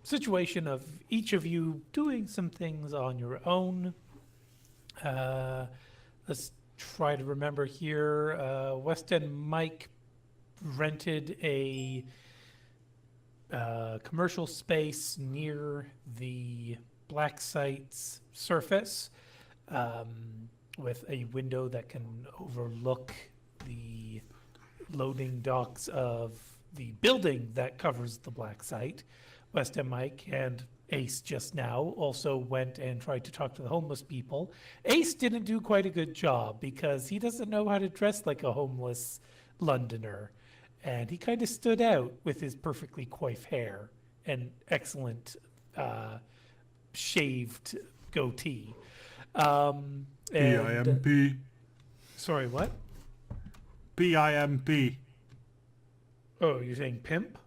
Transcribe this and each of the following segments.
situation of each of you doing some things on your own. Let's try to remember here. West End Mike rented a commercial space near the black site's surface, with a window that can overlook the loading docks of the building that covers the black site. West End Mike and Ace just now also went and tried to talk to the homeless people. Ace didn't do quite a good job because he doesn't know how to dress like a homeless Londoner. And he kind of stood out with his perfectly coiffed hair and excellent shaved goatee. And PIMP. sorry, what? PIMP. Oh, you're saying pimp?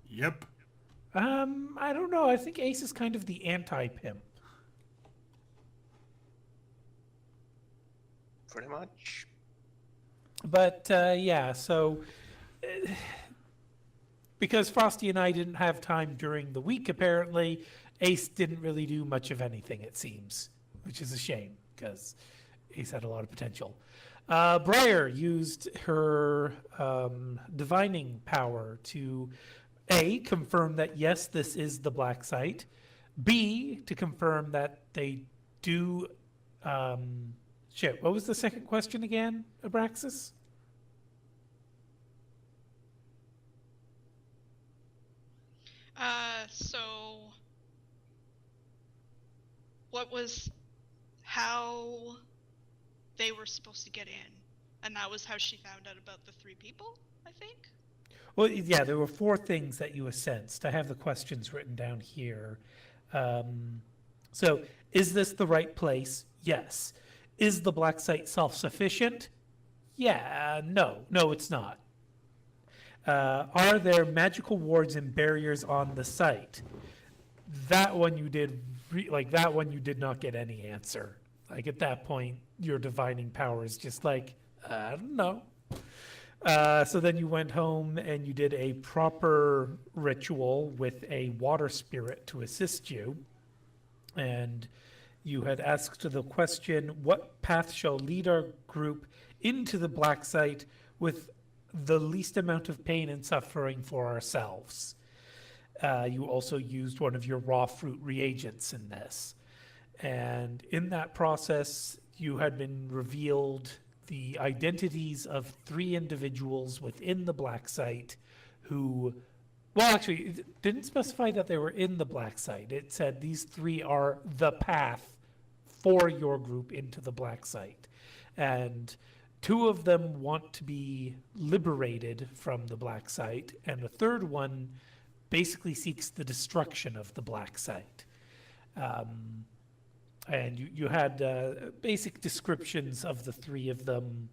Yep. I don't know. I think Ace is kind of the anti-pimp. Pretty much. But yeah, so because Frosty and I didn't have time during the week, apparently, Ace didn't really do much of anything, it seems, which is a shame because Ace had a lot of potential. Briar used her divining power to A, confirm that yes, this is the black site. B, to confirm that they do. Shit, what was the second question again, Abraxas? So what was how they were supposed to get in? And that was how she found out about the 3 people, I think? Well, yeah, there were 4 things that you sensed. I have the questions written down here. So, is this the right place? Yes. Is the black site self-sufficient? Yeah, no, it's not. Are there magical wards and barriers on the site? That one you did, that one you did not get any answer. Like at that point, your divining power is just like, I don't know. So then you went home and you did a proper ritual with a water spirit to assist you. And you had asked the question, what path shall lead our group into the black site with the least amount of pain and suffering for ourselves? You also used one of your raw fruit reagents in this. And in that process, you had been revealed the identities of 3 individuals within the black site who, well, actually, it didn't specify that they were in the black site. It said these 3 are the path for your group into the black site. And 2 of them want to be liberated from the black site, and the third one basically seeks the destruction of the black site. And you had basic descriptions of the 3 of them.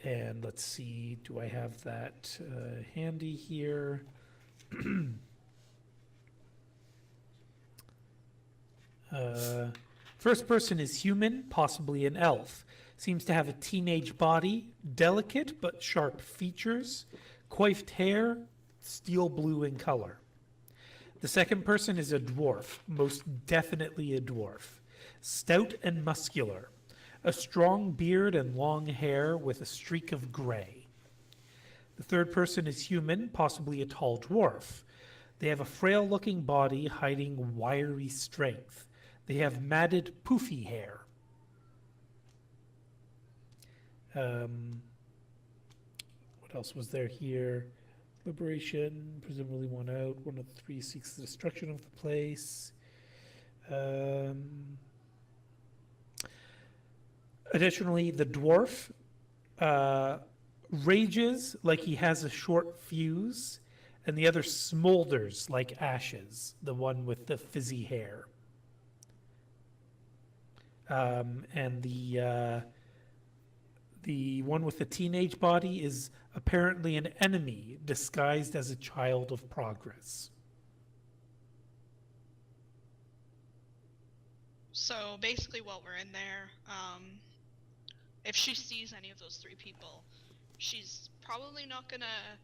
And let's see, do I have that handy here? First person is human, possibly an elf. Seems to have a teenage body, delicate but sharp features, coiffed hair, steel blue in color. The second person is a dwarf, most definitely a dwarf. Stout and muscular, a strong beard and long hair with a streak of gray. The third person is human, possibly a tall dwarf. They have a frail-looking body hiding wiry strength. They have matted, poofy hair. What else was there here? Liberation, presumably 1 out. 1 of the 3 seeks the destruction of the place. Additionally, the dwarf rages like he has a short fuse, and the other smolders like ashes, the one with the fizzy hair. And the one with the teenage body is apparently an enemy disguised as a child of progress. So basically while we're in there, if she sees any of those 3 people, she's probably not gonna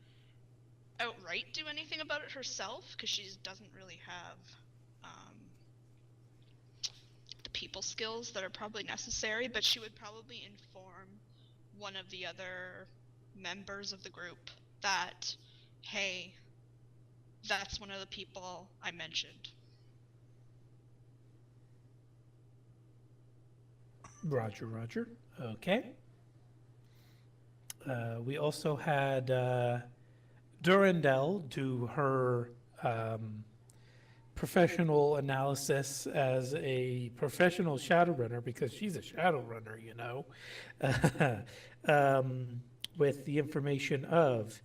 outright do anything about it herself, because she doesn't really have the people skills that are probably necessary, but she would probably inform one of the other members of the group that, hey, that's one of the people I mentioned. Roger, Roger. Okay. We also had Durandel do her professional analysis as a professional Shadowrunner, because she's a Shadowrunner, you know, with the information of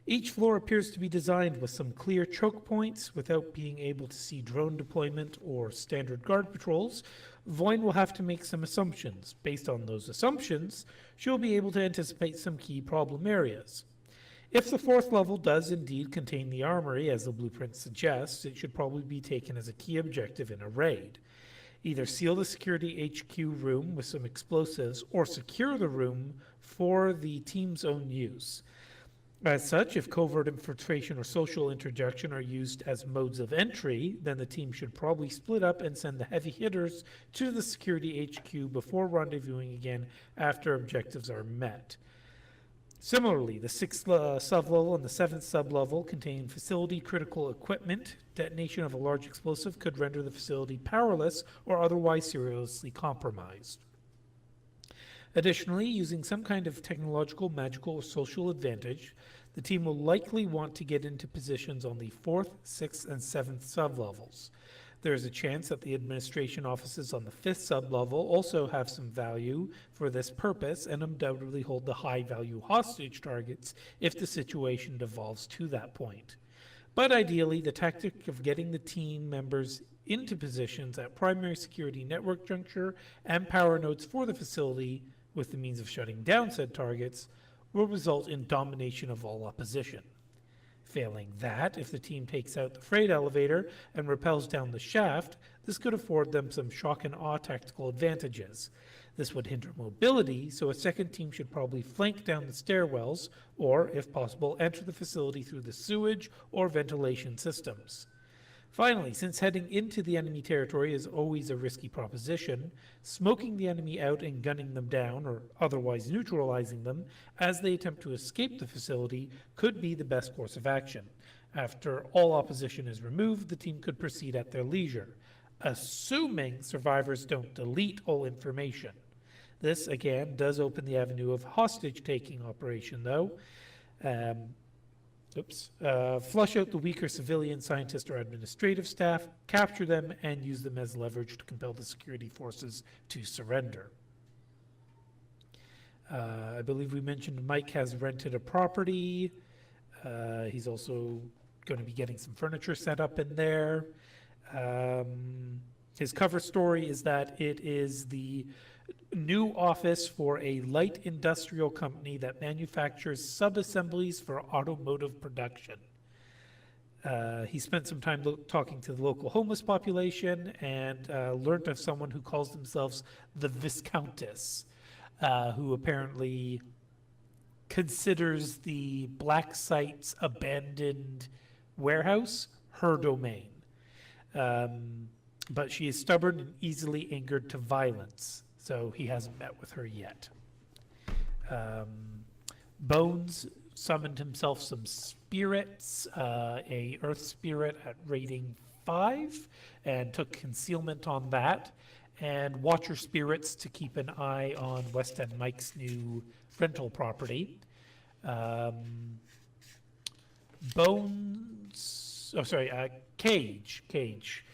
each floor appears to be designed with some clear choke points. Without being able to see drone deployment or standard guard patrols, Voin will have to make some assumptions. Based on those assumptions, she'll be able to anticipate some key problem areas. If the fourth level does indeed contain the armory, as the blueprint suggests, it should probably be taken as a key objective in a raid. Either seal the security HQ room with some explosives or secure the room for the team's own use. As such, if covert infiltration or social interjection are used as modes of entry, then the team should probably split up and send the heavy hitters to the security HQ before rendezvousing again after objectives are met. Similarly, the 6th sublevel and the 7th sublevel contain facility critical equipment. Detonation of a large explosive could render the facility powerless or otherwise seriously compromised. Additionally, using some kind of technological, magical, or social advantage, the team will likely want to get into positions on the 4th, 6th, and 7th sublevels. There is a chance that the administration offices on the 5th sublevel also have some value for this purpose and undoubtedly hold the high-value hostage targets if the situation devolves to that point. But ideally, the tactic of getting the team members into positions at primary security network juncture and power nodes for the facility with the means of shutting down said targets will result in domination of all opposition. Failing that, if the team takes out the freight elevator and rappels down the shaft, this could afford them some shock and awe tactical advantages. This would hinder mobility, so a second team should probably flank down the stairwells or, if possible, enter the facility through the sewage or ventilation systems. Finally, since heading into the enemy territory is always a risky proposition, smoking the enemy out and gunning them down, or otherwise neutralizing them, as they attempt to escape the facility could be the best course of action. After all opposition is removed, the team could proceed at their leisure, assuming survivors don't delete all information. This, again, does open the avenue of hostage-taking operation, though. Flush out the weaker civilian, scientist, or administrative staff, capture them, and use them as leverage to compel the security forces to surrender. I believe we mentioned Mike has rented a property. He's also going to be getting some furniture set up in there. His cover story is that it is the new office for a light industrial company that manufactures sub-assemblies for automotive production. He spent some time talking to the local homeless population and learned of someone who calls themselves the Viscountess, who apparently considers the Black Site's abandoned warehouse her domain. But she is stubborn and easily angered to violence, so he hasn't met with her yet. Bones summoned himself some spirits, a earth spirit at rating 5, and took concealment on that, and watcher spirits to keep an eye on West End Mike's new rental property. Cage.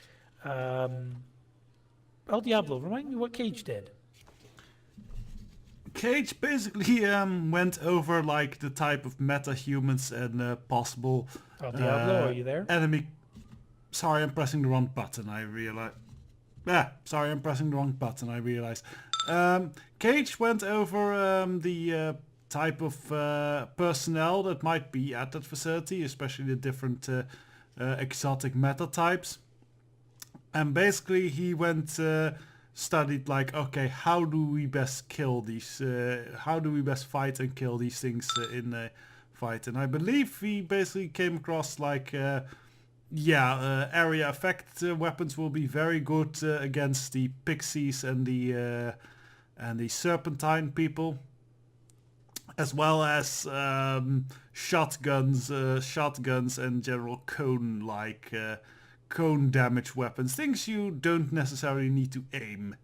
El Diablo, remind me what Cage did. Cage basically went over like the type of meta-humans and possible El Diablo, are you there? enemy. Sorry, I'm pressing the wrong button. I realize. Cage went over the type of personnel that might be at that facility, especially the different exotic meta types. And basically he went studied like, okay, how do we best kill these, how do we best fight and kill these things in a fight? And I believe he basically came across like Yeah, area effect weapons will be very good against the pixies and the serpentine people, as well as shotguns and general cone damage weapons. Things you don't necessarily need to aim.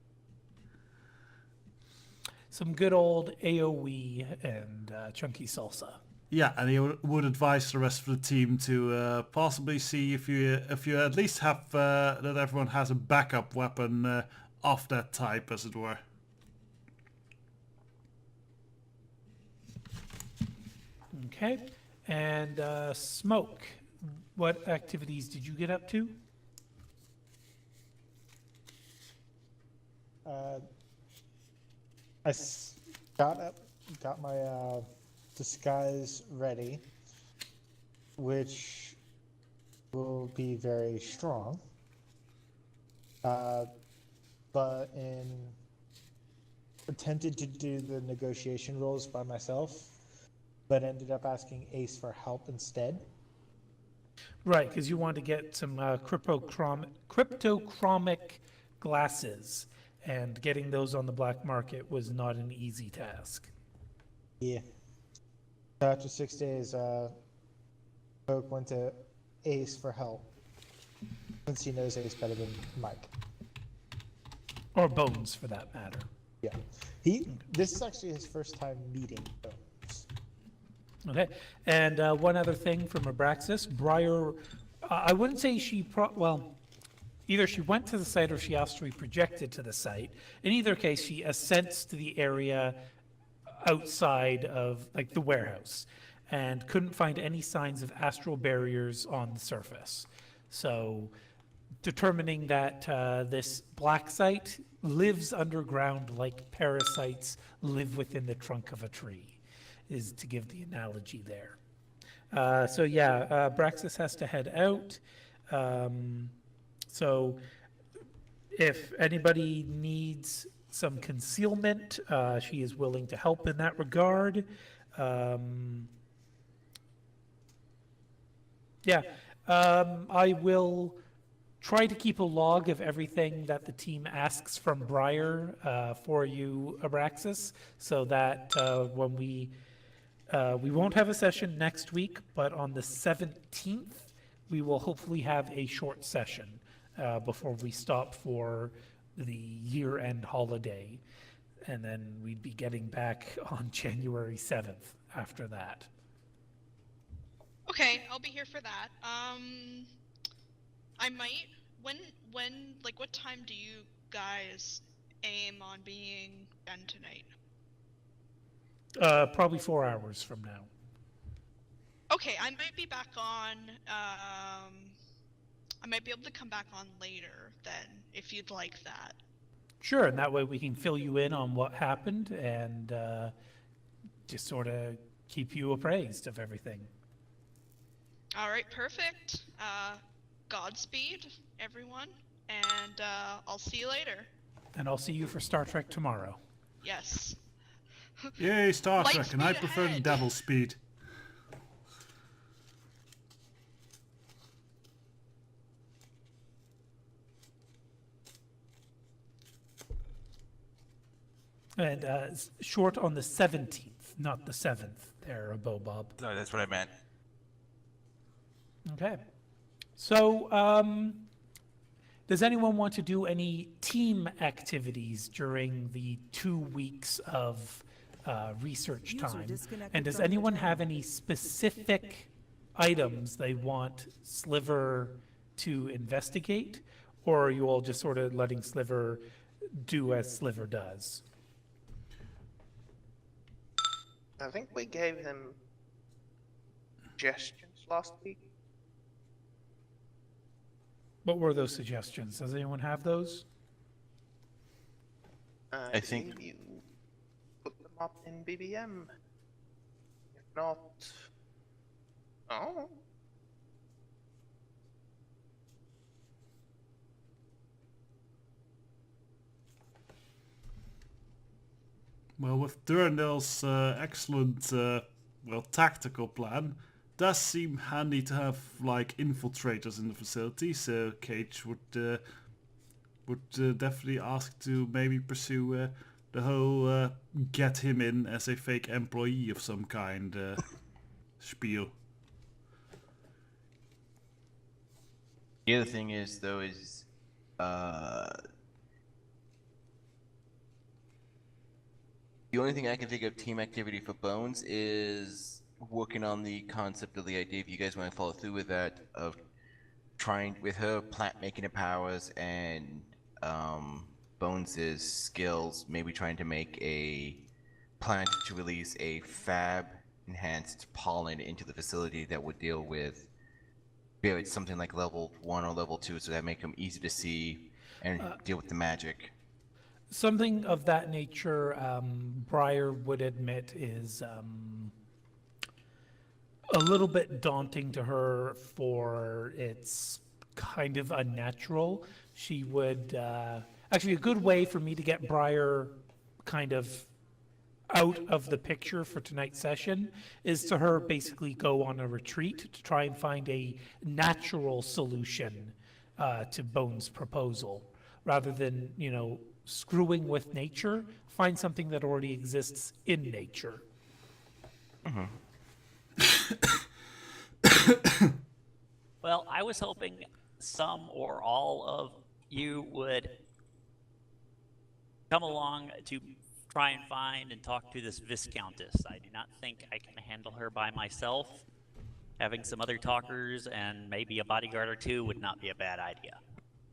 Some good old AoE and chunky salsa. Yeah, and he would advise the rest of the team to possibly see if you at least have that everyone has a backup weapon of that type, as it were. Okay. And Smoke, what activities did you get up to? Got my disguise ready, which will be very strong. But attempted to do the negotiation roles by myself, but ended up asking Ace for help instead. Right, because you wanted to get some cryptochromic glasses, and getting those on the black market was not an easy task. Yeah. So after 6 days, Poke went to Ace for help, since he knows Ace better than Mike. Or Bones, for that matter. Yeah. This is actually his first time meeting Bones. Okay, and one other thing from Abraxas, Briar, I wouldn't say either she went to the site or she asked to be projected to the site. In either case, she ascents to the area outside of, like, the warehouse, and couldn't find any signs of astral barriers on the surface. So, determining that this black site lives underground like parasites live within the trunk of a tree, is to give the analogy there. Braxis has to head out. So if anybody needs some concealment, she is willing to help in that regard. I will try to keep a log of everything that the team asks from Briar for you, Abraxas, so that when we won't have a session next week, but on the 17th, we will hopefully have a short session before we stop for the year-end holiday. And then we'd be getting back on January 7th after that. Okay, I'll be here for that. I might. What time do you guys aim on being done tonight? Probably 4 hours from now. Okay, I might be back on. I might be able to come back on later then, if you'd like that. Sure, and that way we can fill you in on what happened and just sort of keep you appraised of everything. All right, perfect. Godspeed, everyone, and I'll see you later. And I'll see you for Star Trek tomorrow. Yes. Yay, Star Light Trek, and I speed prefer the ahead. devil speed. And short on the 17th, not the 7th there, Bob. No, that's what I meant. Okay. So, does anyone want to do any team activities during the 2 weeks of research User time? disconnected And does from the anyone channel. have any specific items they want Sliver to investigate? Or are you all just sort of letting Sliver do as Sliver does? I think we gave him suggestions last week. What were those suggestions? Does anyone have those? I think- believe you put them up in BBM. If not, oh, Well, with Durandal's excellent, tactical plan, does seem handy to have like infiltrators in the facility. So Cage would definitely ask to maybe pursue the whole get him in as a fake employee of some kind spiel. The other thing is, though, is the only thing I can think of team activity for Bones is working on the concept of the idea, if you guys want to follow through with that, of trying with her plant making her powers and Bones's skills, maybe trying to make a plant to release a fab enhanced pollen into the facility that would deal with it's something like level 1 or level 2, so that make them easy to see and deal with the magic. Something of that nature, Briar would admit, is a little bit daunting to her, for it's kind of unnatural. She would actually, a good way for me to get Briar kind of out of the picture for tonight's session is to her basically go on a retreat to try and find a natural solution to Bones' proposal, rather than, you know, screwing with nature. Find something that already exists in nature. Well, I was hoping some or all of you would come along to try and find and talk to this Viscountess. I do not think I can handle her by myself. Having some other talkers and maybe a bodyguard or two would not be a bad idea.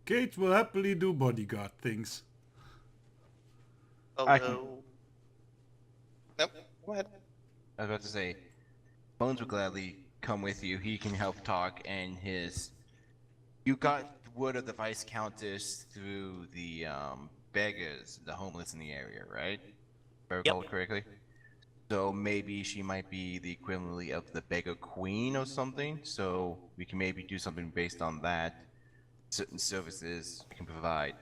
Cage will happily do bodyguard things. Although... Nope, go ahead. I was about to say, Bones would gladly come with you. He can help talk, and you got word of the Viscountess through the beggars, the homeless in the area, right? If I recall correctly. So maybe she might be the equivalent of the beggar queen or something. So we can maybe do something based on that. Certain services we can provide.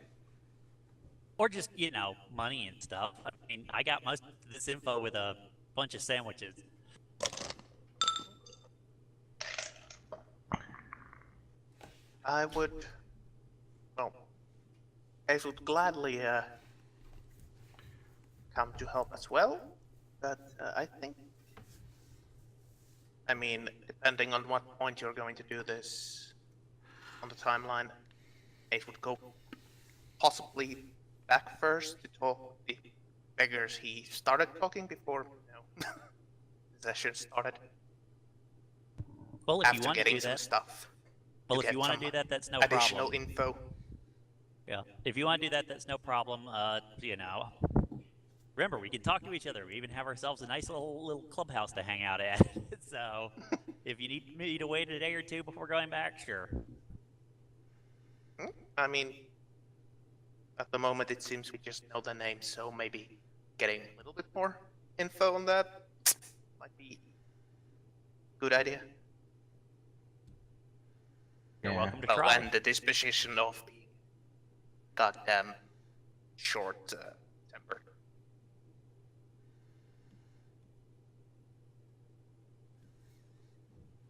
Or just, you know, money and stuff. I mean, I got most of this info with a bunch of sandwiches. I would... Well, I would gladly come to help as well, but I think... I mean, depending on what point you're going to do this on the timeline, I would go possibly back first to talk with the beggars he started talking before, you know, the session started. Well, if you After want to getting do some that, stuff. well, to if you get want to some do that, that's no additional problem. info. Yeah, if you want to do that, that's no problem. You know, remember, we can talk to each other. We even have ourselves a nice little clubhouse to hang out at. So, if you need me to wait a day or two before going back, sure. I mean, at the moment it seems we just know the name, so maybe getting a little bit more info on that might be a good idea. You're welcome to Well, try. and the disposition of the goddamn short temper.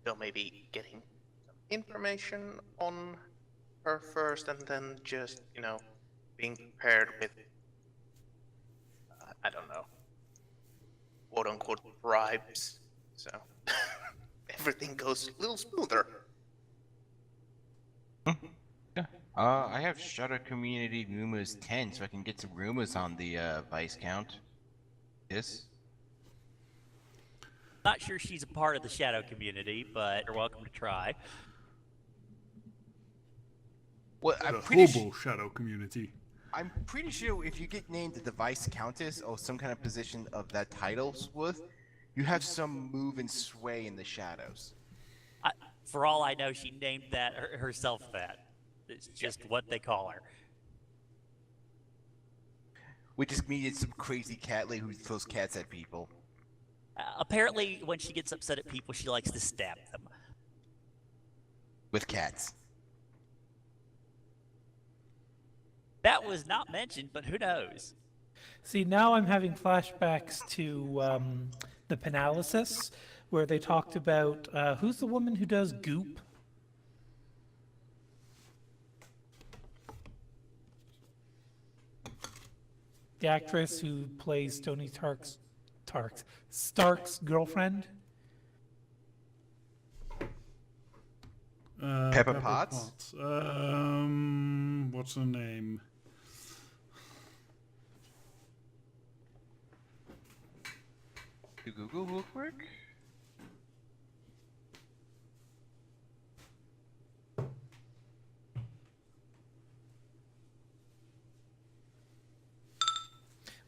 So maybe getting some information on her first, and then just, you know, being prepared with, I don't know, quote-unquote bribes, so everything goes a little smoother. I have Shadow Community Rumors 10, so I can get some rumors on the Viscount. Yes? Not sure she's a part of the Shadow community, but you're welcome to try. Well, The I'm pretty hobo shadow community. I'm pretty sure if you get named the Viscountess or some kind of position of that title's worth, you have some move and sway in the shadows. For all I know, she named that herself that. It's just what they call her. We just means some crazy cat lady who throws cats at people. Apparently, when she gets upset at people, she likes to stab them. With cats. That was not mentioned, but who knows? See, now I'm having flashbacks to the Penalysis, where they talked about who's the woman who does Goop? The actress who plays Tony Stark's girlfriend. Pepper Potts? What's her name? Do Google real quick?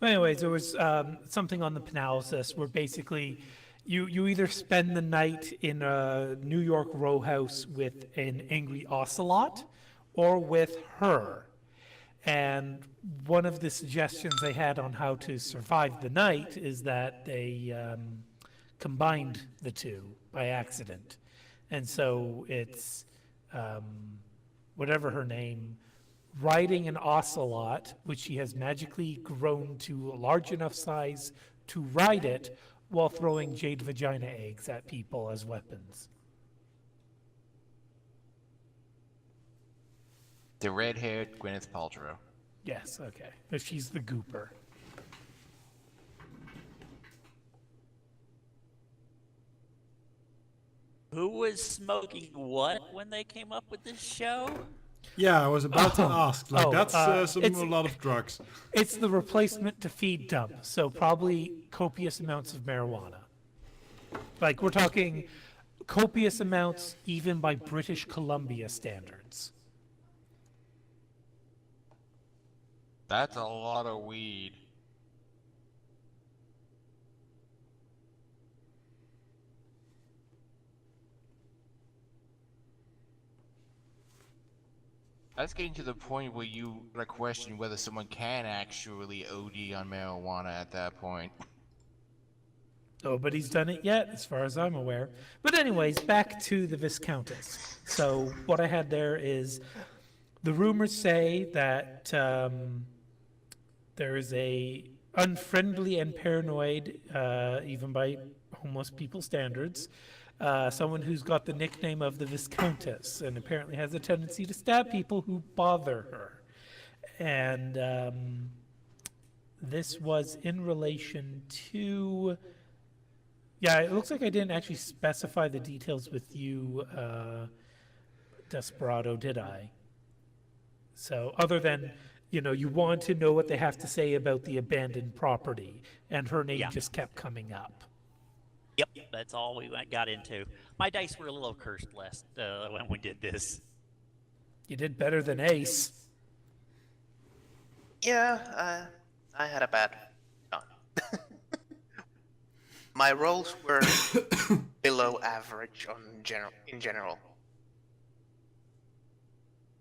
Well, anyways, there was something on the analysis where basically you either spend the night in a New York row house with an angry ocelot or with her. And one of the suggestions they had on how to survive the night is that they combined the two by accident. And so it's whatever her name, riding an ocelot, which she has magically grown to a large enough size to ride it, while throwing jade vagina eggs at people as weapons. The red-haired Gwyneth Paltrow. Yes, okay. But she's the gooper. Who was smoking what when they came up with this show? Yeah, I was about to ask. Like, that's a it's- lot of drugs. It's the replacement to feed dump, so probably copious amounts of marijuana. Like, we're talking copious amounts even by British Columbia standards. That's a lot of weed. That's getting to the point where you question whether someone can actually OD on marijuana at that point. Nobody's done it yet, as far as I'm aware. But anyways, back to the Viscountess. So what I had there is the rumors say that there is a unfriendly and paranoid, even by homeless people standards, someone who's got the nickname of the Viscountess and apparently has a tendency to stab people who bother her. And this was in relation to... Yeah, it looks like I didn't actually specify the details with you, Desperado, did I? So other than, you want to know what they have to say about the abandoned property, and her name Yeah. just kept coming up. Yep, that's all we got into. My dice were a little cursed last when we did this. You did better than Ace. Yeah, I had a bad time. My rolls were below average in general.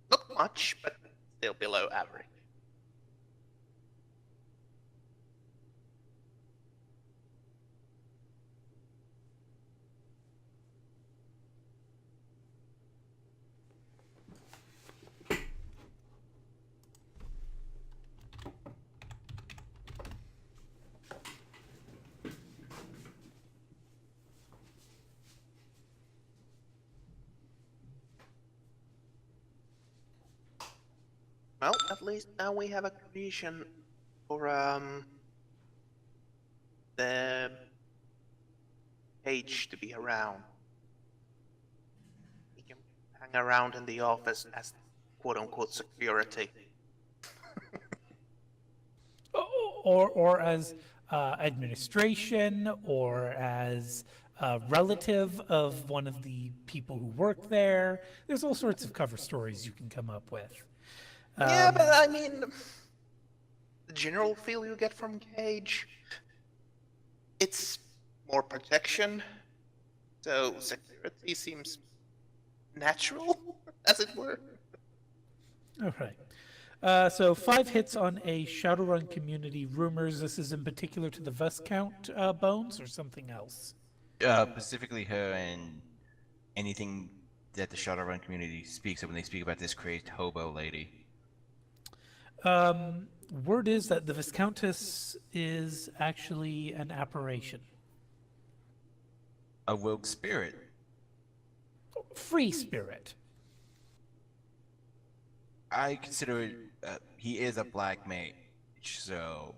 Not much, but still below average. Well, at least now we have a condition for the page to be around. He can hang around in the office as quote-unquote security. Or as administration, or as a relative of one of the people who work there. There's all sorts of cover stories you can come up with. Yeah, but I mean, the general feel you get from Cage, it's more protection, so security seems natural, as it were. All right. So 5 hits on a Shadowrun community rumors. This is in particular to the Viscount bones or something else? Specifically her and anything that the Shadowrun community speaks of when they speak about this crazed hobo lady. Word is that the Viscountess is actually an apparition. A rogue spirit. Free spirit. I consider it, he is a black mage, so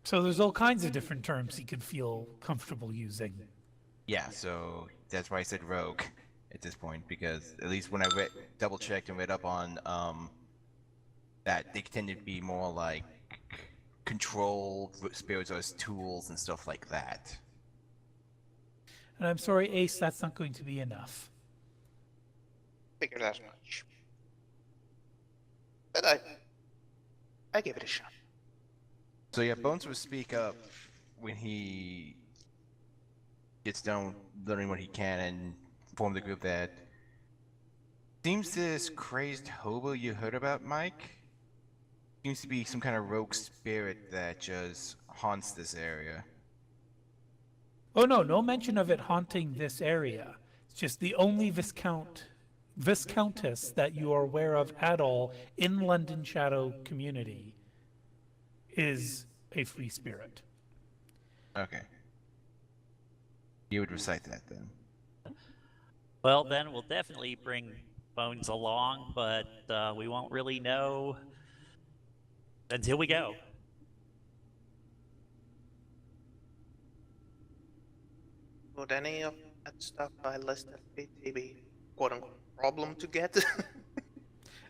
So there's all kinds of different terms he could feel comfortable using. yeah, so that's why I said rogue at this point, because at least when I double checked and read up on that they tend to be more like controlled spirits as tools and stuff like that. And I'm sorry, Ace, that's not going to be enough. Figured as much. But I give it a shot. So yeah, Bones will speak up when he gets done learning what he can and inform the group that seems this crazed hobo you heard about, Mike, seems to be some kind of rogue spirit that just haunts this area. Oh no, no mention of it haunting this area. It's just the only Viscountess that you are aware of at all in London Shadow community is a free spirit. Okay. You would recite that then. Well, then we'll definitely bring Bones along, but we won't really know until we go. Would any of that stuff I listed be quote unquote problem to get?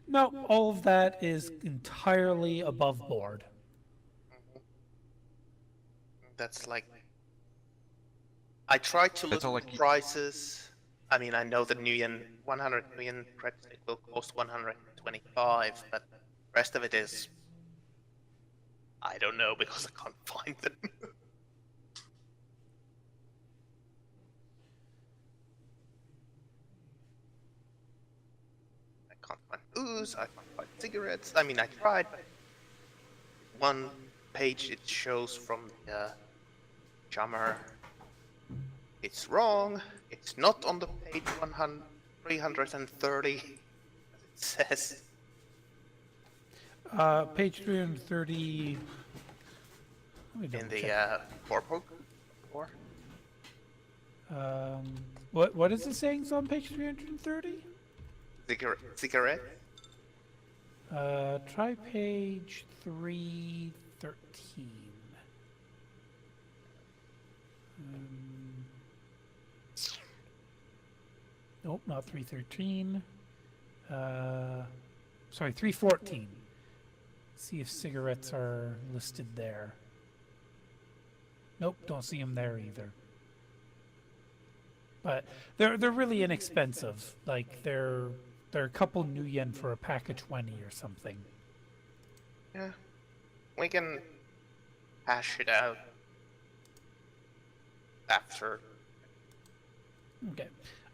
No, all of that is entirely above board. That's like I tried to That's look all at like- prices. I mean, I know the new yen 100 million credits it will cost 125, but rest of it is I don't know because I can't find them. I can't find booze. I can't find cigarettes. I mean, I tried, but one page it shows from the Jammer. It's wrong. It's not on the page 330 as it says. Page 330. Let me In double the check. core book. Or What is it saying is on page 330? cigarette. Try page 313. Nope, not 313. Sorry, 314. See if cigarettes are listed there. Nope, don't see them there either. But they're really inexpensive. Like they're a couple new yen for a pack of 20 or something. Yeah, we can hash it out after. Okay.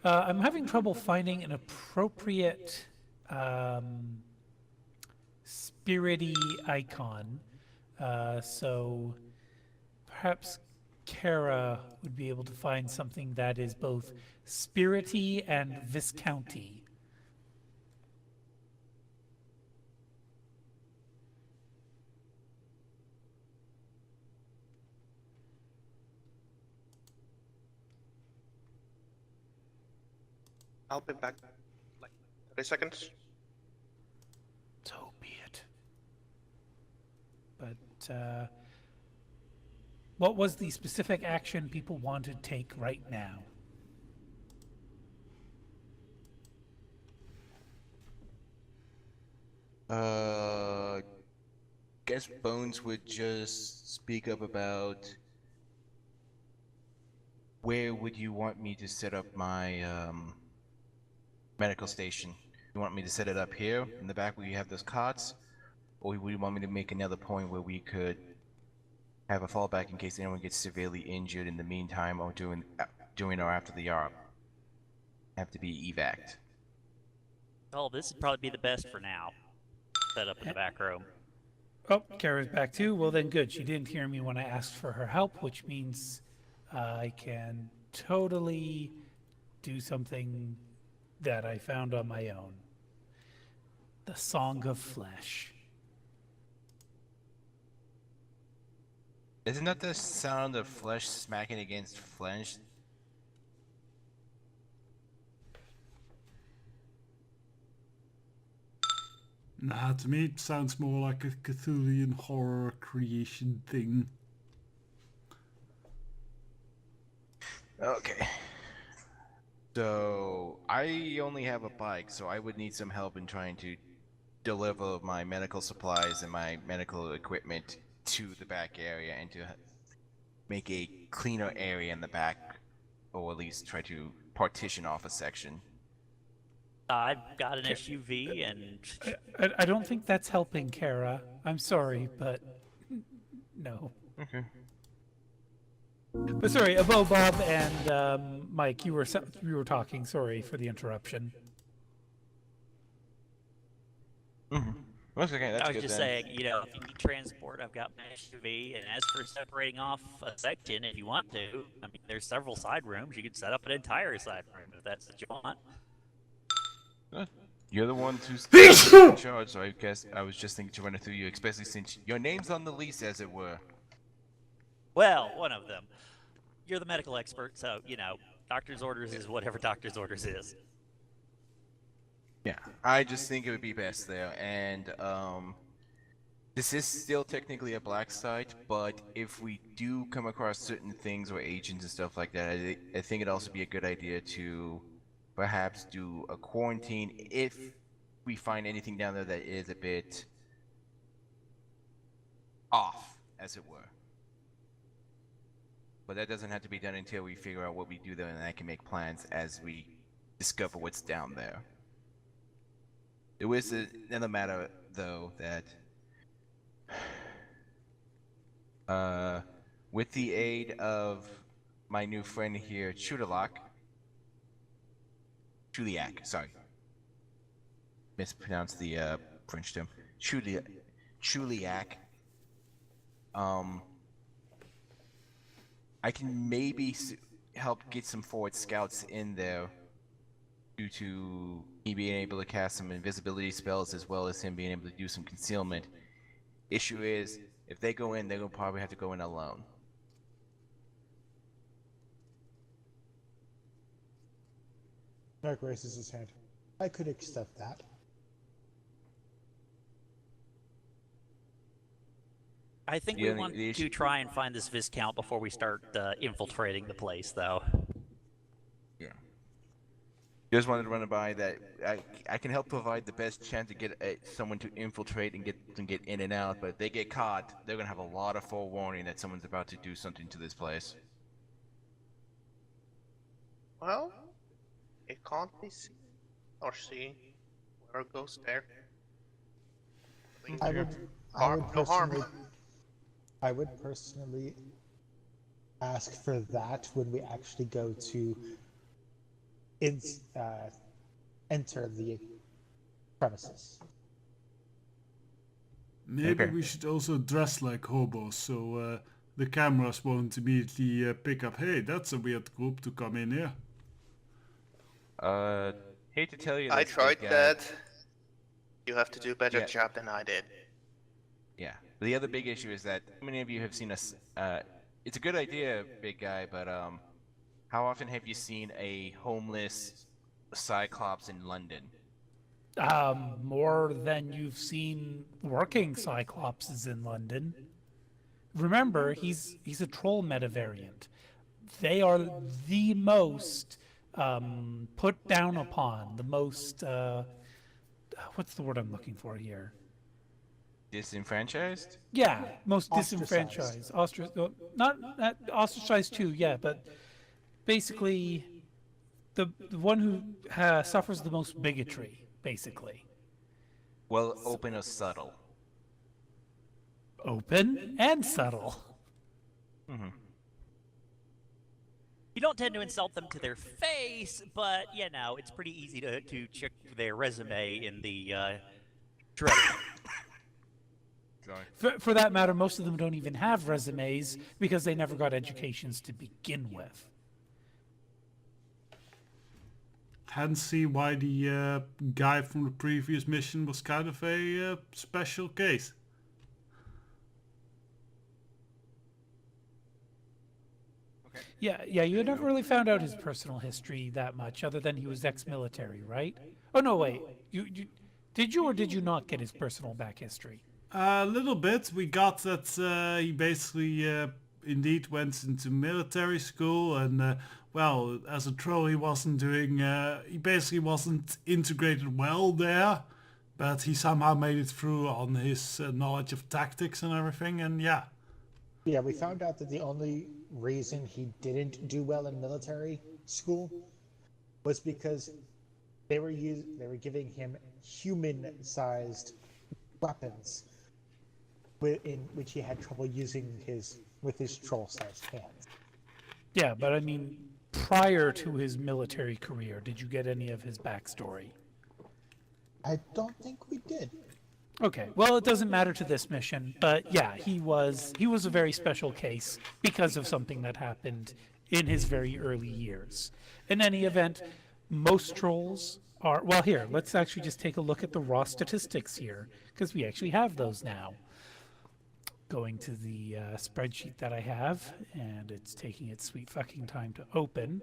I'm having trouble finding an appropriate spirity icon. So perhaps Kara would be able to find something that is both spirity and viscounty. I'll be back like 30 seconds. So be it. But what was the specific action people want to take right now? Guess Bones would just speak up about where would you want me to set up my medical station? You want me to set it up here in the back where you have those cots, or would you want me to make another point where we could have a fallback in case anyone gets severely injured in the meantime, or during or after the ARP? Have to be evac'd. Well, this would probably be the best for now. Set up in the back room. Oh, Kara's back too. Well, then good. She didn't hear me when I asked for her help, which means I can totally do something that I found on my own. The Song of Flesh. Isn't that the sound of flesh smacking against flesh? Nah, to me it sounds more like a Cthulhian horror creation thing. Okay. So, I only have a bike, so I would need some help in trying to deliver my medical supplies and my medical equipment to the back area and to make a cleaner area in the back, or at least try to partition off a section. I've got an SUV, and I don't think that's helping, Kara. I'm sorry, but no. Okay. But sorry, Bob and Mike, you were talking. Sorry for the interruption. That's okay, that's I was good just then. saying, you know, if you need transport, I've got my SUV, and as for separating off a section, if you want to, I mean, there's several side rooms. You could set up an entire side room if that's what you want. You're the one who's in charge, so I guess I was just thinking to run it through you, especially since your name's on the lease, as it were. Well, one of them. You're the medical expert, so, you know, doctor's orders is whatever doctor's orders is. Yeah, I just think it would be best there, and this is still technically a black site, but if we do come across certain things or agents and stuff like that, I think it'd also be a good idea to perhaps do a quarantine if we find anything down there that is a bit off, as it were. But that doesn't have to be done until we figure out what we do there, and I can make plans as we discover what's down there. There was another matter, though, that with the aid of my new friend here, Chuliak, sorry, mispronounced the French term, Chuliak. I can maybe help get some forward scouts in there due to me being able to cast some invisibility spells as well as him being able to do some concealment. Issue is, if they go in, they're going to probably have to go in alone. Merc raises his hand. I could accept that. I think Yeah, we want the to issue- try and find this Viscount before we start infiltrating the place, though. Yeah. Just wanted to run it by that I can help provide the best chance to get someone to infiltrate and get in and out, but if they get caught, they're going to have a lot of forewarning that someone's about to do something to this place. Well, it can't be seen or seen. Whoever goes there. I would No harm. I would personally ask for that when we actually go to enter the premises. Maybe Okay. we should also dress like hobos, so the cameras won't immediately pick up, hey, that's a weird group to come in here. Hate to tell you I this, tried big guy. that. You have to do a better Yeah. job than I did. Yeah. The other big issue is that how many of you have seen us? It's a good idea, big guy, but how often have you seen a homeless Cyclops in London? More than you've seen working Cyclopses in London. Remember, he's a troll meta variant. They are the most put down upon, the most what's the word I'm looking for here? Disenfranchised? Yeah, most Ostracized. disenfranchised. Not ostracized too, yeah, but basically the one who suffers the most bigotry, basically. Well, open or subtle? Open and subtle. You don't tend to insult them to their face, but, you know, it's pretty easy to check their resume in the Shredder. Sorry. For that matter, most of them don't even have resumes because they never got educations to begin with. Hence see why the guy from the previous mission was kind of a special case. Yeah, you had never really found out his personal history that much, other than he was ex-military, right? Oh no, wait. Did you or did you not get his personal back history? A little bit. We got that he basically indeed went into military school, and well, as a troll, he wasn't doing. He basically wasn't integrated well there, but he somehow made it through on his knowledge of tactics and everything. And yeah, Yeah, we found out that the only reason he didn't do well in military school was because they were giving him human-sized weapons, in which he had trouble using with his troll-sized hands. Yeah, but I mean, prior to his military career, did you get any of his backstory? I don't think we did. Okay, well, it doesn't matter to this mission, but yeah, he was a very special case because of something that happened in his very early years. In any event, most trolls are, well, here, let's actually just take a look at the raw statistics here, because we actually have those now. Going to the spreadsheet that I have, and it's taking its sweet fucking time to open.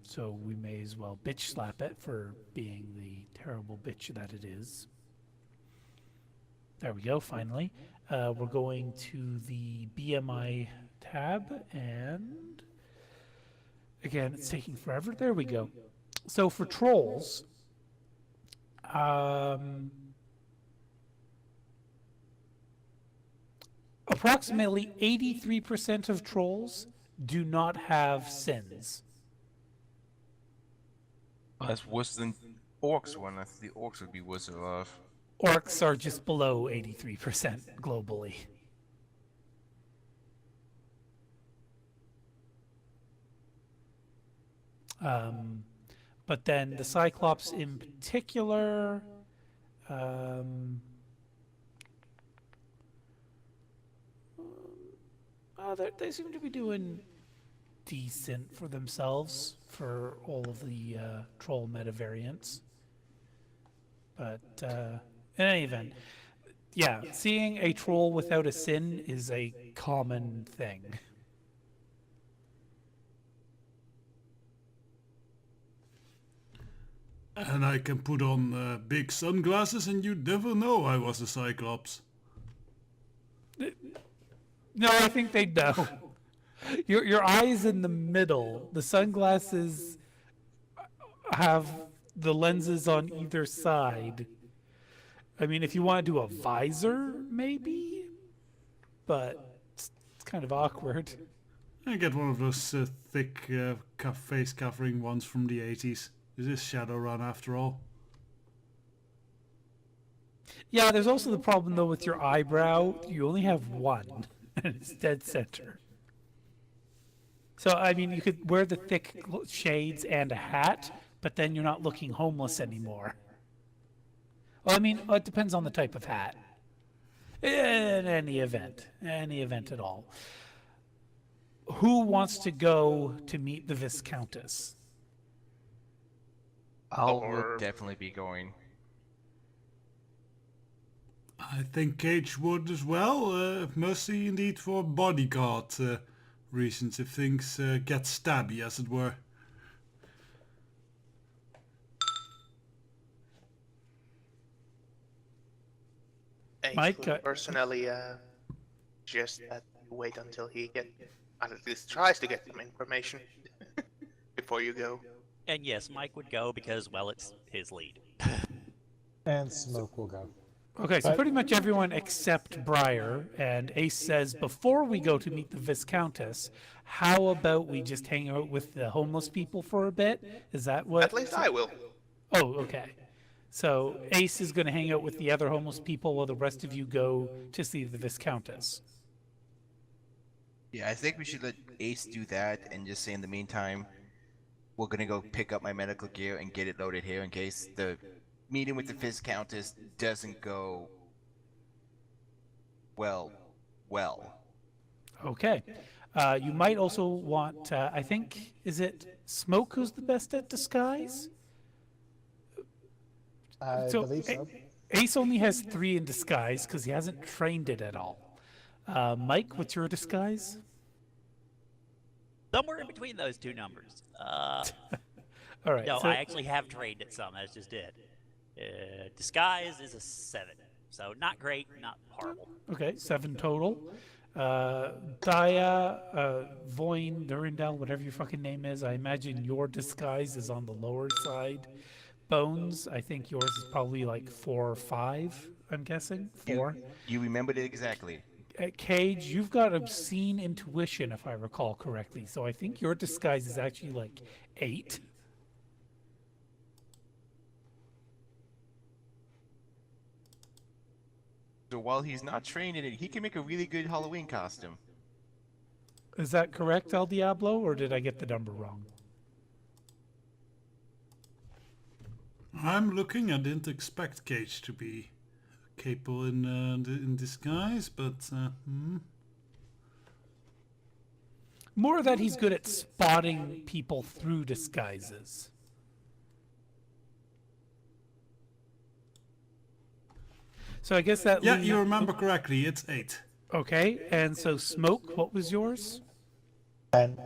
So we may as well bitch slap it for being the terrible bitch that it is. There we go, finally. We're going to the BMI tab, and again, it's taking forever. There we go. So for trolls, approximately 83% of trolls do not have sins. Oh, that's worse than orcs one. I think the orcs would be worse off. Orcs are just below 83% globally. But then the Cyclops in particular, they seem to be doing decent for themselves for all of the troll meta variants. But in any event, yeah, seeing a troll without a sin is a common thing. and I can put on big sunglasses, and you'd never know I was a Cyclops. No, I think they know. Your eyes in the middle. The sunglasses have the lenses on either side. I mean, if you want to do a visor, maybe, but it's kind of awkward. I get one of those thick face covering ones from the 80s. This is Shadowrun after all. Yeah, there's also the problem though with your eyebrow. You only have one, and it's dead center. So I mean, you could wear the thick shades and a hat, but then you're not looking homeless anymore. Well, I mean, it depends on the type of hat. In any event at all. Who wants to go to meet the Viscountess? Will definitely be going. I think Cage would as well, mostly indeed for bodyguard reasons, if things get stabby, as it were. Mike, Personally, just that you wait until he at least tries to get some information before you go. And yes, Mike would go because, well, it's his lead. And Smoke will go. Okay, so But- pretty much everyone except Briar, and Ace says, before we go to meet the Viscountess, how about we just hang out with the homeless people for a bit? Is that what? At least I will. Oh, okay. So Ace is going to hang out with the other homeless people while the rest of you go to see the Viscountess. Yeah, I think we should let Ace do that and just say in the meantime, we're gonna go pick up my medical gear and get it loaded here in case the meeting with the Viscountess doesn't go well. Okay. You might also want, I think, is it Smoke who's the best at disguise? I So, believe so. Ace only has 3 in disguise because he hasn't trained it at all. Mike, what's your disguise? Somewhere in between those two numbers. All right. No, so, I actually have trained at some. That's just it. Disguise is a 7, so not great, not horrible. okay, 7 total. Daya, Voin, Durandal, whatever your fucking name is, I imagine your disguise is on the lower side. Bones, I think yours is probably like 4 or 5, I'm guessing. 4. You remembered it exactly. Cage, you've got obscene intuition, if I recall correctly. So I think your disguise is actually like 8. So while he's not trained in it, he can make a really good Halloween costume. Is that correct, El Diablo, or did I get the number wrong? I'm looking. I didn't expect Cage to be capable in disguise, but More that he's good at spotting people through disguises. So I guess that yeah, leaves- you remember correctly. It's 8. Okay, and so Smoke, what was yours? 10.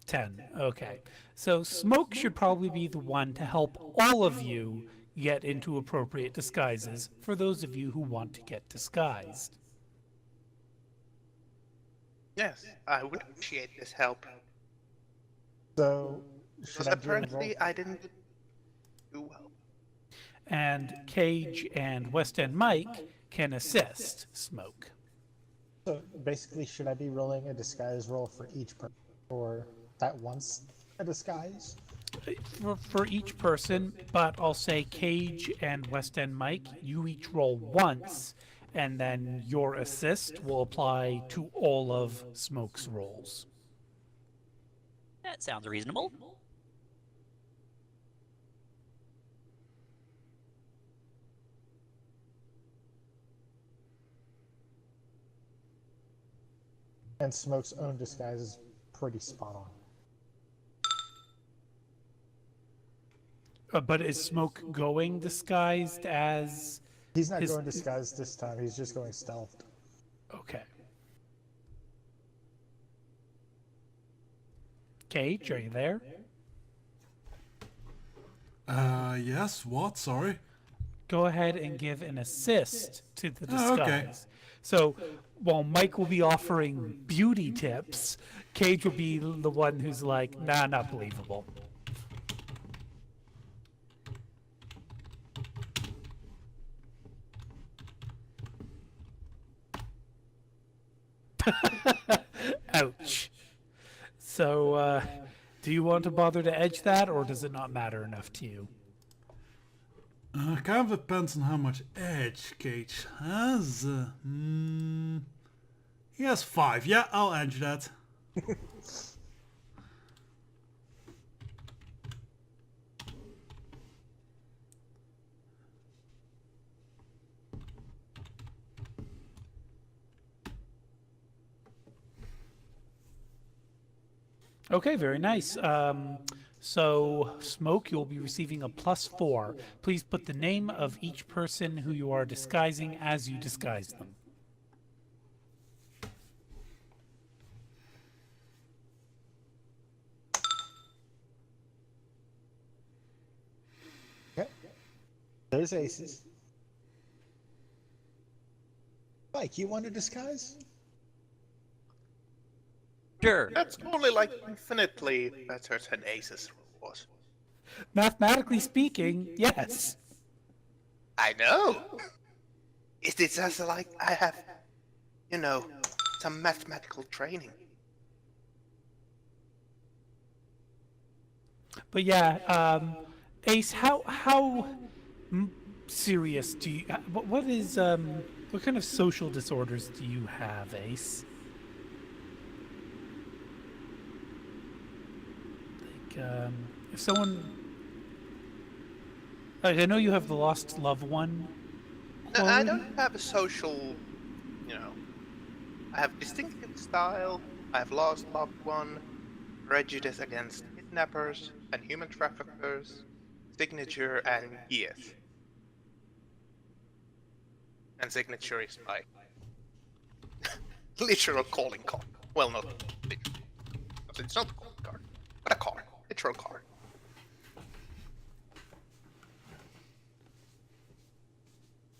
10. Okay. So Smoke should probably be the one to help all of you get into appropriate disguises for those of you who want to get disguised. Yes, I would appreciate this help. So, should Because I do a roll? apparently I didn't do well. And Cage and West End Mike can assist Smoke. So basically, should I be rolling a disguise roll for each person, or that once a disguise? For each person, but I'll say Cage and West End Mike, you each roll once, and then your assist will apply to all of Smoke's rolls. That sounds reasonable. And Smoke's own disguise is pretty spot on. But is Smoke going disguised as... He's not His- going disguised this time. He's just going stealthed. Okay. Cage, are you there? Yes. What? Sorry. Go ahead and give an assist to the Oh, disguise. okay. So while Mike will be offering beauty tips, Cage will be the one who's like, nah, not believable. Ouch. So, do you want to bother to edge that, or does it not matter enough to you? Kind of depends on how much edge Cage has. He has 5. Yeah, I'll edge that. Okay, very nice. So, Smoke, you'll be receiving a +4. Please put the name of each person who you are disguising as you disguise them. Okay. There's aces. Mike, you want a disguise? Sure. That's only like infinitely better than Ace's was. Mathematically speaking, yes. I know. It's just like I have, some mathematical training. But yeah, Ace, how serious do you? What kind of social disorders do you have, Ace? Like, if someone, like, I know you have the lost loved one. No, I quality. don't have a social, I have distinctive style, I have lost loved one, prejudice against kidnappers and human traffickers, signature and yes. And signature is my literal calling card. Well, not literally. But it's not a gold card, but a card. A troll card.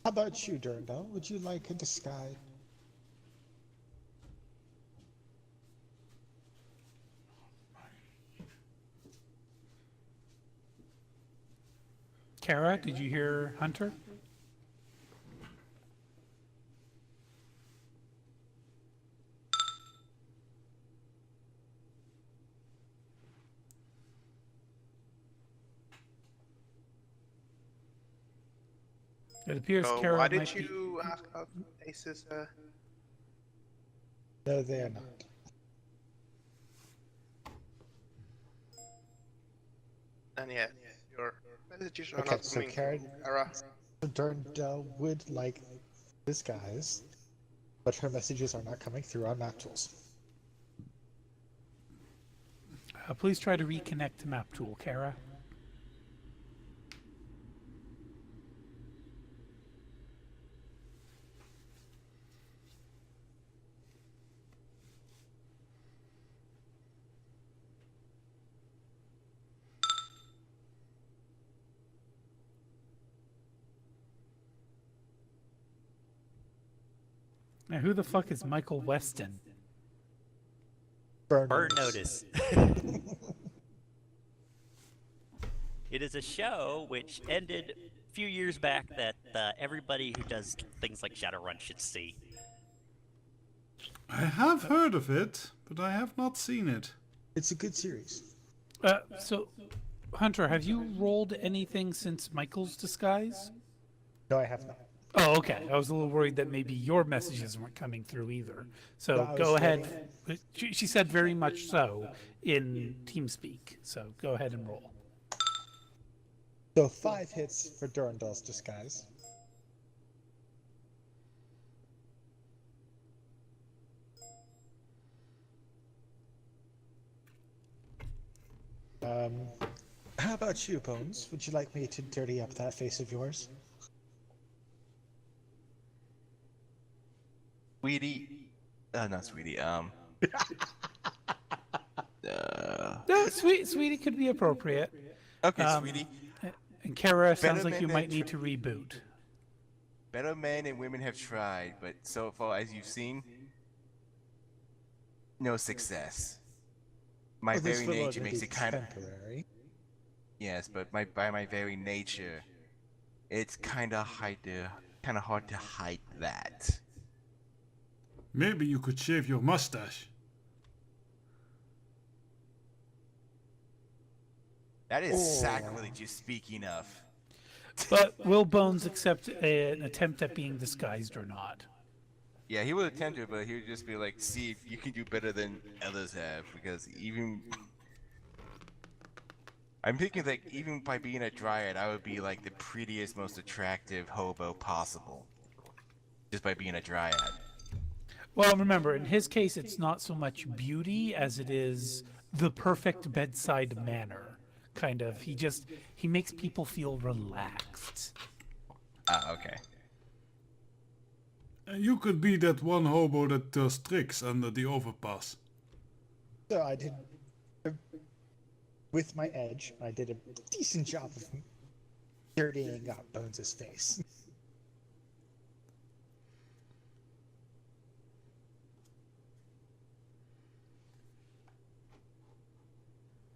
How about you, Durandal? Would you like a disguise? Kara, did you hear Hunter? It appears So Kara why might did be... you ask about Ace's? No, they are not. And yeah, your messages are Okay, not so coming Karen- through, Kara. Durandal would like disguise, but her messages are not coming through on map tools. please try to reconnect to Map Tool, Kara. Now, who the fuck is Michael Weston? Burn Burn notice. It is a show which ended a few years back that everybody who does things like Shadowrun should see. I have heard of it, but I have not seen it. It's a good series. So, Hunter, have you rolled anything since Michael's disguise? No, I have not. Oh, okay. I was a little worried that maybe your messages weren't coming through either. So No, I was go ahead. She said very much so in TeamSpeak. So go ahead and roll. So 5 hits for Durandal's disguise. How about you, Bones? Would you like me to dirty up that face of yours? Sweetie. Not Sweetie. No, sweetie could be appropriate. Okay, Sweetie. And Kara sounds Better like men you than might need to reboot. Better men and women have tried, but so far as you've seen, no success. My Well, this very will nature only makes be it kind of... temporary. Yes, but by my very nature, it's kind of hard to hide that. Maybe you could shave your mustache. That is Oh. sacrilege you're speaking of. But will Bones accept an attempt at being disguised or not? Yeah, he would attempt it, but he would just be like, see if you can do better than others have, because even... I'm thinking that even by being a dryad, I would be like the prettiest, most attractive hobo possible. Just by being a dryad. Well, remember, in his case, it's not so much beauty as it is the perfect bedside manner. Kind of. He makes people feel relaxed. Ah, okay. You could be that one hobo that does tricks under the overpass. So I did, with my edge, I did a decent job of dirtying up Bones' face.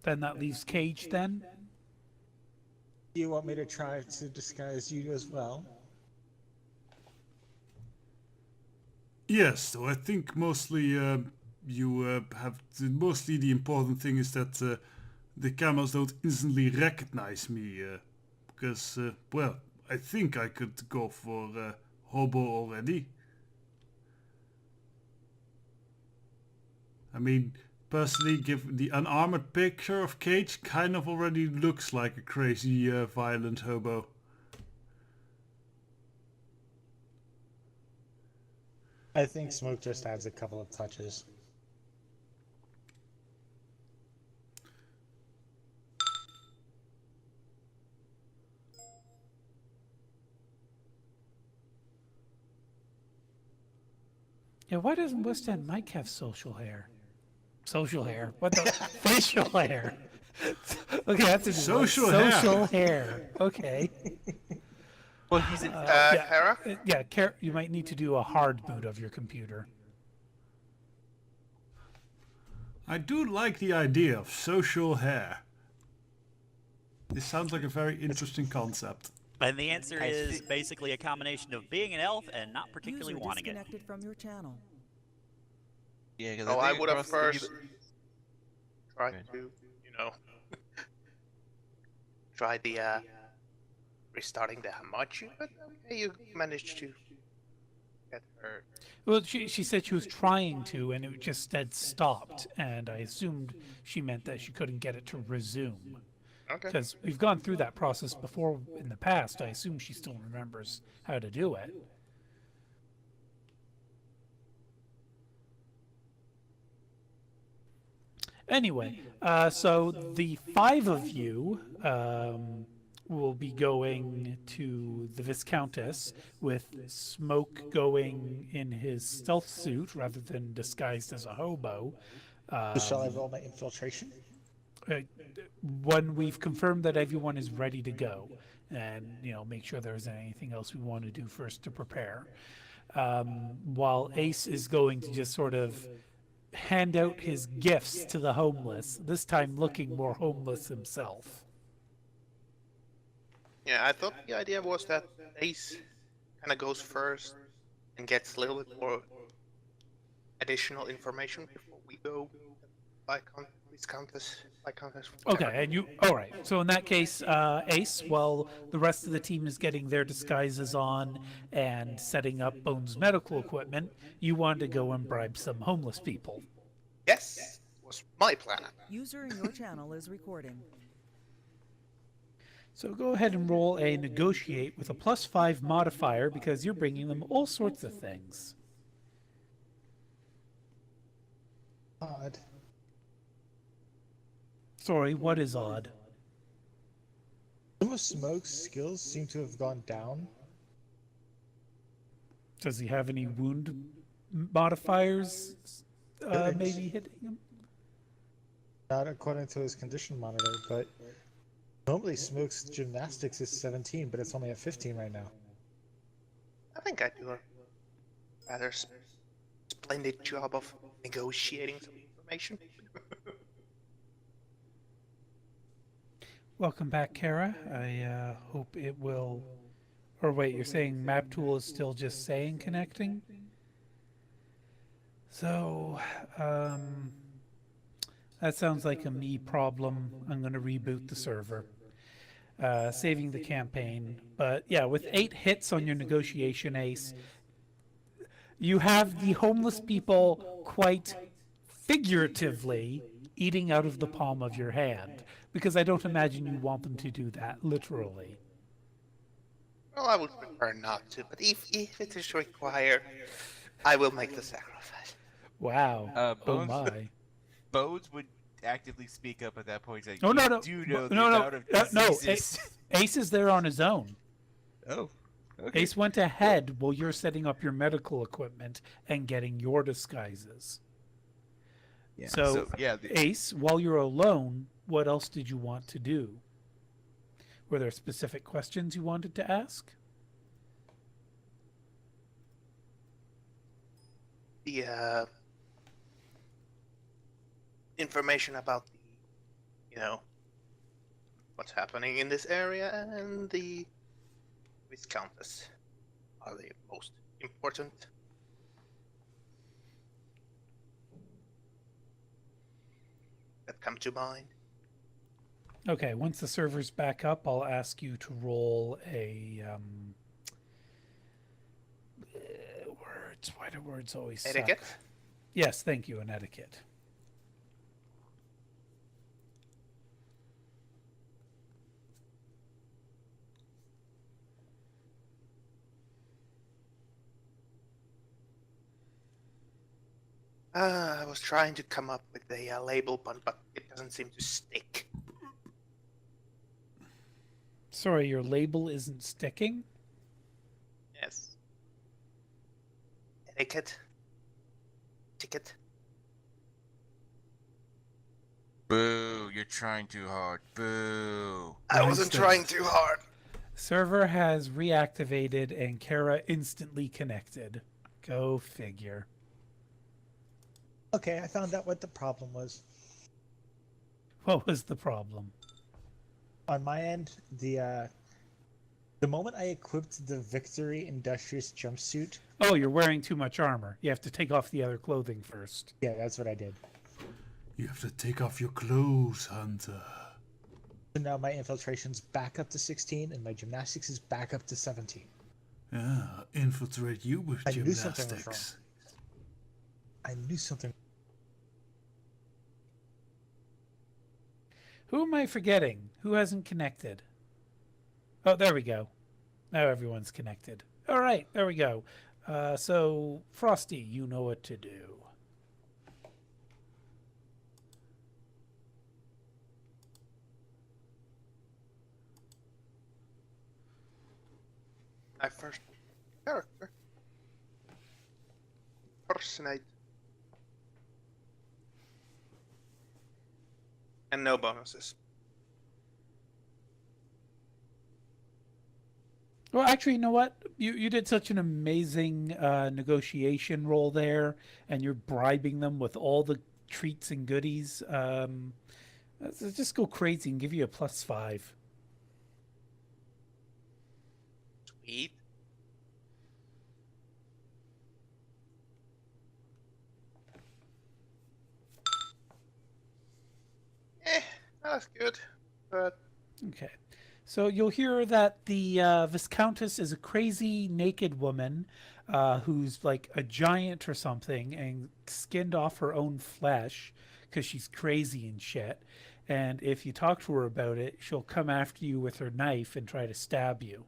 Then that leaves Cage then? Do you want me to try to disguise you as well? Yes, so I think mostly you have mostly the important thing is that the cameras don't instantly recognize me because well, I think I could go for hobo already. I mean, personally, give the unarmored picture of Cage kind of already looks like a crazy violent hobo. I think Smoke just adds a couple of touches. Yeah, why doesn't West End Mike have social hair? Social hair. What the? Facial hair. Okay, that's a Social hair. Social hair. Okay. Well, he's in. Yeah. Kara? Yeah, you might need to do a hard boot of your computer. I do like the idea of social hair. This sounds like a very interesting concept. And the answer I is see. basically a combination of being an elf and not particularly User wanting it. disconnected from your channel. Yeah, because Oh, I think would have across the- first tried Good. to, try the restarting the Hamachi, but okay, you managed to get her. Well, she said she was trying to, and it just said stopped, and I assumed she meant that she couldn't get it to resume. Okay. Because we've gone through that process before in the past. I assume she still remembers how to do it. Anyway, so the 5 of you will be going to the Viscountess, with Smoke going in his stealth suit rather than disguised as a hobo. Shall I roll my infiltration? When we've confirmed that everyone is ready to go, and make sure there isn't anything else we want to do first to prepare, while Ace is going to just sort of hand out his gifts to the homeless, this time looking more homeless himself. Yeah, I thought the idea was that Ace kind of goes first and gets a little bit more additional information before we go by Countess. Okay, and you, all right. So in that case, Ace, while the rest of the team is getting their disguises on and setting up Bones' medical equipment, you wanted to go and bribe some homeless people. Yes, was my plan. User in your channel is recording. So go ahead and roll a negotiate with a +5 modifier, because you're bringing them all sorts of things. Odd. Sorry, what is odd? Some of Smoke's skills seem to have gone down. Does he have any wound modifiers maybe hitting him? Not according to his condition monitor, but normally Smoke's gymnastics is 17, but it's only at 15 right now. I think I do a rather splendid job of negotiating some information. Welcome back, Kara. I hope it will... Or wait, you're saying map tool is still just saying connecting? So, that sounds like a me problem. I'm going to reboot the server. Saving the campaign. But yeah, with 8 hits on your negotiation, Ace, you have the homeless people quite figuratively eating out of the palm of your hand. Because I don't imagine you want them to do that, literally. Well, I would prefer not to, but if it is required, I will make the sacrifice. Wow. Oh Bones, my. Bones would actively speak up at that point. He's like, Oh, no, "You no. do know the No, amount of no. diseases." Ace is there on his own. Oh, okay. Ace went ahead while you're setting up your medical equipment and getting your disguises. Yeah. So, yeah, Ace, while you're alone, what else did you want to do? Were there specific questions you wanted to ask? The information about the, what's happening in this area and the Viscountess are the most important. That come to mind. Okay, once the server's back up, I'll ask you to roll a words. Why do words always suck? Etiquette? Yes, thank you, an etiquette. I was trying to come up with a label, but it doesn't seem to stick. Sorry, your label isn't sticking? Yes. Etiquette. Ticket. Boo! You're trying too hard. Boo! I wasn't trying too hard. Server has reactivated and Kara instantly connected. Go figure. Okay, I found out what the problem was. What was the problem? On my end, the moment I equipped the Victory Industrious jumpsuit, Oh, you're wearing too much armor. You have to take off the other clothing first. yeah, that's what I did. You have to take off your clothes, Hunter. So now my infiltration's back up to 16, and my gymnastics is back up to 17. Yeah, infiltrate you with I knew something was gymnastics. I knew something. Who am I forgetting? Who hasn't connected? Oh, there we go. Now everyone's connected. All right, there we go. So, Frosty, you know what to do. My first character. Personate. And no bonuses. Well, actually, you know what? You did such an amazing negotiation role there, and you're bribing them with all the treats and goodies. Let's just go crazy and give you a +5. Sweet. That's good. But Okay. So you'll hear that the Viscountess is a crazy naked woman who's like a giant or something and skinned off her own flesh because she's crazy and shit. And if you talk to her about it, she'll come after you with her knife and try to stab you.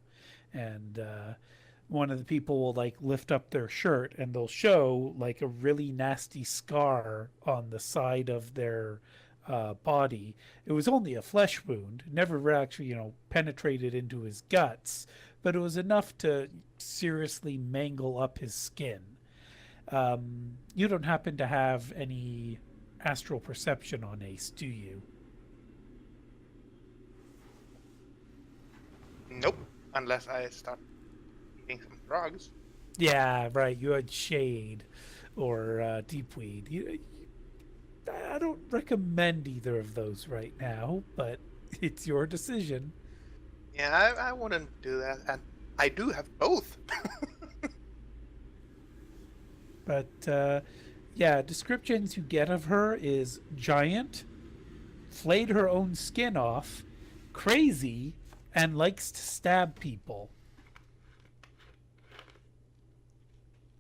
And one of the people will like lift up their shirt and they'll show like a really nasty scar on the side of their body. It was only a flesh wound, never actually, penetrated into his guts, but it was enough to seriously mangle up his skin. You don't happen to have any astral perception on Ace, do you? nope. Unless I start eating some drugs. Yeah, right. You had Shade or Deep Weed. I don't recommend either of those right now, but it's your decision. Yeah, I wouldn't do that. And I do have both. But yeah, descriptions you get of her is giant, flayed her own skin off, crazy, and likes to stab people.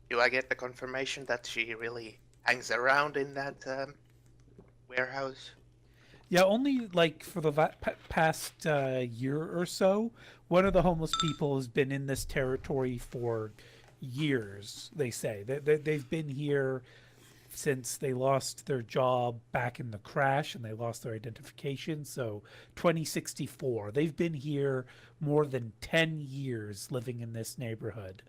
Do I get the confirmation that she really hangs around in that warehouse? Yeah, only like for the past year or so, one of the homeless people has been in this territory for years, they say. They've been here since they lost their job back in the crash and they lost their identification. So 2064. They've been here more than 10 years living in this neighborhood.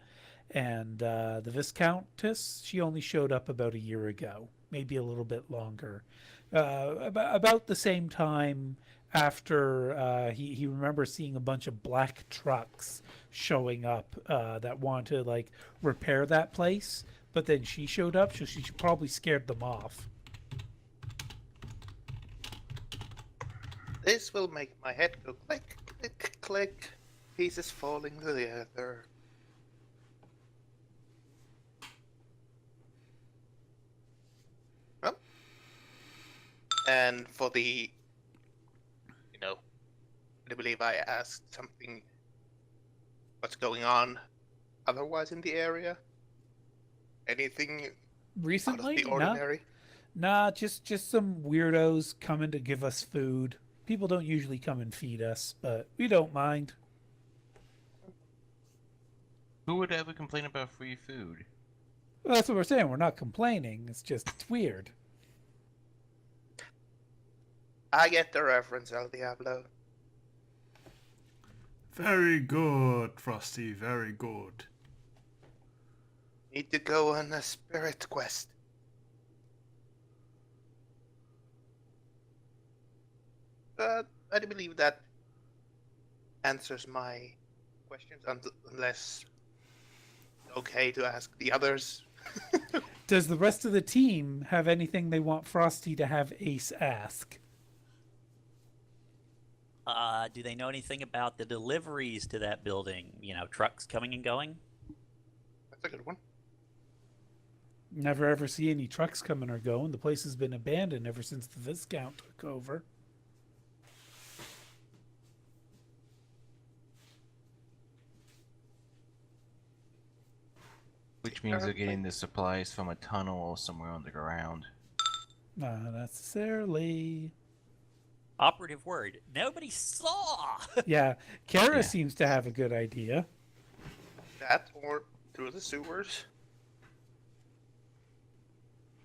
And the Viscountess, she only showed up about a year ago, maybe a little bit longer. About the same time after he remembers seeing a bunch of black trucks showing up that want to like repair that place, but then she showed up, so she probably scared them off. This will make my head go click, click, click. Pieces falling together. Well, and for the, I believe I asked something. What's going on otherwise in the area? Anything Recently, out of the ordinary? nah, just some weirdos coming to give us food. People don't usually come and feed us, but we don't mind. Who would ever complain about free food? Well, that's what we're saying. We're not complaining. It's weird. I get the reference, El Diablo. Very good, Frosty, very good. Need to go on a spirit quest. I do believe that answers my questions, unless okay to ask the others. Does the rest of the team have anything they want Frosty to have Ace ask? Do they know anything about the deliveries to that building? You know, trucks coming and going? That's a good one. Never ever see any trucks coming or going. The place has been abandoned ever since the Viscount took over. Which means they're getting the supplies from a tunnel or somewhere underground. Not necessarily. Operative word. Nobody saw! Yeah, Kara Yeah. seems to have a good idea. That or through the sewers.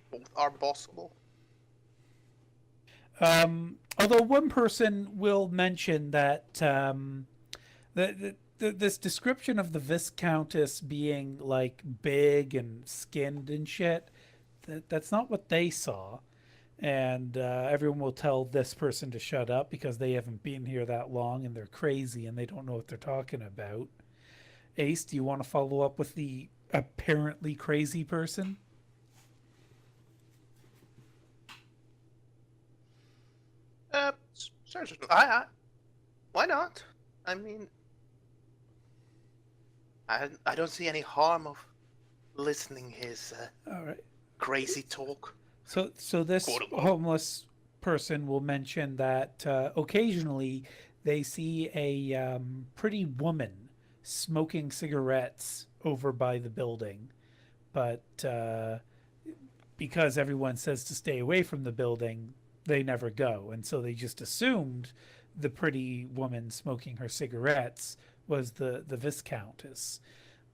Both are possible. Although one person will mention that this description of the Viscountess being like big and skinned and shit, that's not what they saw. And everyone will tell this person to shut up because they haven't been here that long and they're crazy and they don't know what they're talking about. Ace, do you want to follow up with the apparently crazy person? Certainly. Why not? I mean, I don't see any harm of listening his All right. crazy talk. So this Quotable. homeless person will mention that occasionally they see a pretty woman smoking cigarettes over by the building, but because everyone says to stay away from the building, they never go, and so they just assumed the pretty woman smoking her cigarettes was the Viscountess.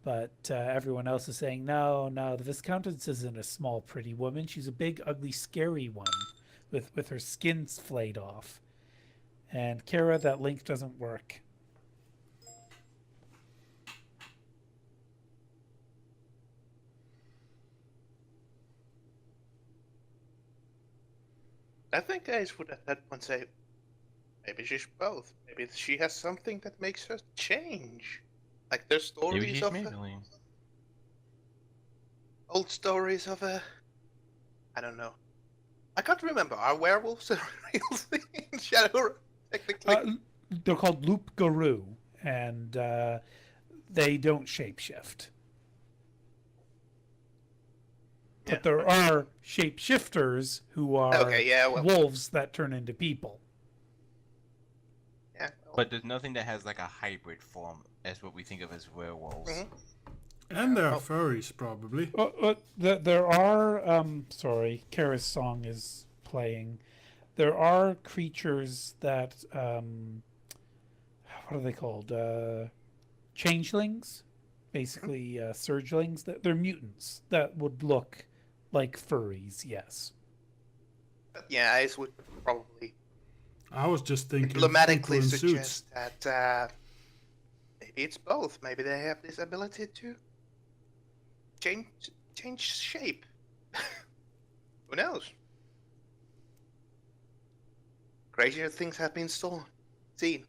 But everyone else is saying, no, the Viscountess isn't a small, pretty woman. She's a big, ugly, scary one with her skin flayed off. And Kara, that link doesn't work. I think Ace would at that point say, maybe she's both. Maybe she has something that makes her change. Like there's Maybe stories she's of Maybelline. old stories of I don't know. I can't remember. Are werewolves a real thing in Shadowrun? Technically. They're called Loup Garou, and they don't shapeshift. Yeah. But there are shapeshifters who are Okay, yeah, well- wolves that turn into people. Yeah. Well, But there's nothing that has like a hybrid form as what we think of as werewolves. Mhm. And they're furries, probably. There are, sorry, Kara's song is playing. There are creatures that, what are they called? Changelings? Basically, surgelings. They're mutants that would look like furries, yes. yeah, Ace would probably I was just thinking diplomatically people in suits. suggest that maybe it's both. Maybe they have this ability to change shape. Who knows? Crazier things have been seen.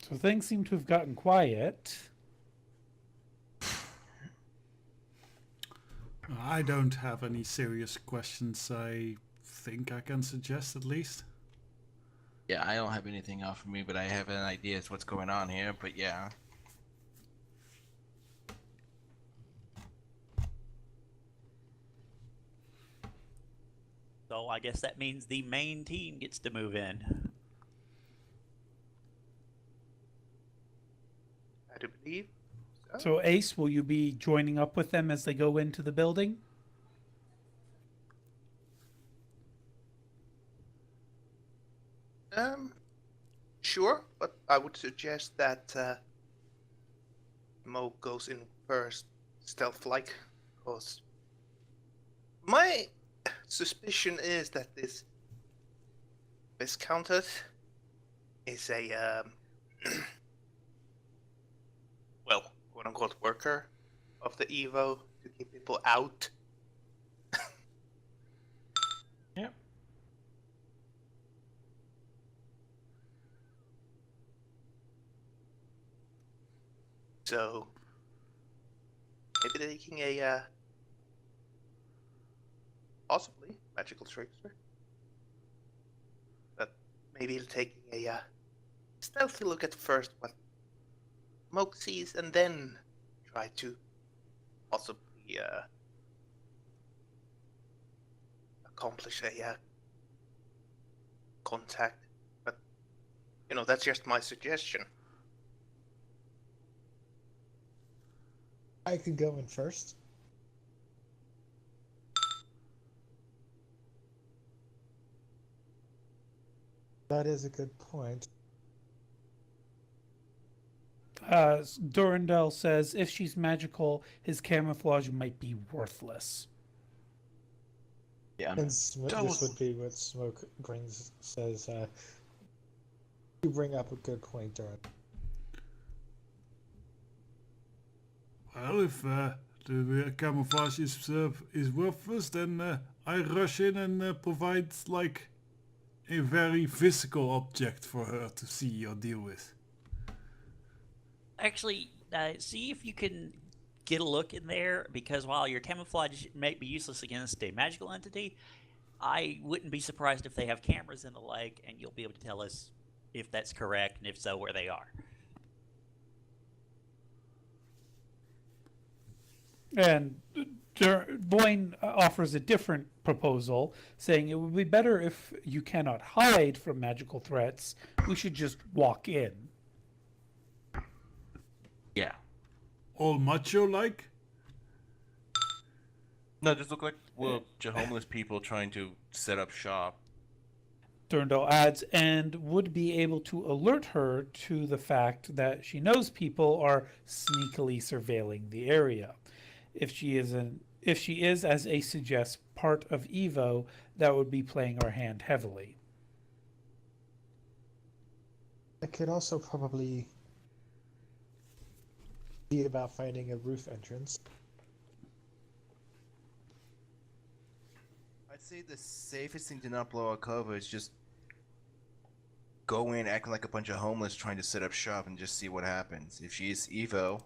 So things seem to have gotten quiet. I don't have any serious questions I think I can suggest, at least. Yeah, I don't have anything off of me, but I have an idea as what's going on here. But yeah, So I guess that means the main team gets to move in. I do believe. So Ace, will you be joining up with them as they go into the building? Sure, but I would suggest that Mo goes in first, stealth-like, because my suspicion is that this Viscountess is a well, quote-unquote worker of the Evo to keep people out. Yeah. So maybe taking a possibly magical trickster, but maybe taking a stealthy look at first what Moke sees, and then try to possibly accomplish a contact. But that's just my suggestion. I could go in first. That is a good point. Durandal says if she's magical, his camouflage might be worthless. Yeah. And this would be what Smoke brings says. You bring up a good point, Duran. Well, if the camouflage is worthless, then I rush in and provide like a very physical object for her to see or deal with. Actually, see if you can get a look in there, because while your camouflage may be useless against a magical entity, I wouldn't be surprised if they have cameras in the lake, and you'll be able to tell us if that's correct, and if so, where they are. And Boyne offers a different proposal, saying it would be better if you cannot hide from magical threats, we should just walk in. Yeah. All macho like? No, just look like homeless people trying to set up shop. Durandal adds, and would be able to alert her to the fact that she knows people are sneakily surveilling the area. If she is, as Ace suggests, part of Evo, that would be playing our hand heavily. I could also probably be about finding a roof entrance. I'd say the safest thing to not blow our cover is just go in acting like a bunch of homeless trying to set up shop and just see what happens. If she is Evo,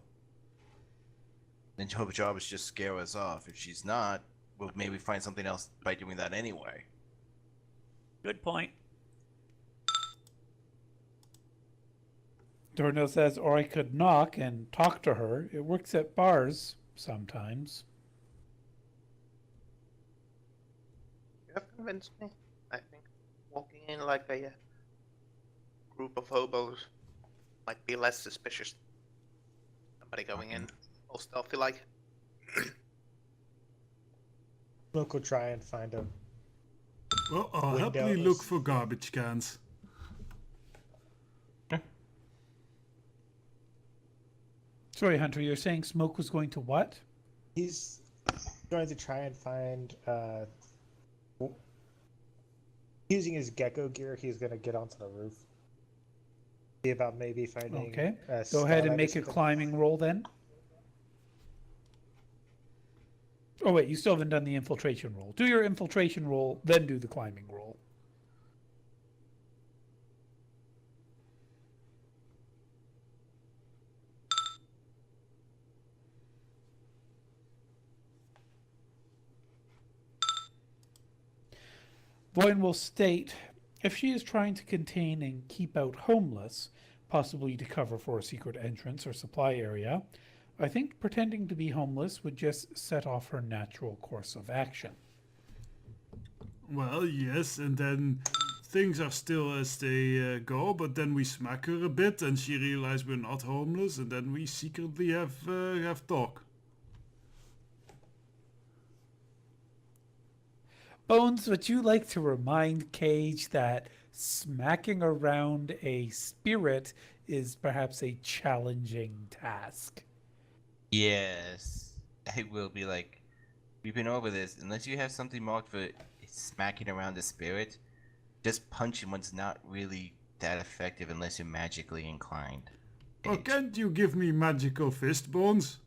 then her job is just scare us off. If she's not, we'll maybe find something else by doing that anyway. Good point. Durandal says, or I could knock and talk to her. It works at bars sometimes. You have convinced me. I think walking in like a group of hobos might be less suspicious. Somebody going in all stealthy like. Smoke will try and find a. Well, I'll happily Windows. look for garbage cans. Sorry, Hunter, you're saying Smoke was going to what? He's going to try and find. Using his gecko gear, he's going to get onto the roof. See about maybe finding. Okay. Go ahead and make a climbing roll then. Oh, wait, you still haven't done the infiltration roll. Do your infiltration roll, then do the climbing roll. Boyne will state, if she is trying to contain and keep out homeless, possibly to cover for a secret entrance or supply area, I think pretending to be homeless would just set off her natural course of action. Well, yes, and then things are still as they go, but then we smack her a bit and she realizes we're not homeless, and then we secretly have talk. Bones, would you like to remind Cage that smacking around a spirit is perhaps a challenging task? Yes. I will be like, we've been over this. Unless you have something marked for smacking around the spirit, just punching one's not really that effective unless you're magically inclined. Oh, can't you give me magical fist bones?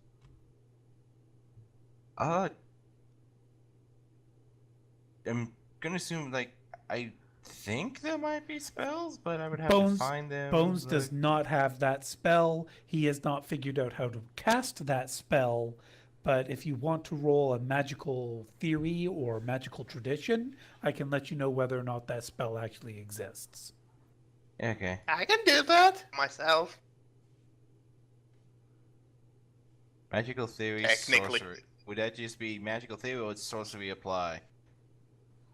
Uh, I'm gonna assume, like, I think there might be spells, but I would have to Bones find them. Bones like- does not have that spell. He has not figured out how to cast that spell. But if you want to roll a magical theory or magical tradition, I can let you know whether or not that spell actually exists. Okay. I can do that myself. Magical theory, Technically. sorcery. Would that just be magical theory or would sorcery apply?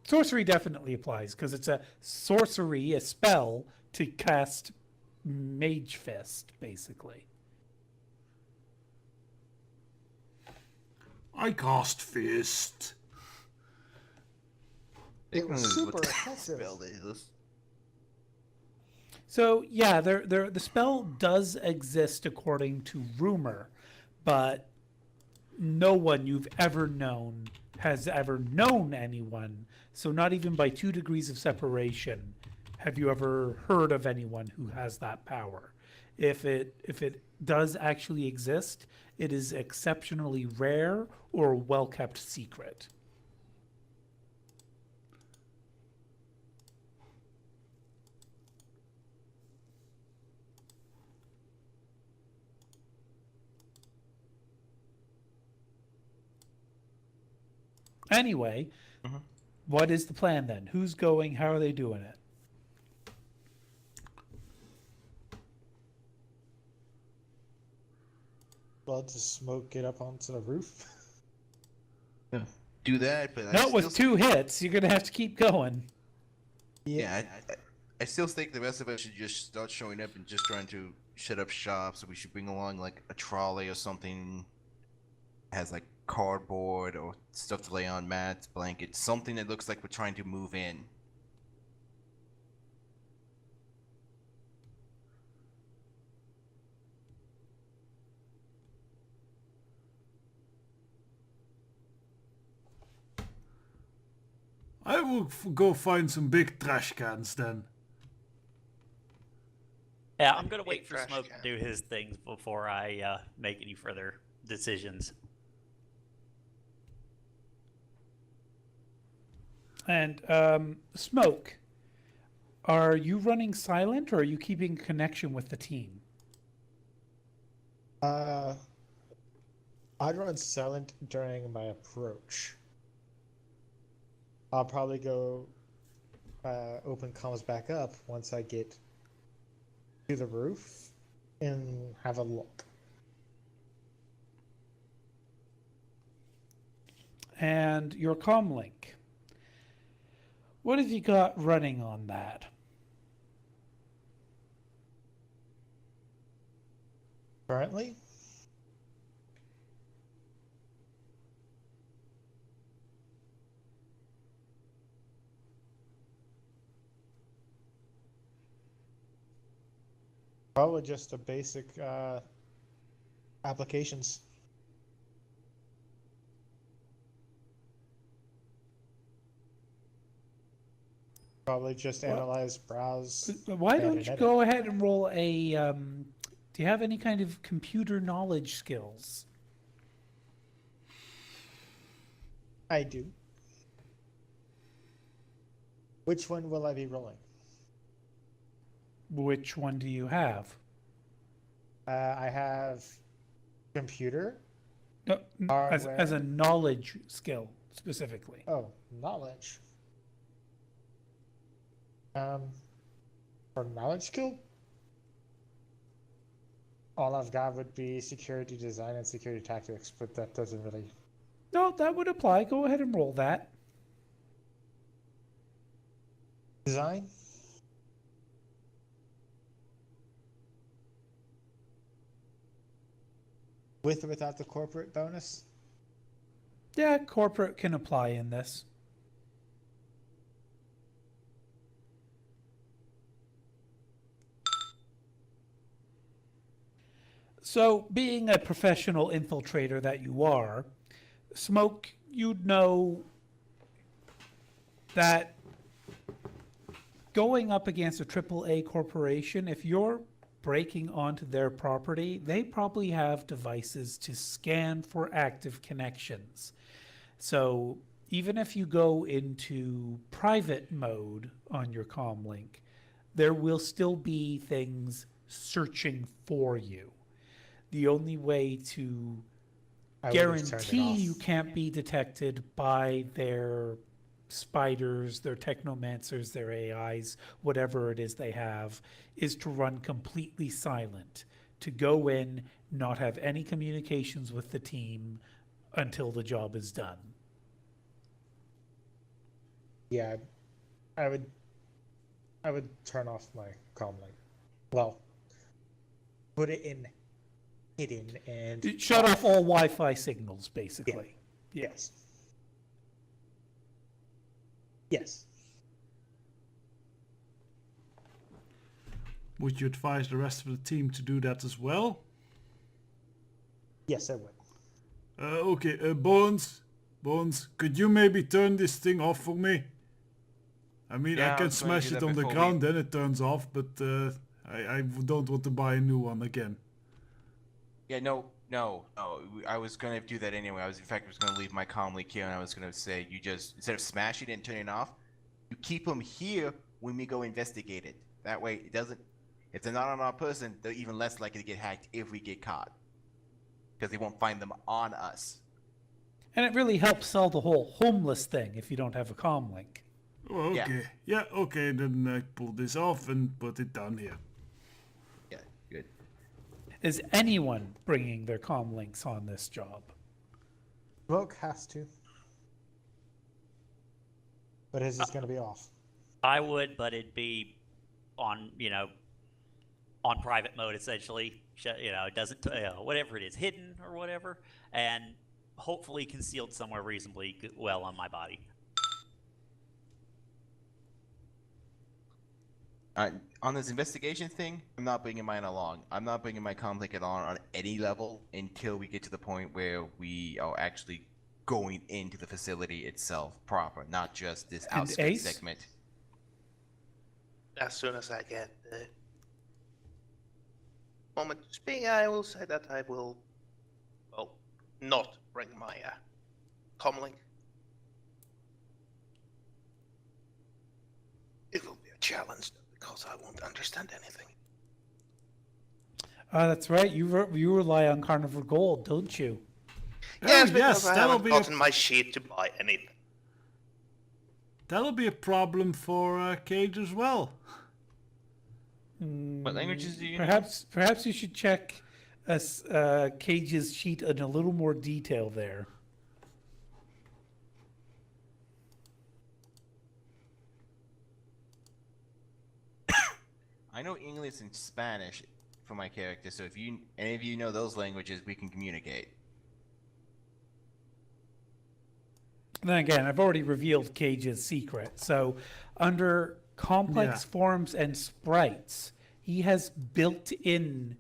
Sorcery definitely applies because it's a sorcery, a spell to cast Mage Fist, basically. I cast fist. It was What super the effective. spell is. So yeah, the spell does exist according to rumor, but no one you've ever known has ever known anyone. So not even by 2 degrees of separation have you ever heard of anyone who has that power. If it does actually exist, it is exceptionally rare or a well-kept secret. Anyway, Mhm. what is the plan then? Who's going? How are they doing it? Well, just smoke it up onto the roof. Do that, but Not with 2 hits. You're gonna have to keep going. Yeah, I still think the rest of us should just start showing up and just trying to shut up shop. So we should bring along like a trolley or something. Has like cardboard or stuff to lay on mats, blankets, something that looks like we're trying to move in. I will go find some big trash cans then. Yeah, I'm gonna Big wait for trash Smoke can. to do his things before I make any further decisions. And Smoke, are you running silent or are you keeping connection with the team? I'd run silent during my approach. I'll probably go open comms back up once I get to the roof and have a look. And your comm link. What have you got running on that? Currently, probably just a basic applications. Probably just Well, analyze, browse. Why add don't and you edit. go ahead and roll a? Do you have any kind of computer knowledge skills? I do. Which one will I be rolling? Which one do you have? I have computer. No, as a Hardware. knowledge skill specifically. Oh, knowledge. For knowledge skill, all I've got would be security design and security tactics, but that doesn't really. No, that would apply. Go ahead and roll that. Design? With or without the corporate bonus? Yeah, corporate can apply in this. So, being a professional infiltrator that you are, Smoke, you'd know that going up against a AAA corporation, if you're breaking onto their property, they probably have devices to scan for active connections. So even if you go into private mode on your comm link, there will still be things searching for you. The only way to I would have turned it guarantee off. you can't be detected by their spiders, their technomancers, their AIs, whatever it is they have, is to run completely silent, to go in, not have any communications with the team until the job is done. Yeah, I would turn off my comm link. Well, put it in hidden and Shut off all Wi-Fi signals, basically. Yeah. Yes. Yes. Would you advise the rest of the team to do that as well? Yes, I would. Okay, Bones, could you maybe turn this thing off for me? I mean, Yeah, I I can was gonna smash do it that on the before ground, then it turns off, but I don't want to buy a new one again. Yeah, no. I was gonna do that anyway. In fact, I was gonna leave my comm link here, and I was gonna say you just instead of smashing it and turning it off, you keep them here when we go investigate it. That way, it doesn't. If they're not on our person, they're even less likely to get hacked if we get caught, because they won't find them on us. And it really helps sell the whole homeless thing if you don't have a comm link. Oh, Yeah. okay. Yeah, okay, then I pull this off and put it down here. Yeah, good. Is anyone bringing their comm links on this job? Smoke has to. But his is going to be off. I would, but it'd be on, on private mode essentially. It doesn't, whatever it is, hidden or whatever, and hopefully concealed somewhere reasonably well on my body. On this investigation thing, I'm not bringing mine along. I'm not bringing my comm link along on any level until we get to the point where we are actually going into the facility itself proper, not just this And outskirts Ace? segment. As soon as I get the moment to speak, I will say that I will, well, not bring my comm link. It will be a challenge because I won't understand anything. That's right. You rely on Carnivore Gold, don't you? Yes, Oh, because I that'll haven't be gotten my sheet to buy anything. that'll be a problem for Cage as well. What languages do you know? Perhaps you should check Cage's sheet in a little more detail there. I know English and Spanish for my character, so if any of you know those languages, we can communicate. And then again, I've already revealed Cage's secret. So under complex Yeah. forms and sprites, he has built in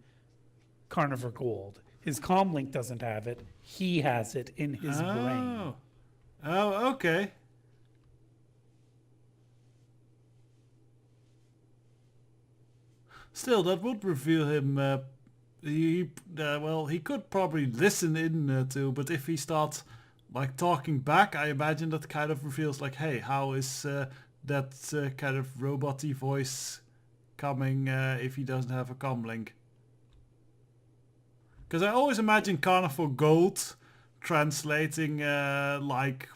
Carnivore Gold. His comm link doesn't have it. He has it in his brain. Oh, okay. Still, that would reveal him. He could probably listen in too, but if he starts like talking back, I imagine that kind of reveals like, hey, how is that kind of robot-y voice coming if he doesn't have a comm link? Because I always imagine Carnivore Gold translating like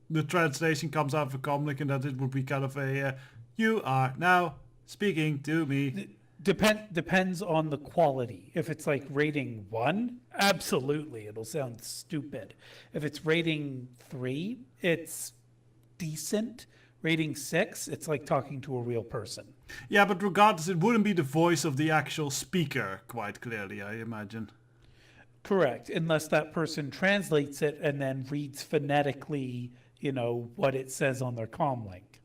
the translation comes out of a comm link, and that it would be kind of a you are now speaking to me. Depends on the quality. If it's like rating 1, absolutely, it'll sound stupid. If it's rating 3, it's decent. Rating 6, it's like talking to a real person. Yeah, but regardless, it wouldn't be the voice of the actual speaker, quite clearly, I imagine. Correct, unless that person translates it and then reads phonetically, what it says on their comm link.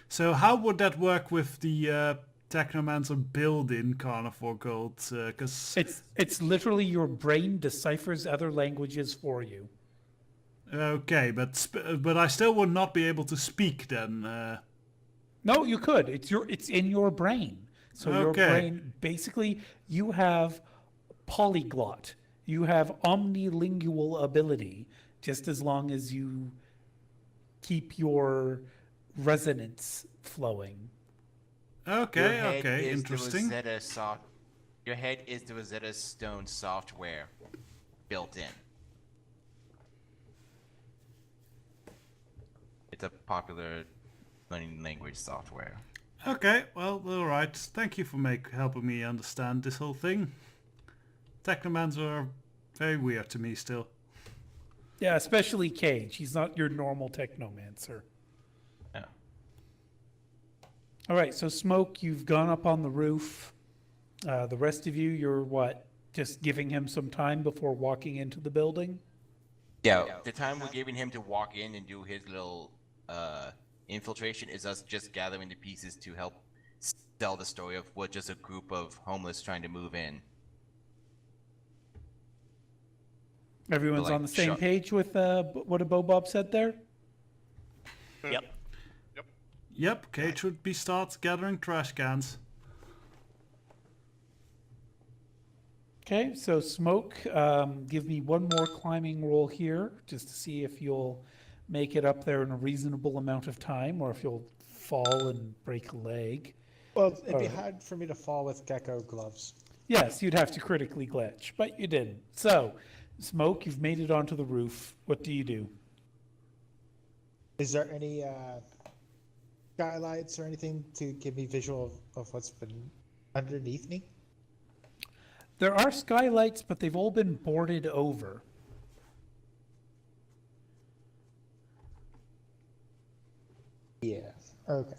So how would that work with the Technomancer build-in Carnivore Gold? Because It's literally your brain deciphers other languages for you. okay, but I still would not be able to speak then. No, you could. It's in your brain. So your Okay. brain, basically, you have polyglot. You have omnilingual ability, just as long as you keep your resonance flowing. Okay, Your head okay, is interesting. Your head is the Rosetta Stone software built in. It's a popular learning language software. Okay, well, all right. Thank you for helping me understand this whole thing. Technomans are very weird to me still. Yeah, especially Cage. He's not your normal technomancer. Yeah. All right, so Smoke, you've gone up on the roof. The rest of you, you're what? Just giving him some time before walking into the building? Yeah, the time we're giving him to walk in and do his little infiltration is us just gathering the pieces to help tell the story of what just a group of homeless trying to move in. Everyone's like on the same shut- page with what a Bob said there? Yep. Yep, Cage would be start gathering trash cans. Okay, so Smoke, give me one more climbing roll here, just to see if you'll make it up there in a reasonable amount of time, or if you'll fall and break a leg. Well, it'd be Alright. hard for me to fall with gecko gloves. Yes, you'd have to critically glitch, but you didn't. So, Smoke, you've made it onto the roof. What do you do? Is there any skylights or anything to give me visual of what's been underneath me? There are skylights, but they've all been boarded over. Yeah. Okay.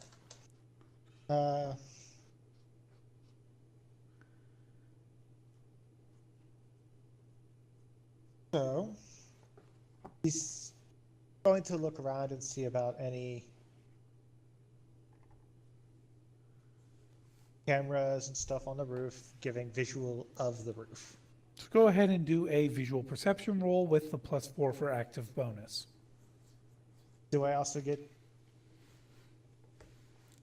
So he's going to look around and see about any cameras and stuff on the roof, giving visual of the roof. So go ahead and do a visual perception roll with the +4 for active bonus. Do I also get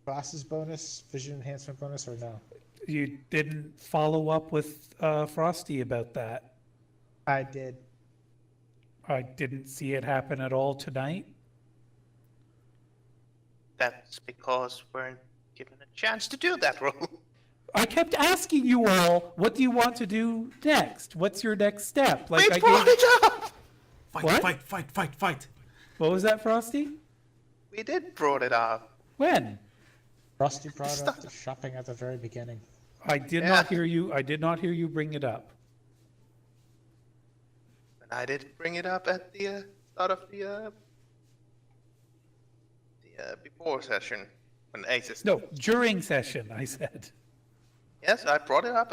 glasses bonus, vision enhancement bonus, or no? You didn't follow up with Frosty about that. I did. I didn't see it happen at all tonight. That's because we're given a chance to do that role. I kept asking you all, what do you want to do next? What's your next step? We brought it up! Fight, What? fight, fight, fight, fight. What was that, Frosty? We did brought it up. When? Frosty brought up the shopping at the very beginning. I did Yeah. not hear you. I did not hear you bring it up. And I did bring it up at the start of the before session when Aces. No, during session, I said. Yes, I brought it up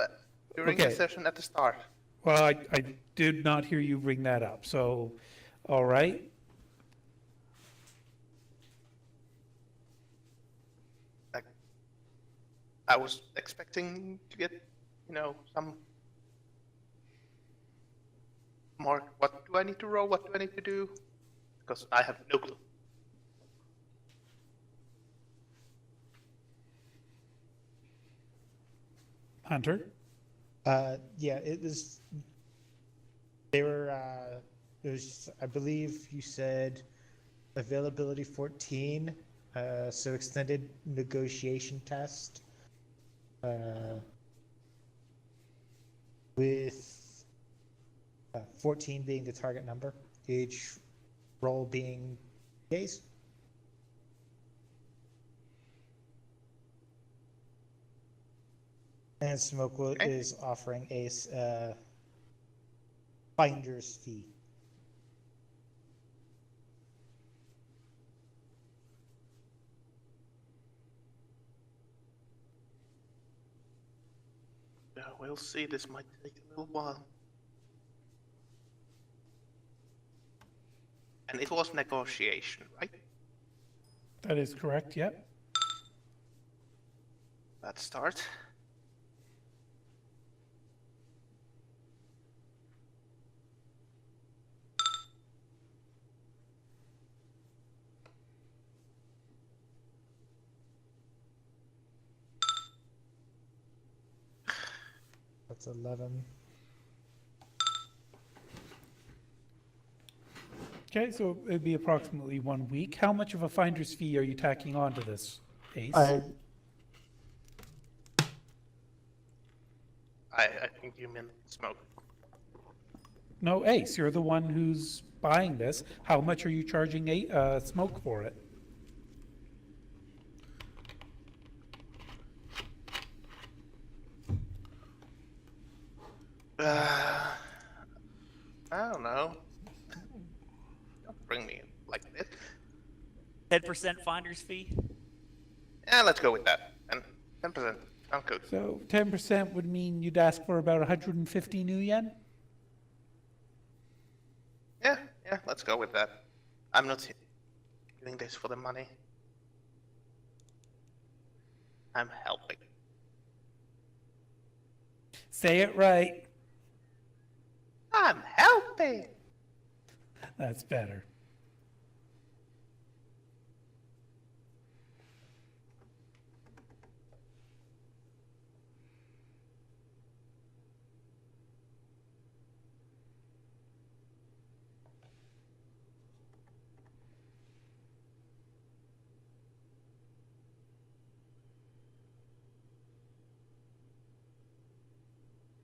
during the Okay. session at the start. Well, I did not hear you bring that up. So, all right. Like, I was expecting to get, some more. What do I need to roll? What do I need to do? Because I have no clue. Hunter? Yeah, it was. They were. It was. I believe you said availability 14. So extended negotiation test. With 14 being the target number, each roll being days. And Smoke is offering a finder's fee. Yeah, we'll see. This might take a little while. And it was negotiation, right? That is correct, yep. Bad start. That's 11. Okay, so it'd be approximately 1 week. How much of a finder's fee are you tacking on to this, Ace? I think you meant smoke. No, Ace, you're the one who's buying this. How much are you charging Smoke for it? I don't know. Don't bring me in like this. 10% finder's fee? Yeah, let's go with that. And 10%. I'm good. So 10% would mean you'd ask for about 150 new yen? Yeah, let's go with that. I'm not doing this for the money. I'm helping. Say it right. I'm helping! That's better.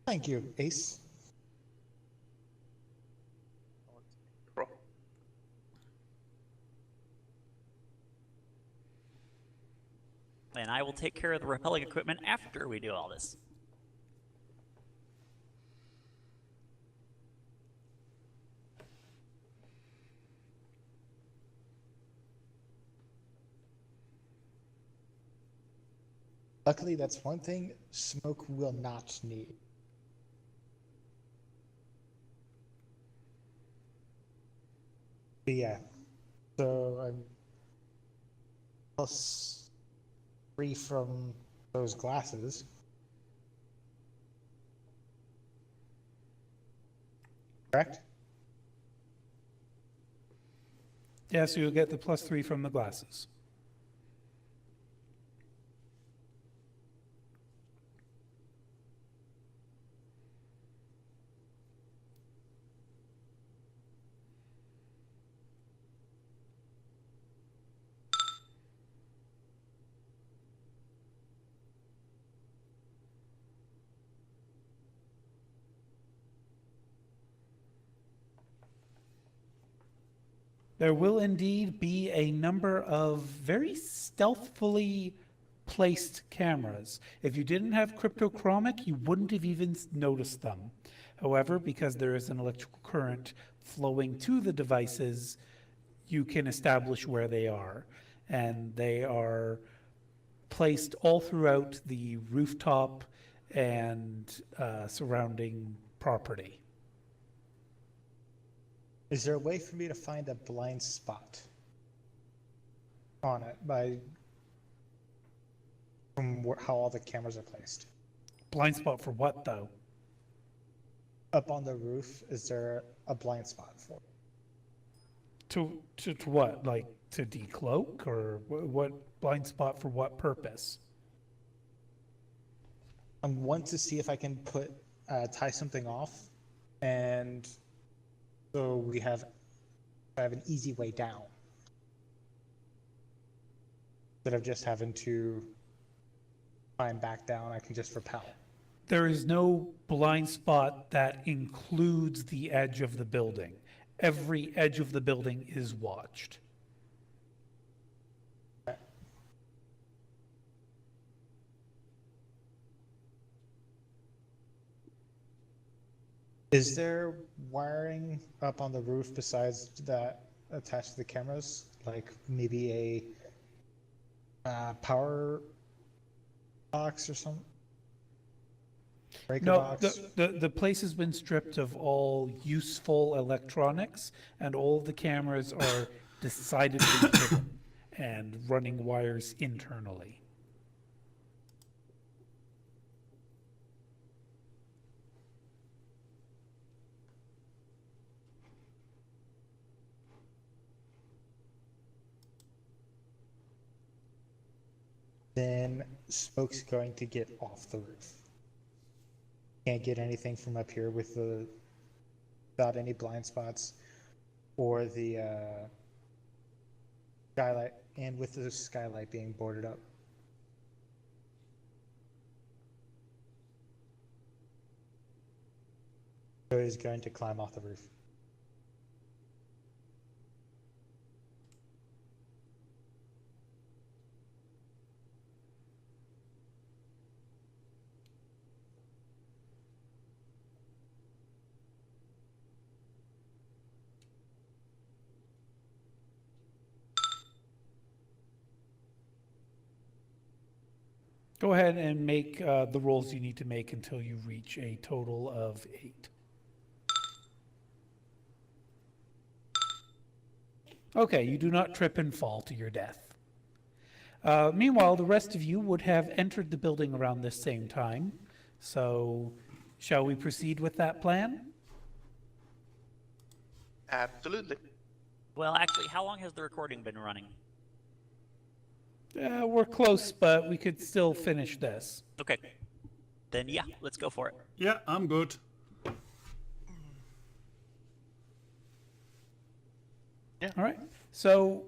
Thank you, Ace. Bro. And I will take care of the repelling equipment after we do all this. Luckily, that's one thing Smoke will not need. But yeah, so I'm +3 from those glasses. Correct? Yeah, so you'll get the +3 from the glasses. There will indeed be a number of very stealthily placed cameras. If you didn't have cryptochromic, you wouldn't have even noticed them. However, because there is an electrical current flowing to the devices, you can establish where they are. And they are placed all throughout the rooftop and surrounding property. Is there a way for me to find a blind spot on it from how all the cameras are placed? Blind spot for what, though? Up on the roof, is there a blind spot for it? To what? Like to decloak, or what blind spot for what purpose? I want to see if I can tie something off, and so we have an easy way down instead of just having to climb back down. I can just rappel. There is no blind spot that includes the edge of the building. Every edge of the building is watched. Is there wiring up on the roof besides that attached to the cameras? Like maybe a power box or something? Breaker No, box? the place has been stripped of all useful electronics, and all of the cameras are decidedly hidden and running wires internally. then smoke's going to get off the roof. Can't get anything from up here without any blind spots or the skylight, and with the skylight being boarded up. So he's going to climb off the roof. Go ahead and make the rolls you need to make until you reach a total of 8. Okay, you do not trip and fall to your death. Meanwhile, the rest of you would have entered the building around this same time. So, shall we proceed with that plan? Absolutely. Well, actually, how long has the recording been running? We're close, but we could still finish this. Okay. Then yeah, let's go for it. Yeah, I'm good. All right. So,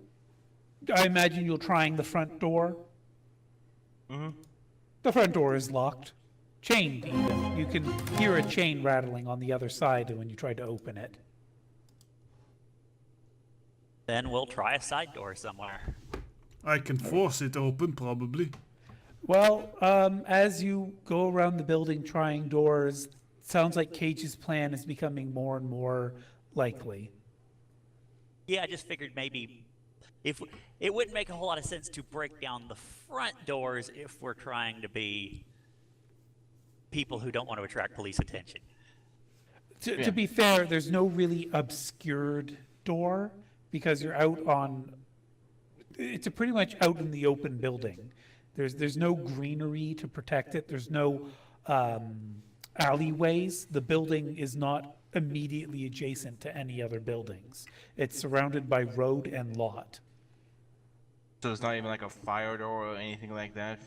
I imagine you're trying the front door. Mm-hmm. The front door is locked. Chained, even. You can hear a chain rattling on the other side when you try to open it. Then we'll try a side door somewhere. I can force it open, probably. Well, as you go around the building trying doors, sounds like Cage's plan is becoming more and more likely. Yeah, I just figured maybe if it wouldn't make a whole lot of sense to break down the front doors if we're trying to be people who don't want to attract police attention. To be fair, there's no really obscured door because you're out on. It's a pretty much out in the open building. There's no greenery to protect it. There's no alleyways. The building is not immediately adjacent to any other buildings. It's surrounded by road and lot. So it's not even like a fire door or anything like that?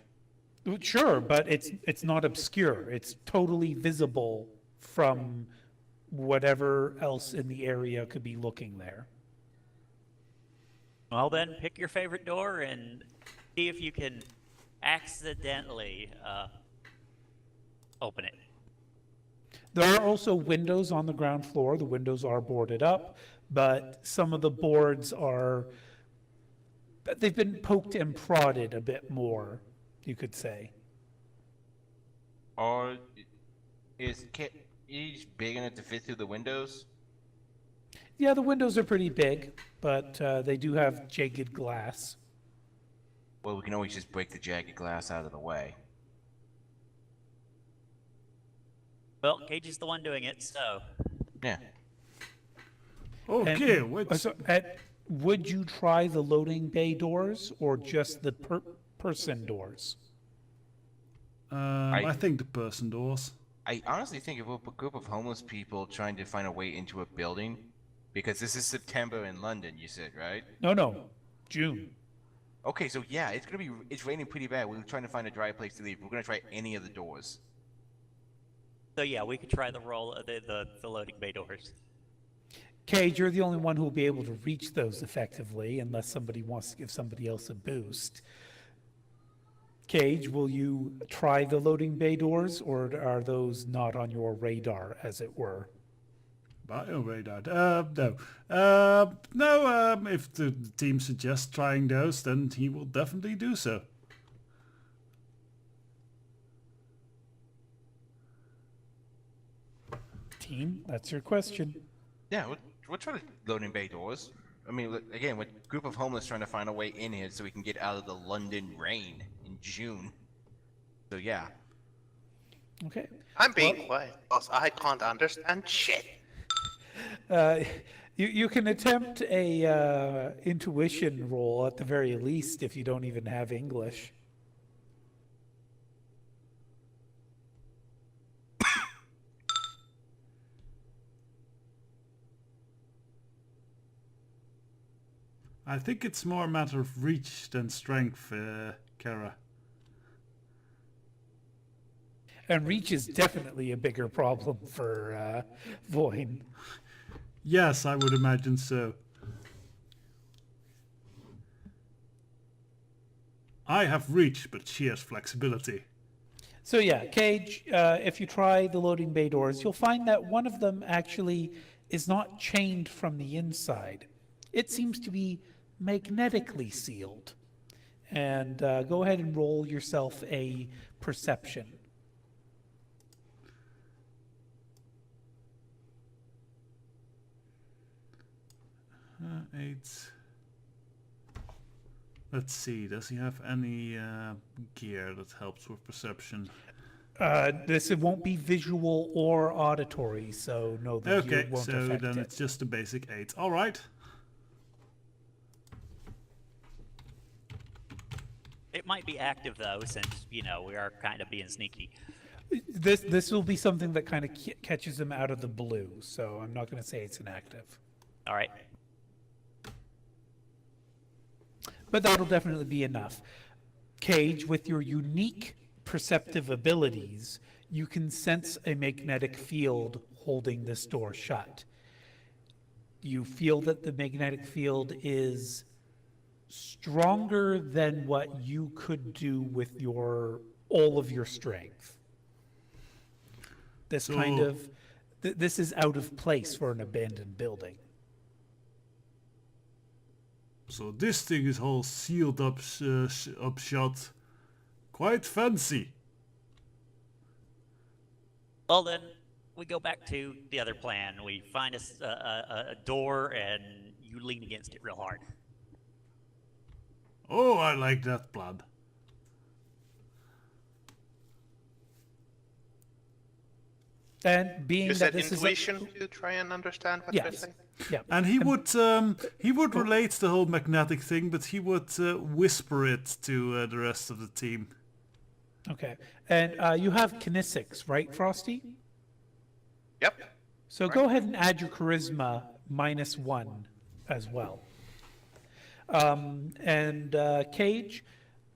Sure, but it's not obscure. It's totally visible from whatever else in the area could be looking there. Well, then pick your favorite door and see if you can accidentally open it. There are also windows on the ground floor. The windows are boarded up, but some of the boards they've been poked and prodded a bit more, you could say. Or is Cage big enough to fit through the windows? Yeah, the windows are pretty big, but they do have jagged glass. Well, we can always just break the jagged glass out of the way. Well, Cage is the one doing it, so Yeah. Okay, And- wait. would you try the loading bay doors or just the person doors? I think the person doors. I honestly think if we're a group of homeless people trying to find a way into a building, because this is September in London, you said, right? No, June. Okay, so yeah, it's raining pretty bad. We're trying to find a dry place to leave. We're gonna try any of the doors. yeah, we could try the roll the loading bay doors. Cage, you're the only one who will be able to reach those effectively unless somebody wants to give somebody else a boost. Cage, will you try the loading bay doors, or are those not on your radar, as it were? Radar. No. No, if the team suggests trying those, then he will definitely do so. Team, that's your question. Yeah, we'll try the loading bay doors. I mean, again, we're a group of homeless trying to find a way in here so we can get out of the London rain in June. So yeah. Okay. I'm being quiet because I can't understand shit. You can attempt a intuition roll at the very least if you don't even have English. I think it's more a matter of reach than strength, Kara. And reach is definitely a bigger problem for Voin. Yes, I would imagine so. I have reach, but she has flexibility. So yeah, Cage, if you try the loading bay doors, you'll find that one of them actually is not chained from the inside. It seems to be magnetically sealed. And go ahead and roll yourself a perception. 8. Let's see, does he have any gear that helps with perception? This it won't be visual or auditory, so no, the gear Okay, won't so affect then it. it's just a basic 8. Alright. It might be active though, since we are kind of being sneaky. This will be something that kind of catches him out of the blue, so I'm not going to say it's inactive. All right. But that'll definitely be enough. Cage, with your unique perceptive abilities, you can sense a magnetic field holding this door shut. You feel that the magnetic field is stronger than what you could do with all of your strength. This kind of this is out of place for an abandoned building. So this thing is all sealed up, up shut. Quite fancy. Well then, we go back to the other plan. We find a door and you lean against it real hard. Oh, I like that plan. And being Use that that this intuition to try and understand what they're yes, saying. yeah, And he would relate the whole magnetic thing, but he would whisper it to the rest of the team. okay. And you have kinesics, right, Frosty? Yep. So go ahead and add your charisma -1 as well. And Cage,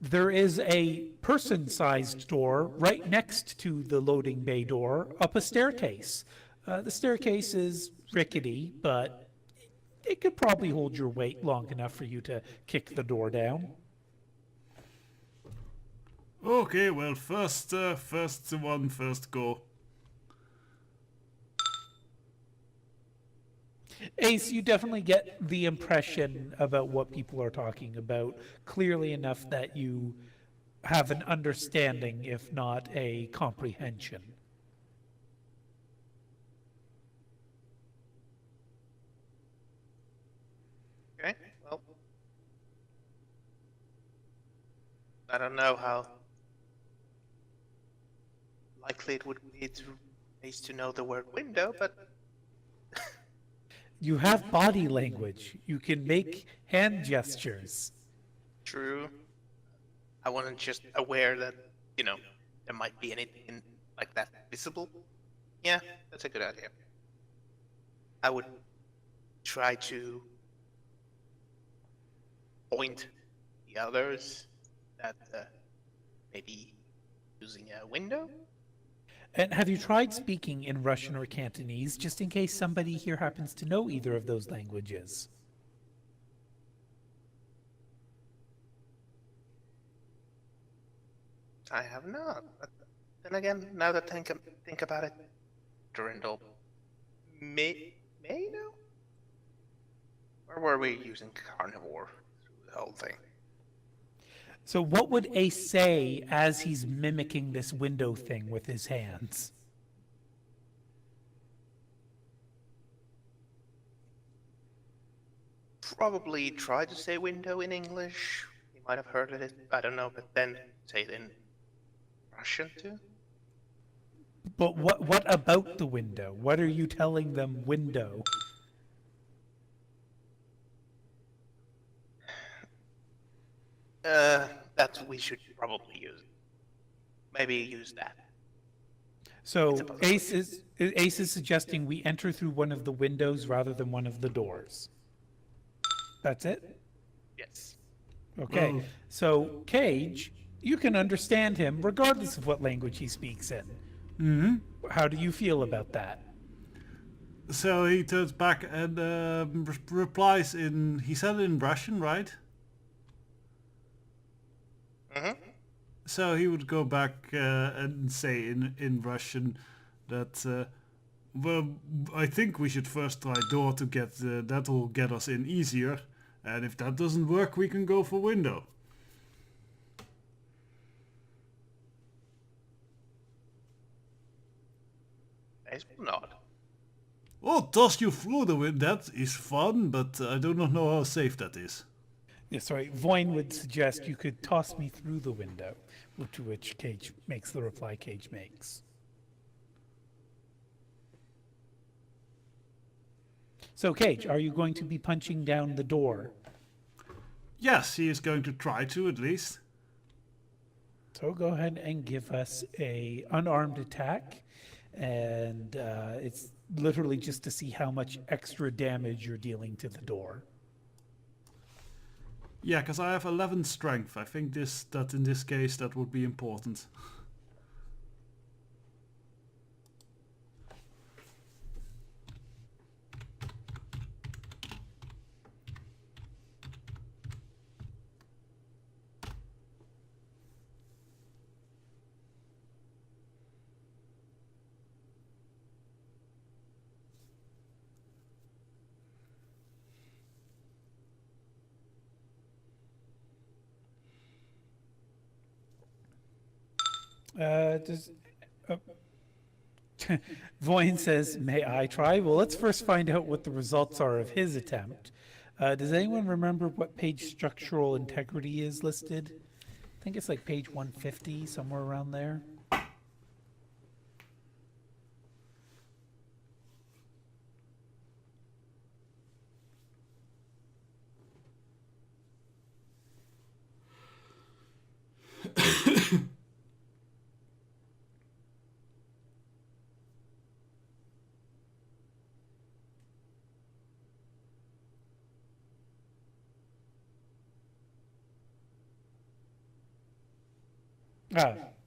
there is a person-sized door right next to the loading bay door up a staircase. The staircase is rickety, but it could probably hold your weight long enough for you to kick the door down. Okay, well, first one, first go. Ace, you definitely get the impression about what people are talking about clearly enough that you have an understanding, if not a comprehension. Okay, well. I don't know how likely it would be to Ace to know the word window, but You have body language. You can make hand gestures. true. I wasn't just aware that, there might be anything like that visible. Yeah, that's a good idea. I would try to point the others that maybe using a window. And have you tried speaking in Russian or Cantonese, just in case somebody here happens to know either of those languages? I have not. But then again, now that I think about it, Durandal may know? Or were we using carnivore through the whole thing? So what would Ace say as he's mimicking this window thing with his hands? Probably try to say window in English. You might have heard it, I don't know, but then say it in Russian too? But what about the window? What are you telling them window? That we should probably use. Maybe use that. So It's a Ace is suggesting we enter through one of the windows rather than one of the doors. That's it? Yes. Okay. Well- So Cage, You can understand him regardless of what language he speaks in. Mm-hmm. How do you feel about that? So he turns back and replies in... He said it in Russian, right? Mm-hmm. So he would go back and say in Russian that... well, I think we should first try door to get... that will get us in easier. And if that doesn't work, we can go for window. Ace will nod. Oh, toss you through the window. That is fun, but I do not know how safe that is. Yeah, sorry, Voin would suggest you could toss me through the window, to which Cage makes the reply Cage makes. So, Cage, are you going to be punching down the door? Yes, he is going to try to at least. So go ahead and give us a unarmed attack, and it's literally just to see how much extra damage you're dealing to the door. Yeah, because I have 11 strength. I think that in this case that would be important. Does Voin says, "May I try?" Well, let's first find out what the results are of his attempt. Does anyone remember what page structural integrity is listed? I think it's like page 150, somewhere around there.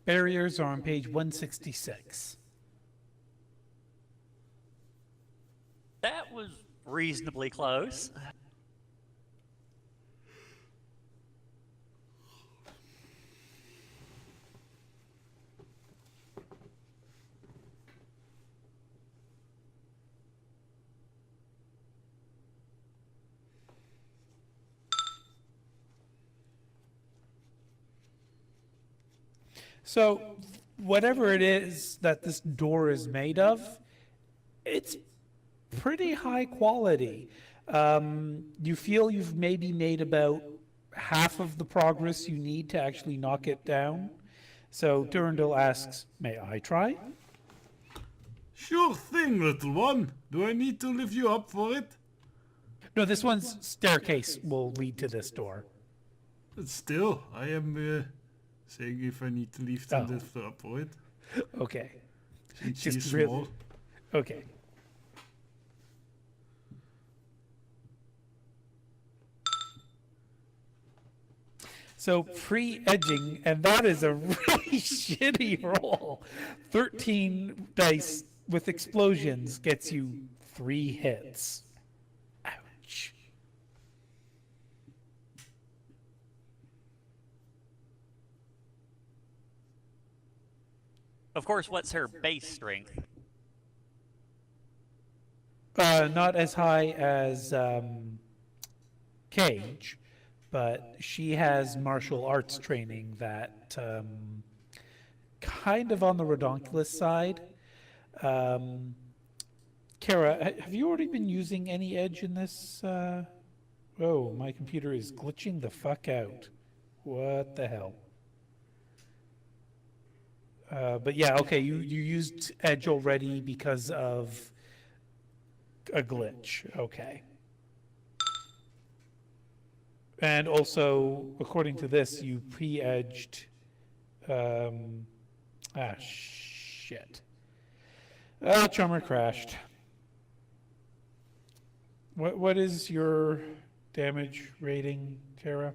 Barriers are on page 166. That was reasonably close. So, whatever it is that this door is made of, it's pretty high quality. You feel you've maybe made about half of the progress you need to actually knock it down. So Durandal asks, "May I try?" Sure thing, little one. Do I need to lift you up for it? No, this one's staircase will lead to this door. But still, I am saying if I need to lift Oh. and lift her up for it. Okay. Since Just she's really- small. Okay. So pre-edging, and that is a really shitty roll. 13 dice with explosions gets you 3 hits. Ouch. Of course, what's her base strength? Not as high as Cage, but she has martial arts training that kind of on the redonkulous side. Kara, have you already been using any edge in this? Oh, my computer is glitching the fuck out. What the hell? But yeah, okay, you used edge already because of a glitch. Okay. And also, according to this, you pre-edged. Shit. Chummer crashed. What is your damage rating, Kara?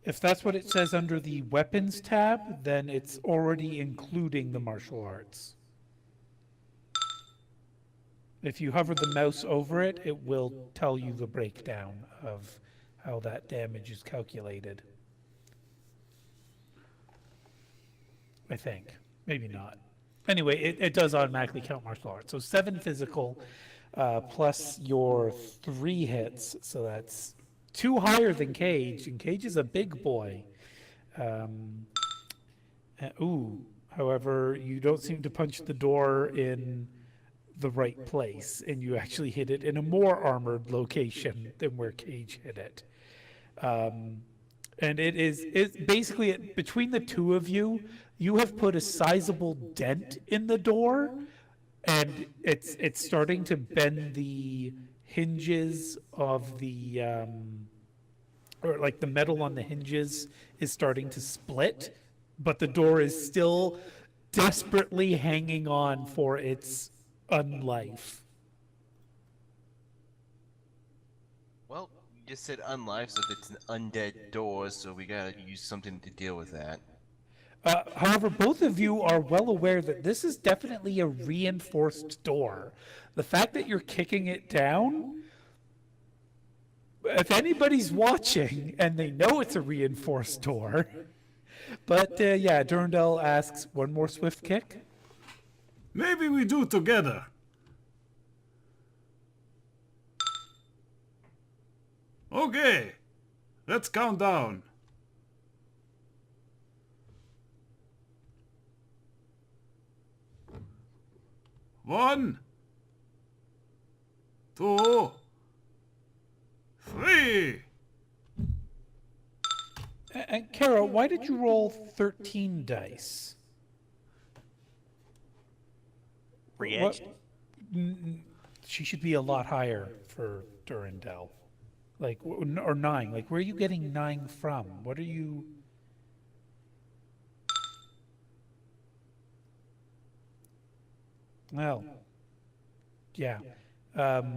If that's what it says under the weapons tab, then it's already including the martial arts. If you hover the mouse over it, it will tell you the breakdown of how that damage is calculated. I think. Maybe not. Anyway, it does automatically count martial arts. So 7 physical plus your 3 hits. So that's 2 higher than Cage, and Cage is a big boy. However, you don't seem to punch the door in the right place, and you actually hit it in a more armored location than where Cage hit it. And it's basically, between the two of you, you have put a sizable dent in the door, and it's starting to bend the hinges of the or like the metal on the hinges is starting to split, but the door is still desperately hanging on for its unlife. Well, you just said unlife, so it's an undead door, so we gotta use something to deal with that. However, both of you are well aware that this is definitely a reinforced door. The fact that you're kicking it down, if anybody's watching and they know it's a reinforced door, but yeah, Durandal asks, one more swift kick? Maybe we do together. Okay, let's count down. 1, 2, 3. And Kara, why did you roll 13 dice? Re-edged. She should be a lot higher for Durandal. Like, or 9. Like, where are you getting 9 from? What are you... Well, yeah. Well,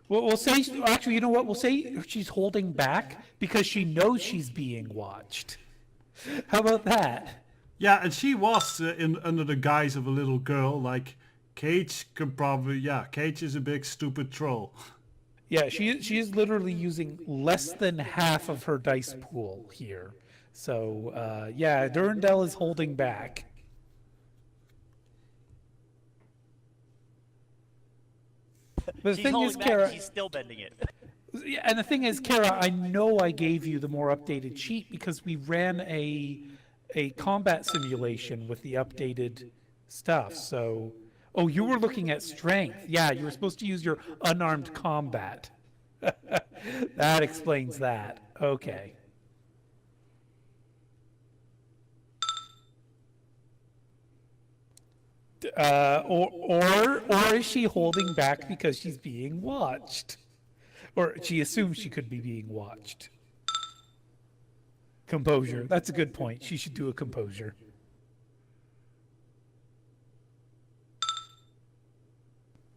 we'll say, actually, you know what? We'll say she's holding back because she knows she's being watched. How about that? Yeah, and she was under the guise of a little girl. Like, Cage could probably... Yeah, Cage is a big stupid troll. Yeah, she is literally using less than half of her dice pool here. So, yeah, Durandal is holding back. But the She's thing holding is, back, Kara, she's still bending it. yeah, and the thing is, Kara, I know I gave you the more updated sheet because we ran a combat simulation with the updated stuff. So, oh, you were looking at strength. Yeah, you were supposed to use your unarmed combat. That explains that. Okay. Or is she holding back because she's being watched? Or she assumes she could be being watched. Composure. That's a good point. She should do a composure.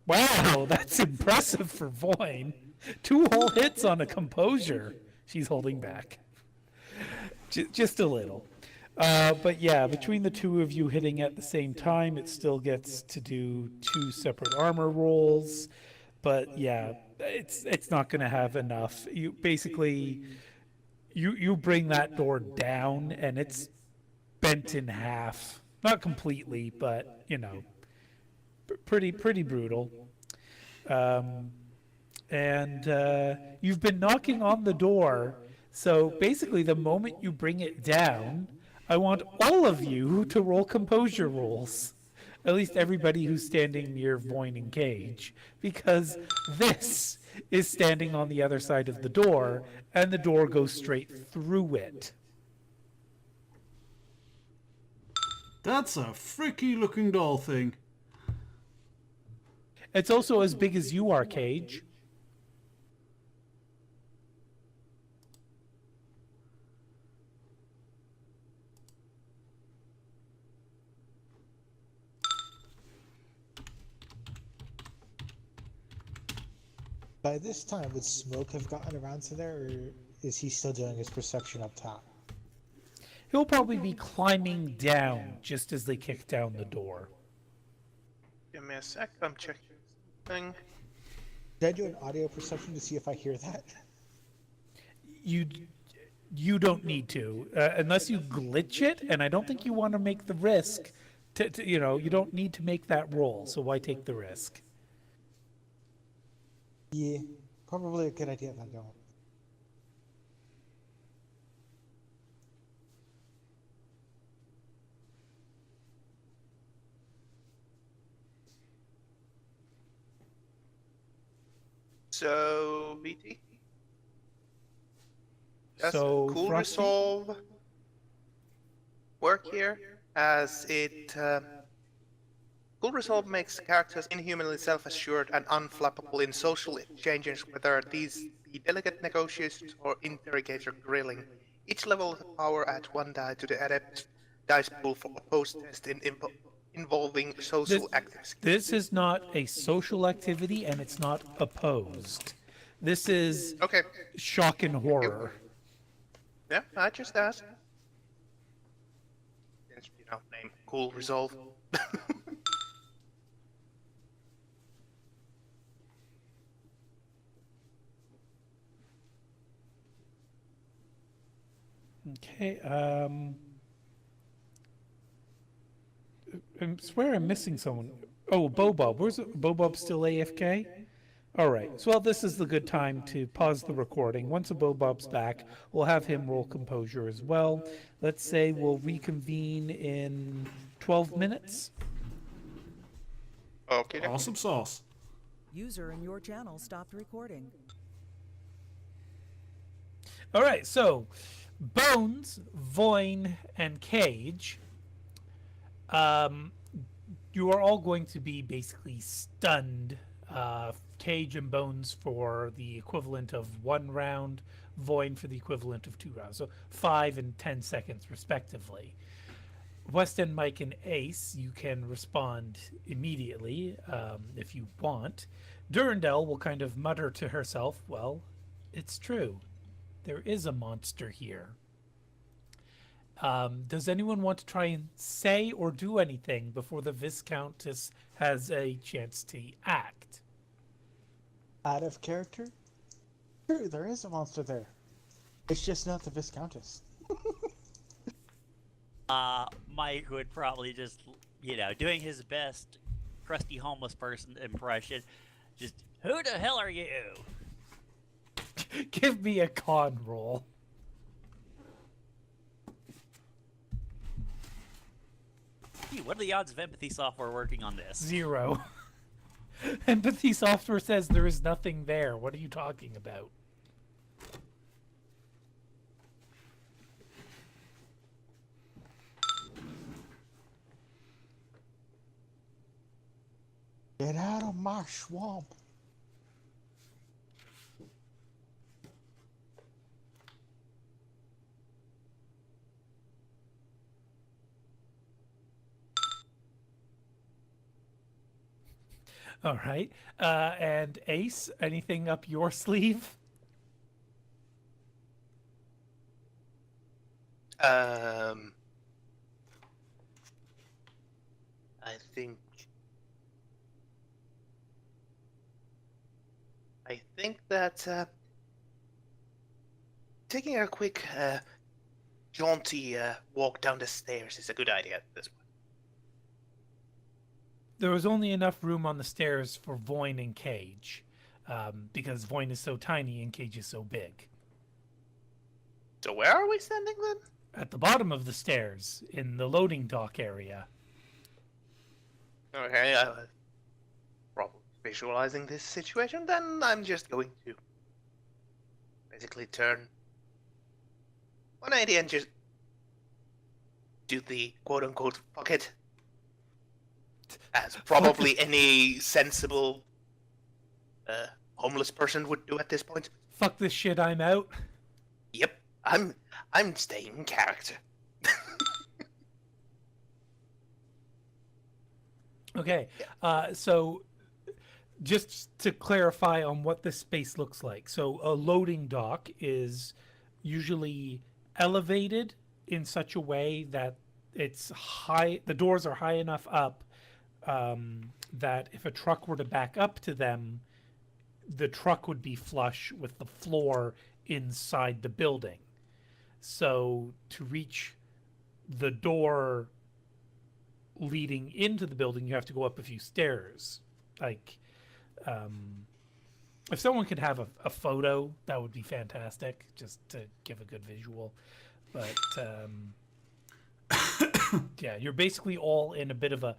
Wow, that's impressive for Voyne. 2 whole hits on a composure. She's holding back. Just a little. But yeah, between the two of you hitting at the same time, it still gets to do 2 separate armor rolls. But yeah, it's not going to have enough. You basically, you bring that door down, and it's bent in half. Not completely, but you know, pretty brutal. And you've been knocking on the door. So basically, the moment you bring it down, I want all of you to roll composure rolls. At least everybody who's standing near Voyne and Cage, because this is standing on the other side of the door, and the door goes straight through it. That's a freaky looking doll thing. It's also as big as you are, Cage. By this time, would Smoke have gotten around to there, or is he still doing his perception up top? He'll probably be climbing down just as they kick down the door. Give me a sec, I'm checking something. Did I do an audio perception to see if I hear that? You don't need to, unless you glitch it, and I don't think you want to make the risk. You don't need to make that roll, so why take the risk? Yeah, probably a good idea if I don't. So, BT? Does So, Cool Frosty? Resolve work here? As it... Cool Resolve makes characters inhumanly self-assured and unflappable in social exchanges, whether these be delicate negotiations or interrogator grilling. Each level of the power adds 1 die to the adept dice pool for opposed test involving social activities. This is not a social activity, and it's not opposed. This is Okay, shock and horror. yeah, I just asked. Name Cool Resolve. Okay, I swear I'm missing someone. Oh, Bobob. Where's Bobob still AFK? All right. So, well, this is the good time to pause the recording. Once Bobob's back, we'll have him roll composure as well. Let's say we'll reconvene in 12 minutes. Okay. Awesome sauce. User in your channel stopped recording. All right. So, Bones, Voin, and Cage, you are all going to be basically stunned. Cage and Bones for the equivalent of 1 round, Voin for the equivalent of 2 rounds. So 5 and 10 seconds, respectively. Weston, Mike, and Ace, you can respond immediately if you want. Durandal will kind of mutter to herself, well, it's true. There is a monster here. Does anyone want to try and say or do anything before the Viscountess has a chance to act? Out of character? True, there is a monster there. It's just not the Viscountess. Mike would probably just, doing his best crusty homeless person impression, just, who the hell are you? Give me a con roll. Gee, what are the odds of empathy software working on this? 0. Empathy software says there is nothing there. What are you talking about? Get out of my swamp. All right. And Ace, anything up your sleeve? I think that taking a quick jaunty walk down the stairs is a good idea at this point. There was only enough room on the stairs for Voin and Cage, because Voin is so tiny and Cage is so big. So where are we standing then? At the bottom of the stairs, in the loading dock area. Okay, probably visualizing this situation, then I'm just going to basically turn 180 and just do the quote-unquote fuck it. As probably any sensible homeless person would do at this point. Fuck this shit, I'm out. Yep, I'm staying in character. Okay, so just to clarify on what this space looks like. So a loading dock is usually elevated in such a way that it's high, the doors are high enough up that if a truck were to back up to them, the truck would be flush with the floor inside the building. So to reach the door leading into the building, you have to go up a few stairs. Like, if someone could have a photo, that would be fantastic, just to give a good visual. But yeah, you're basically all in a bit of a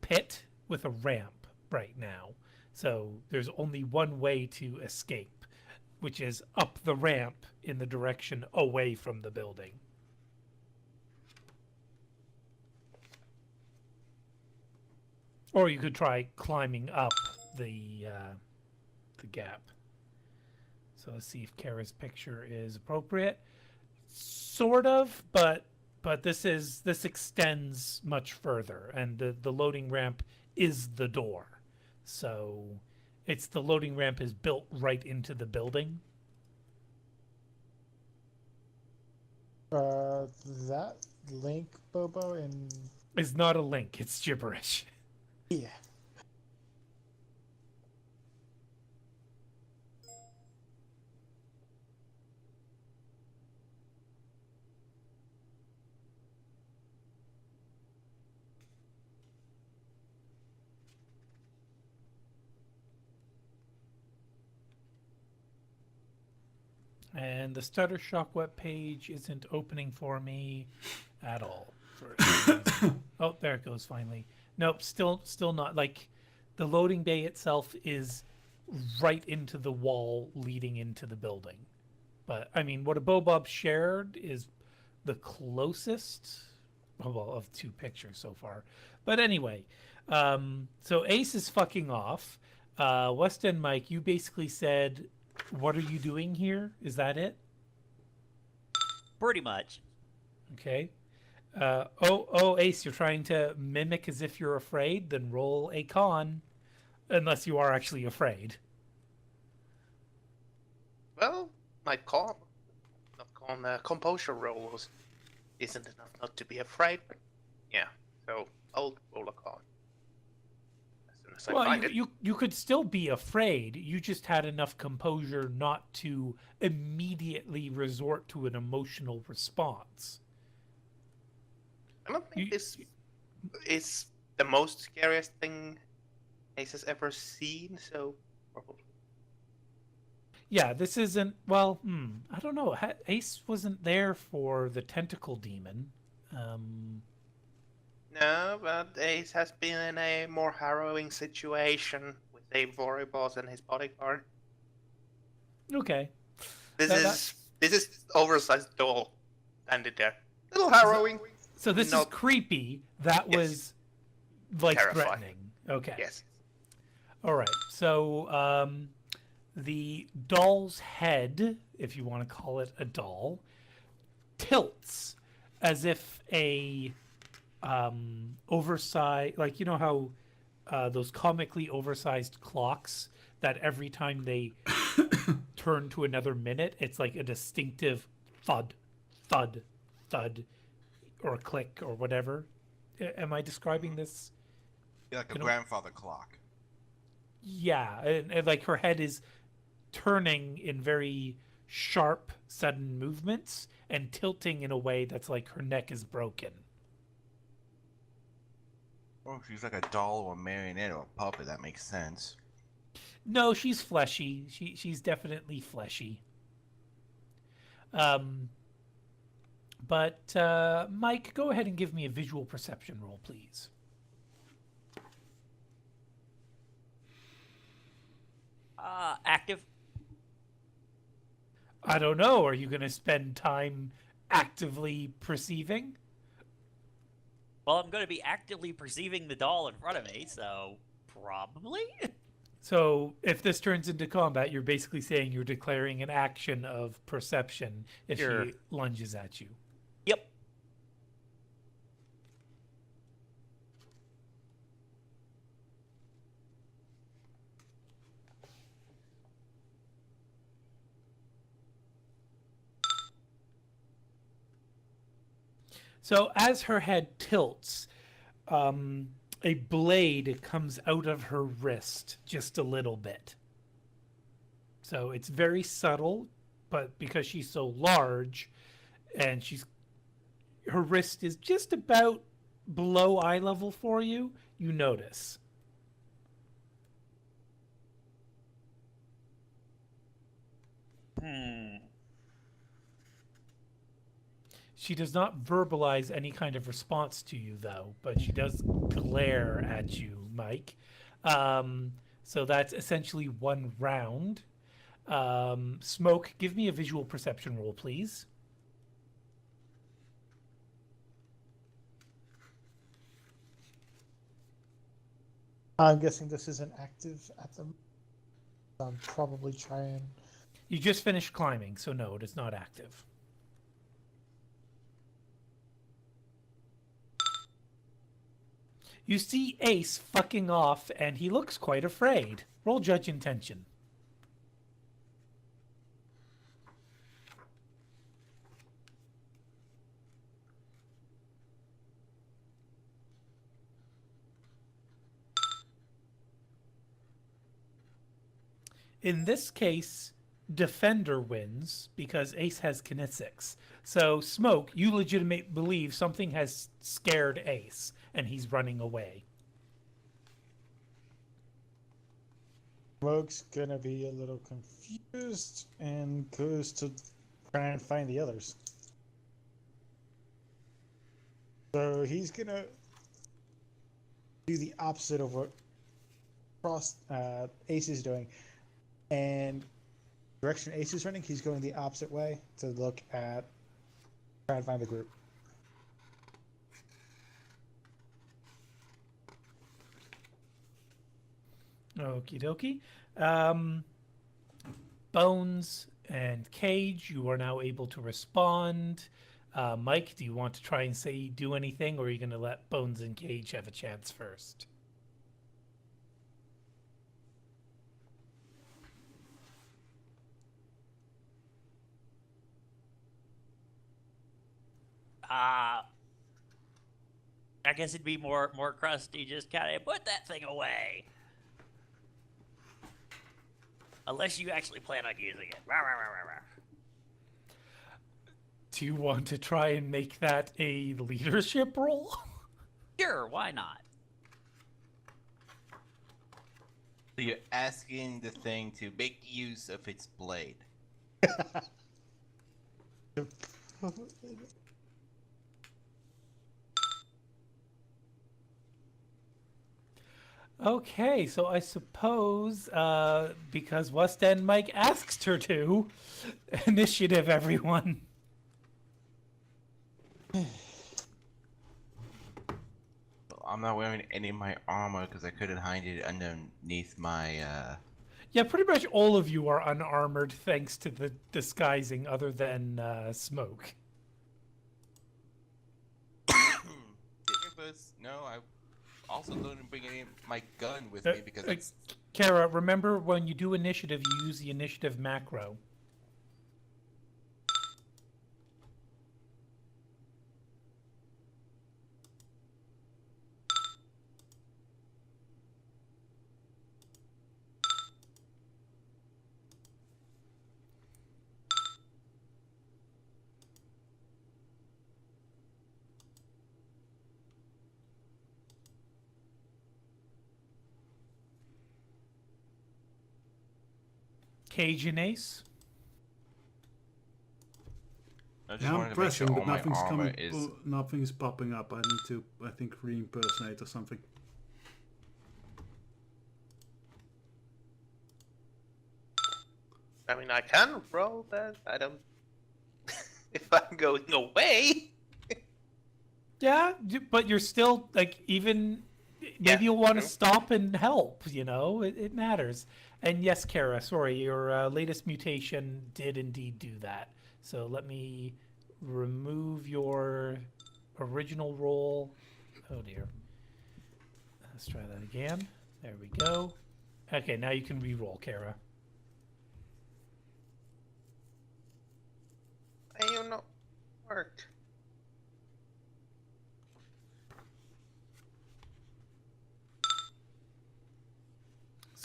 pit with a ramp right now. So there's only one way to escape, which is up the ramp in the direction away from the building. Or you could try climbing up the gap. So let's see if Kara's picture is appropriate. Sort of, but this extends much further, and the loading ramp is the door. So it's the loading ramp is built right into the building. That link, Bobo, and It's not a link, it's gibberish. yeah. And the Stutter Shock webpage isn't opening for me at all. Oh, there it goes finally. Nope, still not. Like, the loading bay itself is right into the wall leading into the building. But I mean, what a Bobob shared is the closest, well, of two pictures so far. But anyway, so Ace is fucking off. West End Mike, you basically said, "What are you doing here?" Is that it? Pretty much. Okay. Ace, you're trying to mimic as if you're afraid, then roll a con. Unless you are actually afraid. Well, my composure roll isn't enough not to be afraid. But yeah, so I'll roll a con. As soon as I Well, find it. you could still be afraid. You just had enough composure not to immediately resort to an emotional response. I don't think this is the most scariest thing Ace has ever seen, so probably. Yeah, this isn't, well, I don't know. Ace wasn't there for the tentacle demon. No, but Ace has been in a more harrowing situation with a Voribos and his bodyguard. Okay. This is oversized doll standing there. Little harrowing. So this is creepy. That Yes. was like Terrifying. threatening. Okay. Yes. All right. So the doll's head, if you want to call it a doll, tilts as if a oversized, like, you know how those comically oversized clocks that every time they turn to another minute, it's like a distinctive thud, thud, thud, or a click or whatever. Am I describing this? Yeah, like a Can I- grandfather clock. Yeah, and like her head is turning in very sharp, sudden movements and tilting in a way that's like her neck is broken. Oh, she's like a doll or a marionette or a puppet. That makes sense. No, she's fleshy. She's definitely fleshy. But Mike, go ahead and give me a visual perception roll, please. Active. I don't know. Are you going to spend time actively perceiving? Well, I'm going to be actively perceiving the doll in front of me, so probably. So if this turns into combat, you're basically saying you're declaring an action of perception if Sure. she lunges at you. Yep. So as her head tilts, a blade comes out of her wrist just a little bit. So it's very subtle, but because she's so large and her wrist is just about below eye level for you, you notice. She does not verbalize any kind of response to you, though, but she does glare at you, Mike. So that's essentially one round. Smoke, give me a visual perception roll, please. I'm guessing this isn't active at the. I'm probably trying. You just finished climbing, so no, it is not active. You see Ace fucking off, and he looks quite afraid. Roll Judge Intention. In this case, Defender wins because Ace has kinesics. So, Smoke, you legitimately believe something has scared Ace, and he's running away. Smoke's gonna be a little confused and goes to try and find the others. So he's gonna do the opposite of what Ace is doing, and direction Ace is running, he's going the opposite way to try and find the group. Okie dokie. Bones and Cage, you are now able to respond. Mike, do you want to try and do anything, or are you going to let Bones and Cage have a chance first? I guess it'd be more crusty, just kind of put that thing away. Unless you actually plan on using it. Rah, rah, rah, rah, rah. Do you want to try and make that a leadership role? Sure, why not? So you're asking the thing to make use of its blade. Okay, so I suppose because West End Mike asked her to, initiative, everyone. I'm not wearing any of my armor because I couldn't hide it underneath my. Yeah, pretty much all of you are unarmored thanks to the disguising, other than Smoke. No, I also don't bring any my gun with me because it's. Kara, remember when you do initiative, you use the initiative macro. Cajun Ace. I just Yeah, I'm wanted to make sure pressing, all but my nothing's armor coming. is. Nothing's popping up. I need to, I think, re-impersonate or something. I mean, I can roll that. I don't. If I'm going away. Yeah, but you're still like even. Maybe you'll want to true. stop and help. You know, it matters. And yes, Kara, sorry, your latest mutation did indeed do that. So let me remove your original roll. Oh dear. Let's try that again. There we go. Okay, now you can re-roll, Kara. You know, work.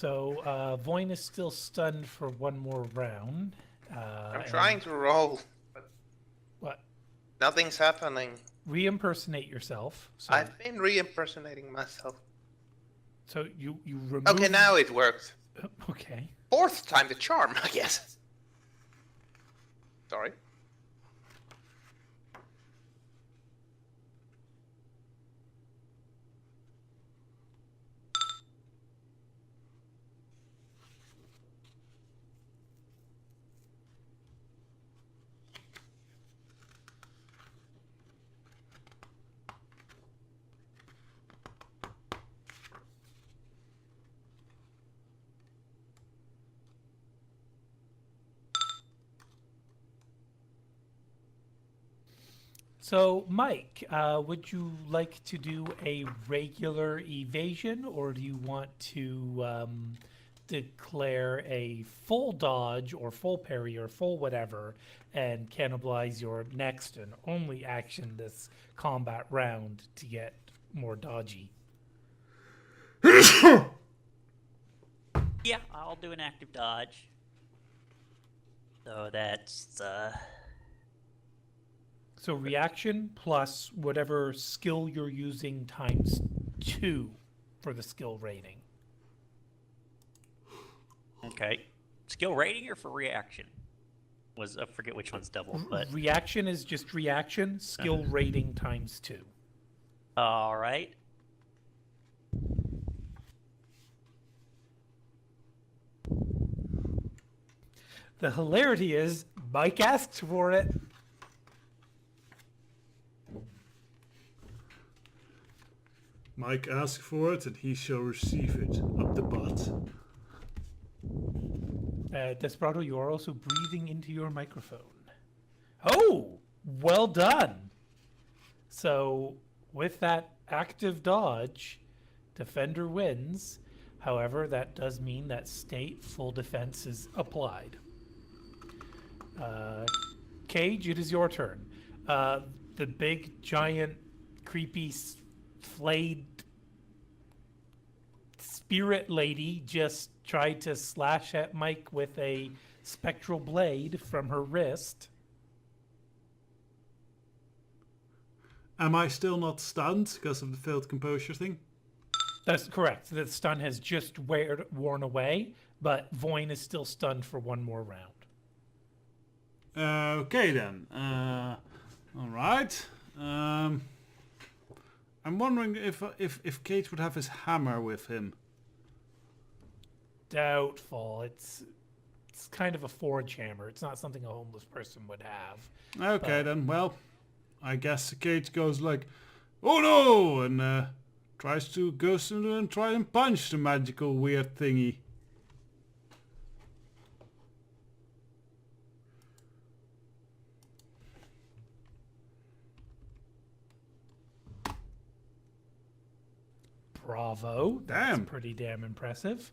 So Voin is still stunned for one more round. I'm and- trying to roll, but What? nothing's happening. Re-impersonate yourself. So, I've been re-impersonating myself. so you remove. Okay, now it worked. Okay. Fourth time the charm, I guess. Sorry. So, Mike, would you like to do a regular evasion, or do you want to declare a full dodge or full parry or full whatever and cannibalize your next and only action this combat round to get more dodgy? Yeah, I'll do an active dodge. So that's So reaction plus whatever skill you're using times 2 for the skill rating. okay. Skill rating or for reaction? I forget which one's double, but Reaction is just reaction, skill rating times 2. all right. The hilarity is Mike asks for it. Mike asks for it, and he shall receive it up the butt. Desperado, you are also breathing into your microphone. Oh, well done. So with that active dodge, Defender wins. However, that does mean that state full defense is applied. Cage, it is your turn. The big, giant, creepy, flayed spirit lady just tried to slash at Mike with a spectral blade from her wrist. Am I still not stunned because of the failed composure thing? That's correct. The stun has just worn away, but Voin is still stunned for one more round. Okay then. All right. I'm wondering if Cage would have his hammer with him. Doubtful. It's kind of a forge hammer. It's not something a homeless person would have. Okay then. Well, I guess Cage goes like, "Oh no!" and tries to go through and try and punch the magical weird thingy. Bravo. That's Damn. pretty damn impressive.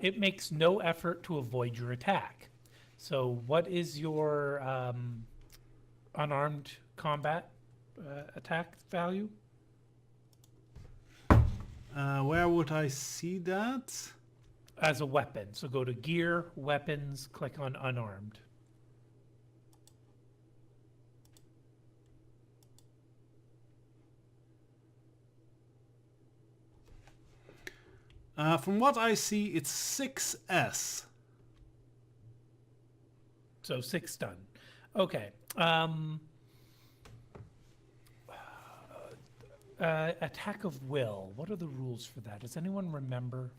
It makes no effort to avoid your attack. So what is your unarmed combat attack value? Where would I see that? As a weapon. So go to gear, weapons, click on unarmed. From what I see, it's 6S. So 6 stun. Okay. Attack of will. What are the rules for that? Does anyone remember?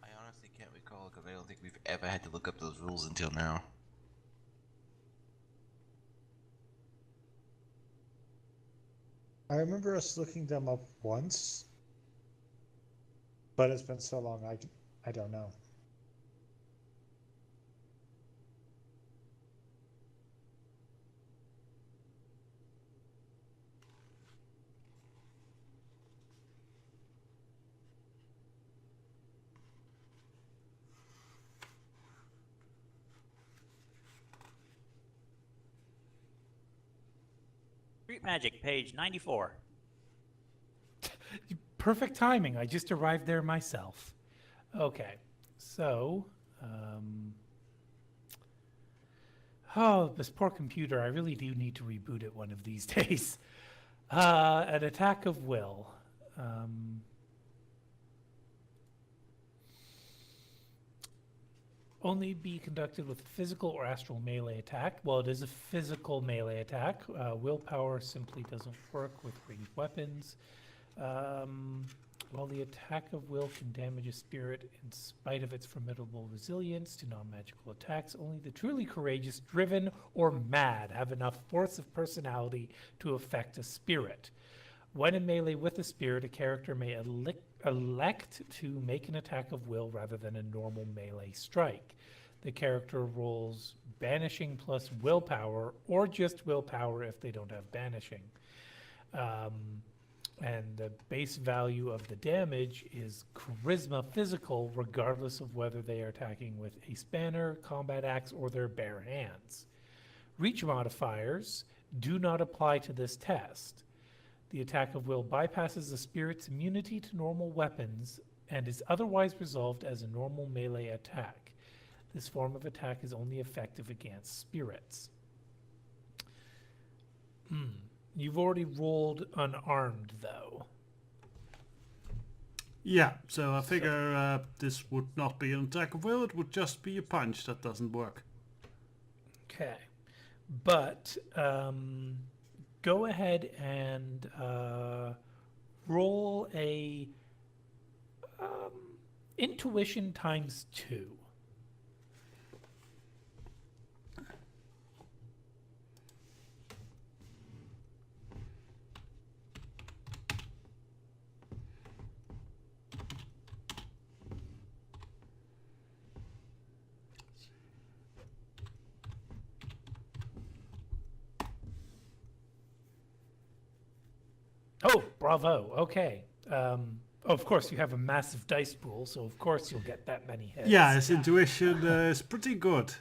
I honestly can't recall because I don't think we've ever had to look up those rules until now. I remember us looking them up once, but it's been so long, I don't know. Street Magic, page 94. Perfect timing. I just arrived there myself. Okay, so, oh, this poor computer. I really do need to reboot it one of these days. An attack of will. Only be conducted with physical or astral melee attack. Well, it is a physical melee attack. Willpower simply doesn't work with ranged weapons. While the attack of will can damage a spirit in spite of its formidable resilience to non-magical attacks, only the truly courageous, driven, or mad have enough force of personality to affect a spirit. When in melee with a spirit, a character may elect to make an attack of will rather than a normal melee strike. The character rolls banishing plus willpower, or just willpower if they don't have banishing. And the base value of the damage is charisma physical, regardless of whether they are attacking with a spanner, combat axe, or their bare hands. Reach modifiers do not apply to this test. The attack of will bypasses the spirit's immunity to normal weapons and is otherwise resolved as a normal melee attack. This form of attack is only effective against spirits. You've already rolled unarmed, though. Yeah, so I figure this would not be an attack of will, it would just be a punch that doesn't work. Okay. But go ahead and roll a intuition times 2. Oh, bravo. Okay. Of course, you have a massive dice pool, so of course you'll get that many hits. Yeah, his intuition is pretty good.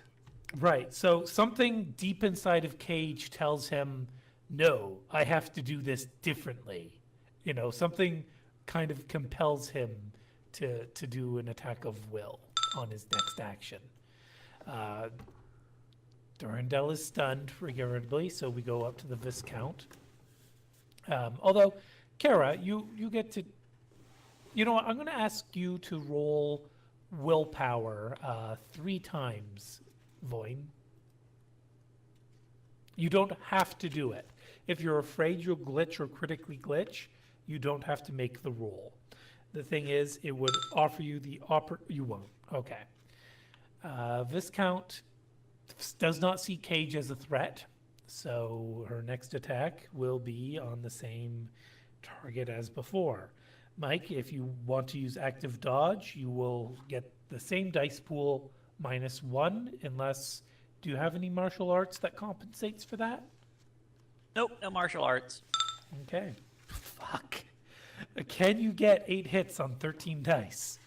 Right. So something deep inside of Cage tells him, no, I have to do this differently. You know, something kind of compels him to do an attack of will on his next action. Durandal is stunned regrettably, so we go up to the Viscount. Although, Kara, you get to... You know what? I'm going to ask you to roll willpower 3 times, Voin. You don't have to do it. If you're afraid you'll glitch or critically glitch, you don't have to make the roll. The thing is, it would offer you the You won't. Okay. Viscount does not see Cage as a threat, so her next attack will be on the same target as before. Mike, if you want to use active dodge, you will get the same dice pool -1 unless... Do you have any martial arts that compensates for that? Nope, no martial arts. Okay. Fuck. Can you get 8 hits on 13 dice?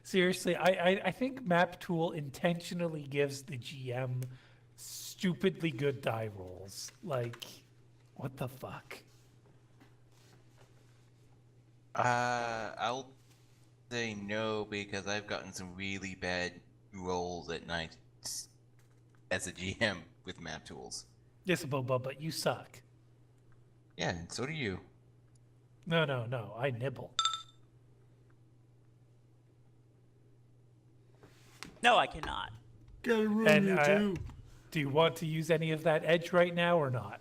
Seriously, I think Map Tool intentionally gives the GM stupidly good die rolls. Like, what the fuck? I'll say no because I've gotten some really bad rolls at night as a GM with map tools. Yes, but you suck. Yeah, and so do you. No, I nibble. No, I cannot. Get a room, And, you two. Do you want to use any of that edge right now or not?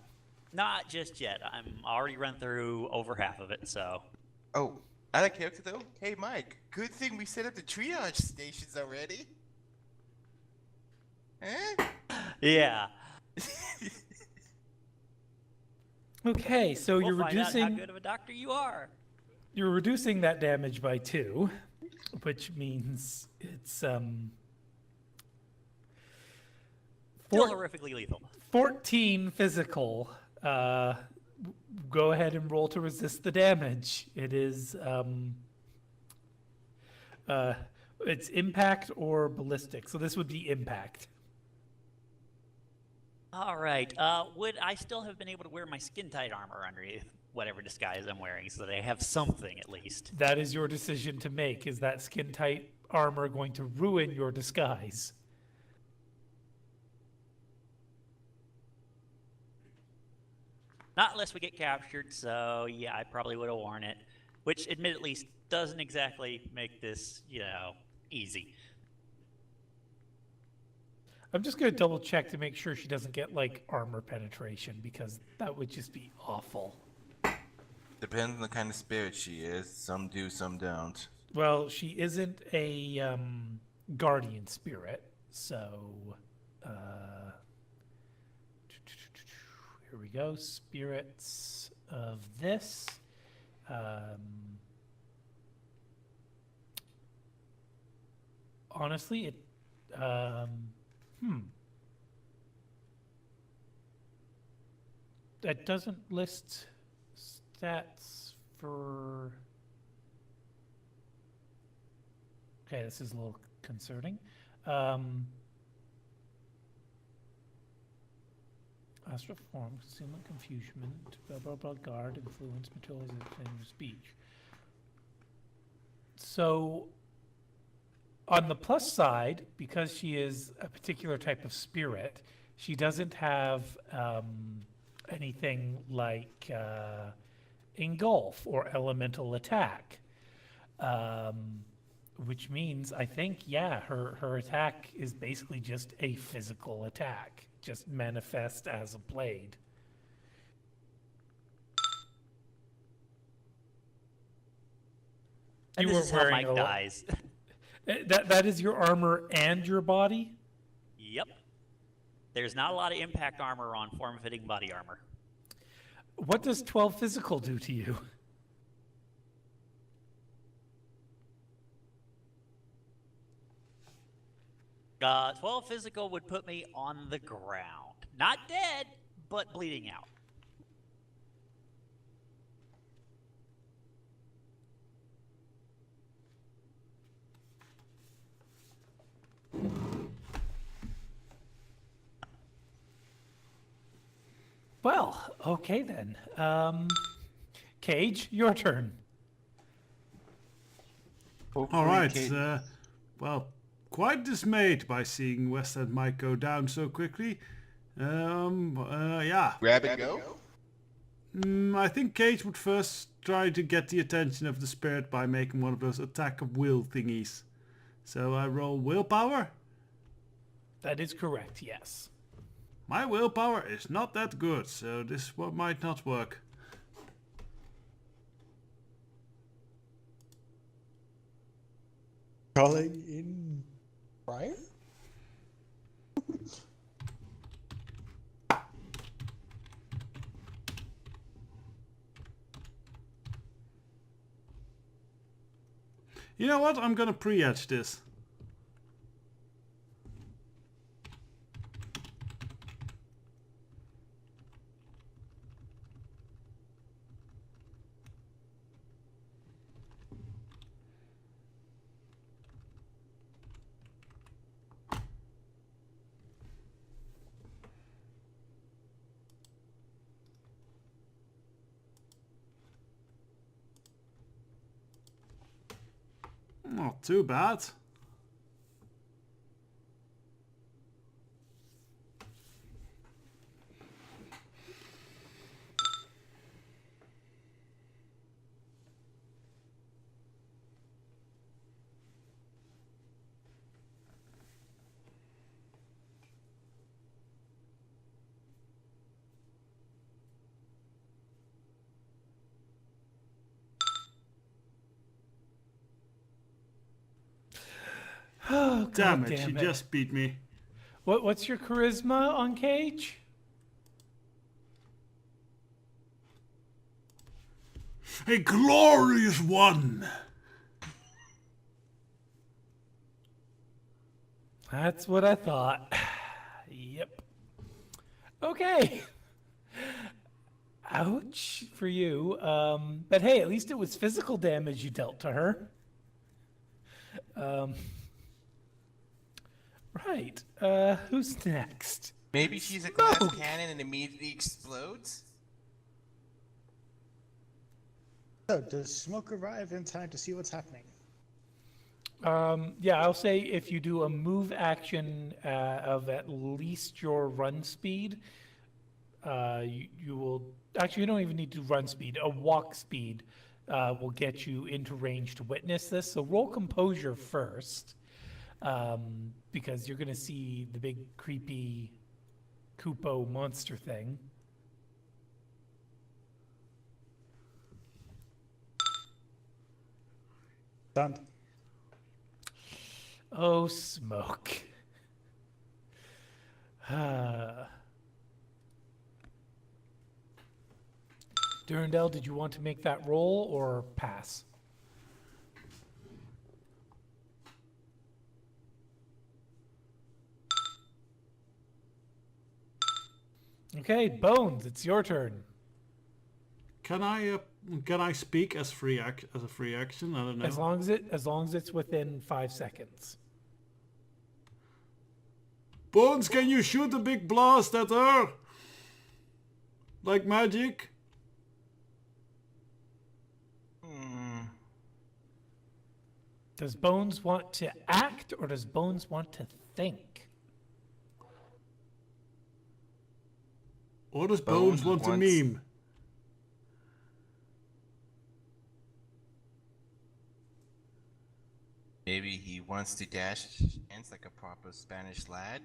Not just yet. I'm already run through over half of it, so... Oh, out of character though? Hey Mike, good thing we set up the triage stations already. Eh? Yeah. Okay, so We'll you're find out how reducing good of a doctor you are. you're reducing that damage by 2, which means it's Still 4 horrifically lethal. 14 physical. Go ahead and roll to resist the damage. It is it's impact or ballistic. So this would be impact. All right. Would I still have been able to wear my skin-tight armor underneath whatever disguise I'm wearing, so that I have something at least? That is your decision to make. Is that skin-tight armor going to ruin your disguise? Not unless we get captured. So yeah, I probably would have worn it, which admittedly doesn't exactly make this, easy. I'm just going to double check to make sure she doesn't get like armor penetration, because that would just be awful. Depends on the kind of spirit she is. Some do, some don't. Well, she isn't a guardian spirit, so here we go. Spirits of this. Honestly, it. That doesn't list stats for. Okay, this is a little concerning. Astral form, concealment, confusion, blah blah blah, guard, influence, materialization, and speech. So, on the plus side, because she is a particular type of spirit, she doesn't have anything like engulf or elemental attack. Which means, I think, yeah, her attack is basically just a physical attack, just manifest as a blade. And You this were is how wearing Mike a- dies. That is your armor and your body? Yep. There's not a lot of impact armor on form-fitting body armor. What does 12 physical do to you? Uh, 12 physical would put me on the ground. Not dead, but bleeding out. Well, okay then. Cage, your turn. All right. Well, quite dismayed by seeing West End Mike go down so quickly. Yeah. Grab and go? I think Cage would first try to get the attention of the spirit by making one of those attack of will thingies. So I roll willpower. That is correct, yes. My willpower is not that good, so this one might not work. Calling in Briar? You know what? I'm gonna pre-edge this. Not too bad. Oh, Damn God it, she just beat me. What's your charisma on Cage? A glorious one! That's what I thought. Yep. Okay. Ouch for you. But hey, at least it was physical damage you dealt to her. Right. Who's next? Maybe she's a glass cannon and immediately explodes? So, does Smoke arrive in time to see what's happening? Yeah, I'll say if you do a move action of at least your run speed, you will actually, you don't even need to run speed. A walk speed will get you into range to witness this. So roll composure first, because you're going to see the big creepy Koopo monster thing. Done. Oh, Smoke. Durandal, did you want to make that roll or pass? Okay, Bones, it's your turn. Can I speak as a free action? I don't know. As long as it's within 5 seconds. Bones, can you shoot a big blast at her? Like magic? Does Bones want to act or does Bones want to think? Or does Bones want to meme? Maybe he wants to dash hands like a proper Spanish lad.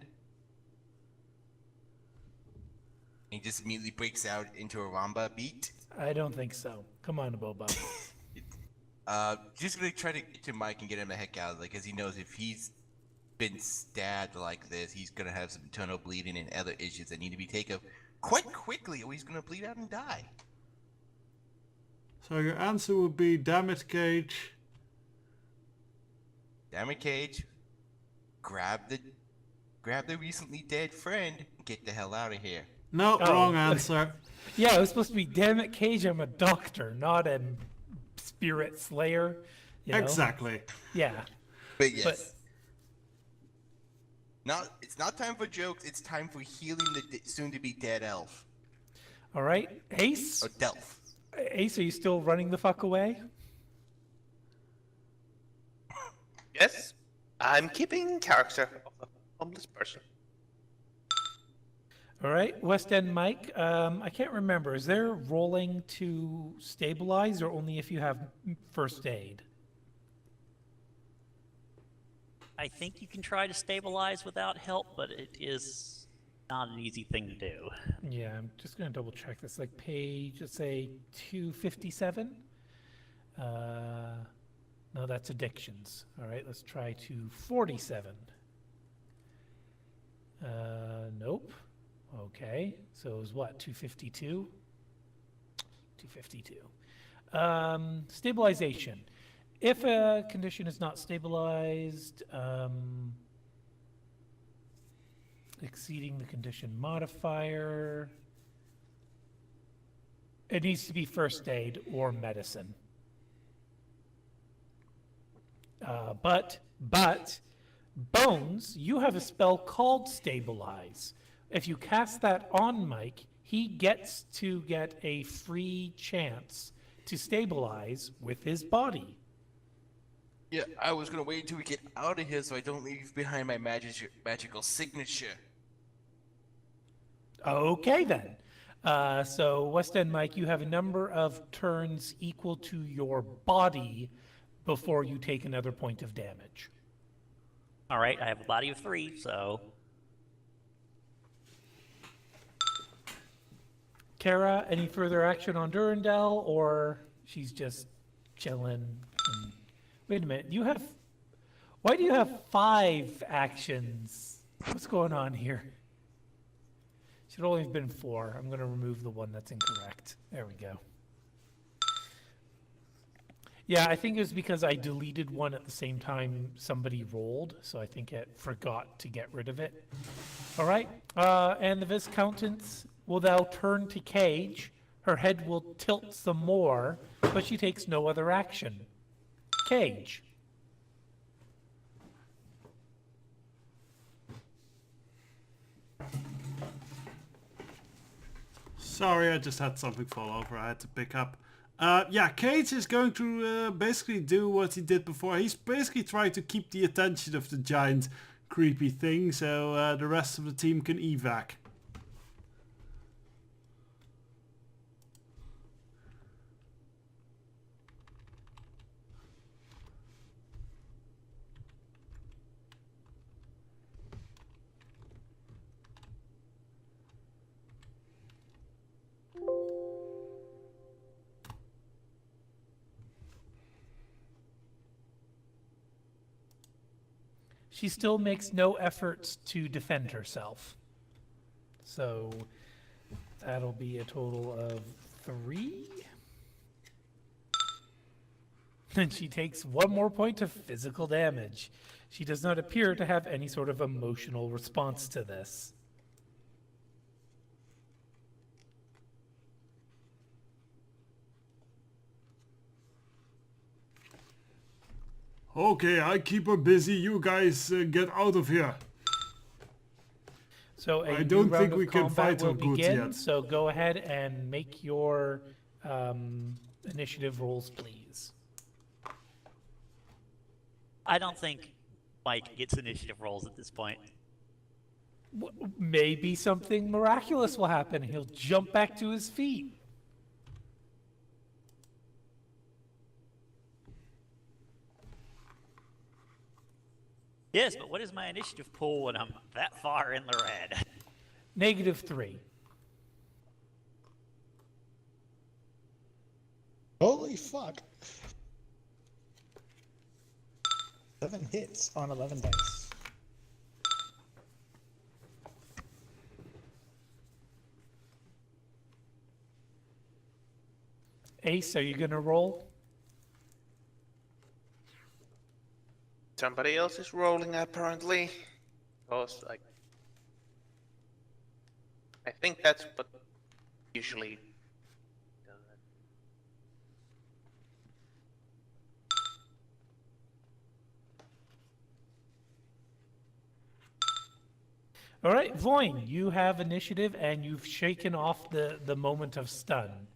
He just immediately breaks out into a Ramba beat. I don't think so. Come on, Boba. Just gonna try to get to Mike and get him the heck out of it, because he knows if he's been stabbed like this, he's gonna have some internal bleeding and other issues that need to be taken quite quickly, or he's gonna bleed out and die. So your answer would be, damn it, Cage. Damn it, Cage. Grab the recently dead friend and get the hell out of here. No, Oh. wrong answer. Yeah, it was supposed to be, damn it, Cage, I'm a doctor, not a spirit slayer. You know? Exactly. Yeah. But yes. It's not time for jokes, it's time for healing the soon-to-be dead elf. All right, Ace? Or Delph. Ace, are you still running the fuck away? Yes, I'm keeping character of a homeless person. All right, West End Mike, I can't remember. Is there rolling to stabilize or only if you have first aid? I think you can try to stabilize without help, but it is not an easy thing to do. Yeah, I'm just going to double check this. Like page, let's say 257. No, that's addictions. All right, let's try 247. Nope. Okay, so it was what, 252? 252. Stabilization. If a condition is not stabilized, exceeding the condition modifier, it needs to be first aid or medicine. But, Bones, you have a spell called Stabilize. If you cast that on Mike, he gets to get a free chance to stabilize with his body. Yeah, I was gonna wait until we get out of here so I don't leave behind my magical signature. Okay, then. So, West End Mike, you have a number of turns equal to your body before you take another point of damage. All right, I have a body of 3, so Kara, any further action on Durandal, or she's just chilling? Wait a minute, why do you have 5 actions? What's going on here? Should only have been 4. I'm going to remove the one that's incorrect. There we go. Yeah, I think it was because I deleted one at the same time somebody rolled, so I think it forgot to get rid of it. All right, and the Viscountess will now turn to Cage. Her head will tilt some more, but she takes no other action. Cage. Sorry, I just had something fall over. I had to pick up. Yeah, Cage is going to basically do what he did before. He's basically trying to keep the attention of the giant creepy thing, so the rest of the team can evac. She still makes no efforts to defend herself. So that'll be a total of 3. And she takes 1 more point of physical damage. She does not appear to have any sort of emotional response to this. Okay, I keep her busy. You guys get out of here. So a I new don't round think of we can combat fight her will good begin. yet. So go ahead and make your initiative rolls, please. I don't think Mike gets initiative rolls at this point. Maybe something miraculous will happen. He'll jump back to his feet. Yes, but what is my initiative pool when I'm that far in the red? -3. Holy fuck. 7 hits on 11 dice. Ace, are you going to roll? Somebody else is rolling apparently. Because I think that's what usually does it. All right, Voin, you have initiative and you've shaken off the moment of stun.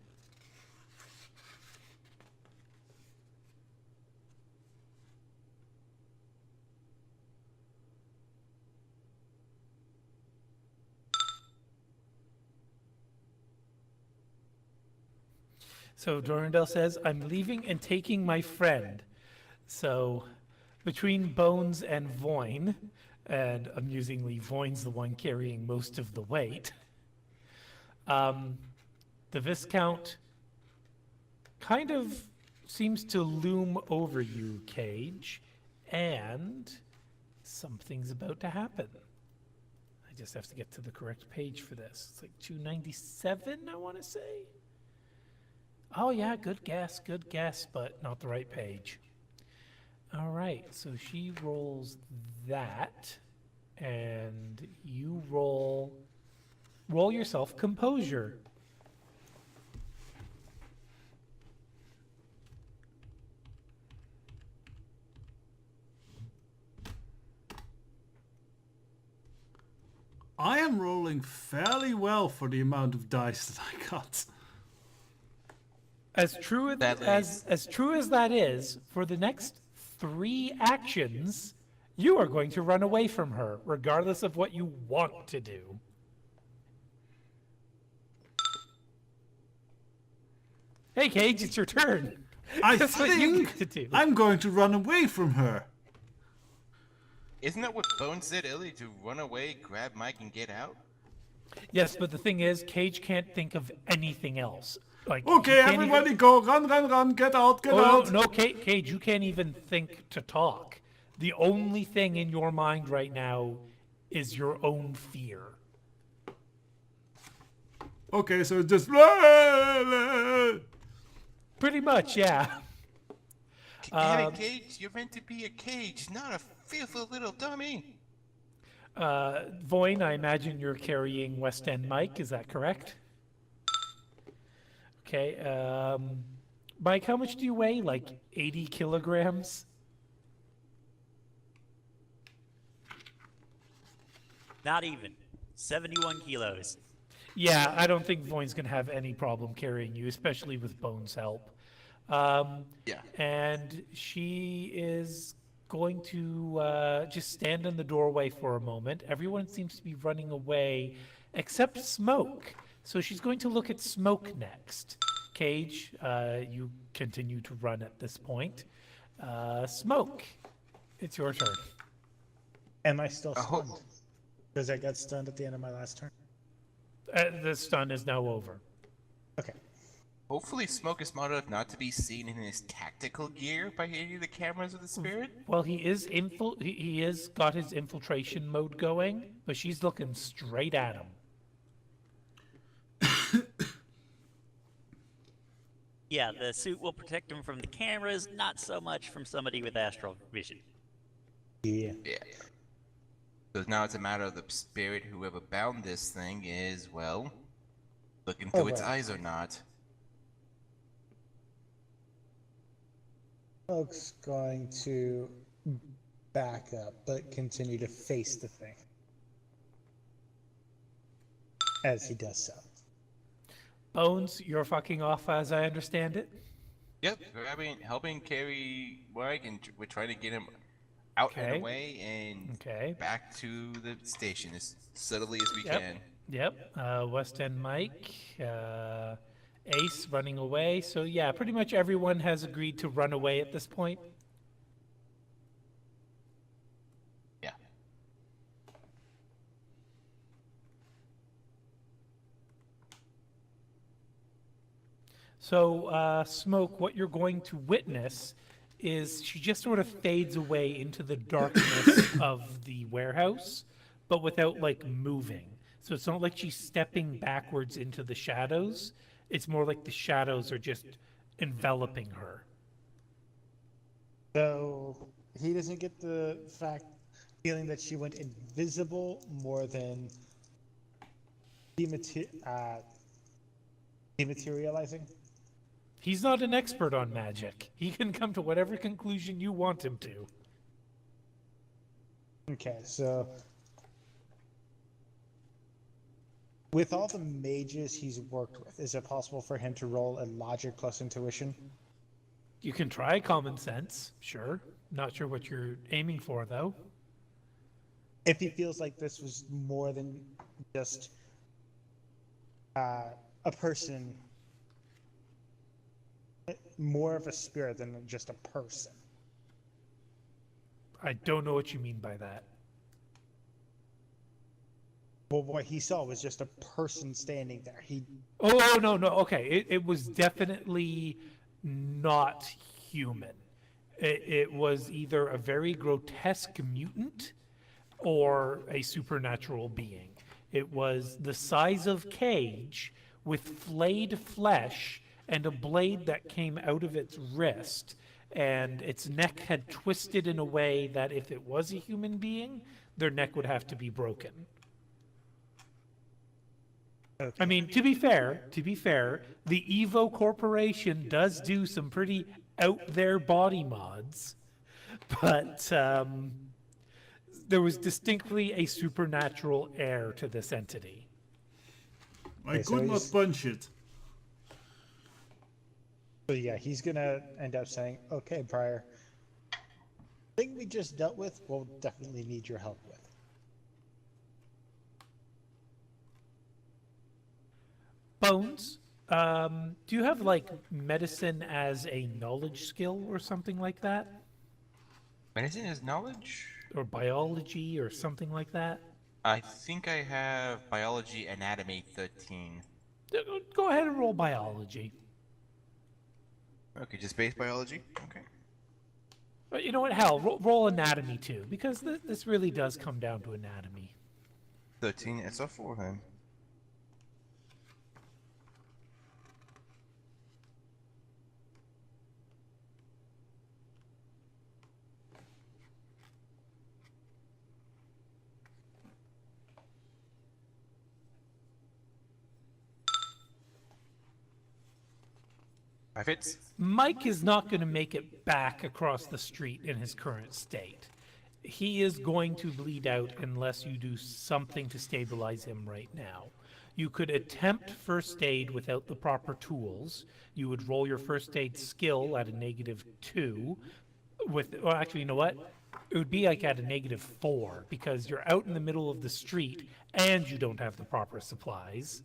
So Dorandel says, I'm leaving and taking my friend. So between Bones and Voin, and amusingly, Voin's the one carrying most of the weight, the Viscount kind of seems to loom over you, Cage, and something's about to happen. I just have to get to the correct page for this. It's like 297, I want to say. Oh yeah, good guess, but not the right page. All right, so she rolls that, and you roll yourself composure. I am rolling fairly well for the amount of dice that I got. As true as true as that is, for the next 3 actions, you are going to run away from her, regardless of what you want to do. Hey, Cage, it's your turn. I That's what you think get to do. I'm going to run away from her. Isn't that what Bones said earlier? To run away, grab Mike, and get out? Yes, but the thing is, Cage can't think of anything else. Like, he Okay, can't everybody even... go. Run. Get out, get Oh, out. no, Cage, you can't even think to talk. The only thing in your mind right now is your own fear. Okay, so it's just... Pretty much, yeah. Damn it, Cage. You're meant to be a cage, not a fearful little dummy. Voin, I imagine you're carrying West End Mike, is that correct? Okay, Mike, how much do you weigh? Like 80 kilograms? Not even. 71 kilos. Yeah, I don't think Voin's gonna have any problem carrying you, especially with Bones' help. Yeah. And she is going to just stand in the doorway for a moment. Everyone seems to be running away except Smoke. So she's going to look at Smoke next. Cage, you continue to run at this point. Smoke, it's your turn. Am I still Oh. stunned? Because I got stunned at the end of my last turn. The stun is now over. Okay. Hopefully, Smoke is smart enough not to be seen in his tactical gear by any of the cameras of the spirit. Well, he is got his infiltration mode going, but she's looking straight at him. Yeah, the suit will protect him from the cameras, not so much from somebody with astral vision. Yeah. Yeah. So now it's a matter of the spirit, whoever bound this thing, is, well, looking through its well. eyes or not. Smoke's going to back up, but continue to face the thing. As he does so. Bones, you're fucking off as I understand it. Yep, helping carry Mike, and we're trying to get him out and Okay. away and Okay. back to the station as subtly as we Yep. can. Yep. West End Mike, Ace running away. So yeah, pretty much everyone has agreed to run away at this point. Yeah. So, Smoke, what you're going to witness is she just sort of fades away into the darkness of the warehouse, but without like moving. So it's not like she's stepping backwards into the shadows. It's more like the shadows are just enveloping her. So he doesn't get the feeling that she went invisible more than dematerializing. He's not an expert on magic. He can come to whatever conclusion you want him to. Okay, so with all the mages he's worked with, is it possible for him to roll a logic plus intuition? You can try common sense, sure. Not sure what you're aiming for, though. If he feels like this was more than just a person, more of a spirit than just a person. I don't know what you mean by that. Well, what he saw was just a person standing there. Oh, no. Okay. It was definitely not human. It was either a very grotesque mutant or a supernatural being. It was the size of Cage with flayed flesh and a blade that came out of its wrist, and its neck had twisted in a way that if it was a human being, their neck would have to be broken. I mean, to be fair, the Evo Corporation does do some pretty out there body mods, but there was distinctly a supernatural air to this entity. I Okay, so could not he's- punch it. So yeah, he's gonna end up saying, "Okay, Prior, thing we just dealt with, we'll definitely need your help with." Bones, do you have like medicine as a knowledge skill or something like that? Medicine is knowledge? Or biology or something like that? I think I have biology anatomy 13. Go ahead and roll biology. Okay, just base biology? Okay. But you know what? Hell, roll anatomy too, because this really does come down to anatomy. 13 SR4 then. Five hits? Mike is not going to make it back across the street in his current state. He is going to bleed out unless you do something to stabilize him right now. You could attempt first aid without the proper tools. You would roll your first aid skill at a -2. Well, actually, you know what? It would be like at a -4 because you're out in the middle of the street and you don't have the proper supplies.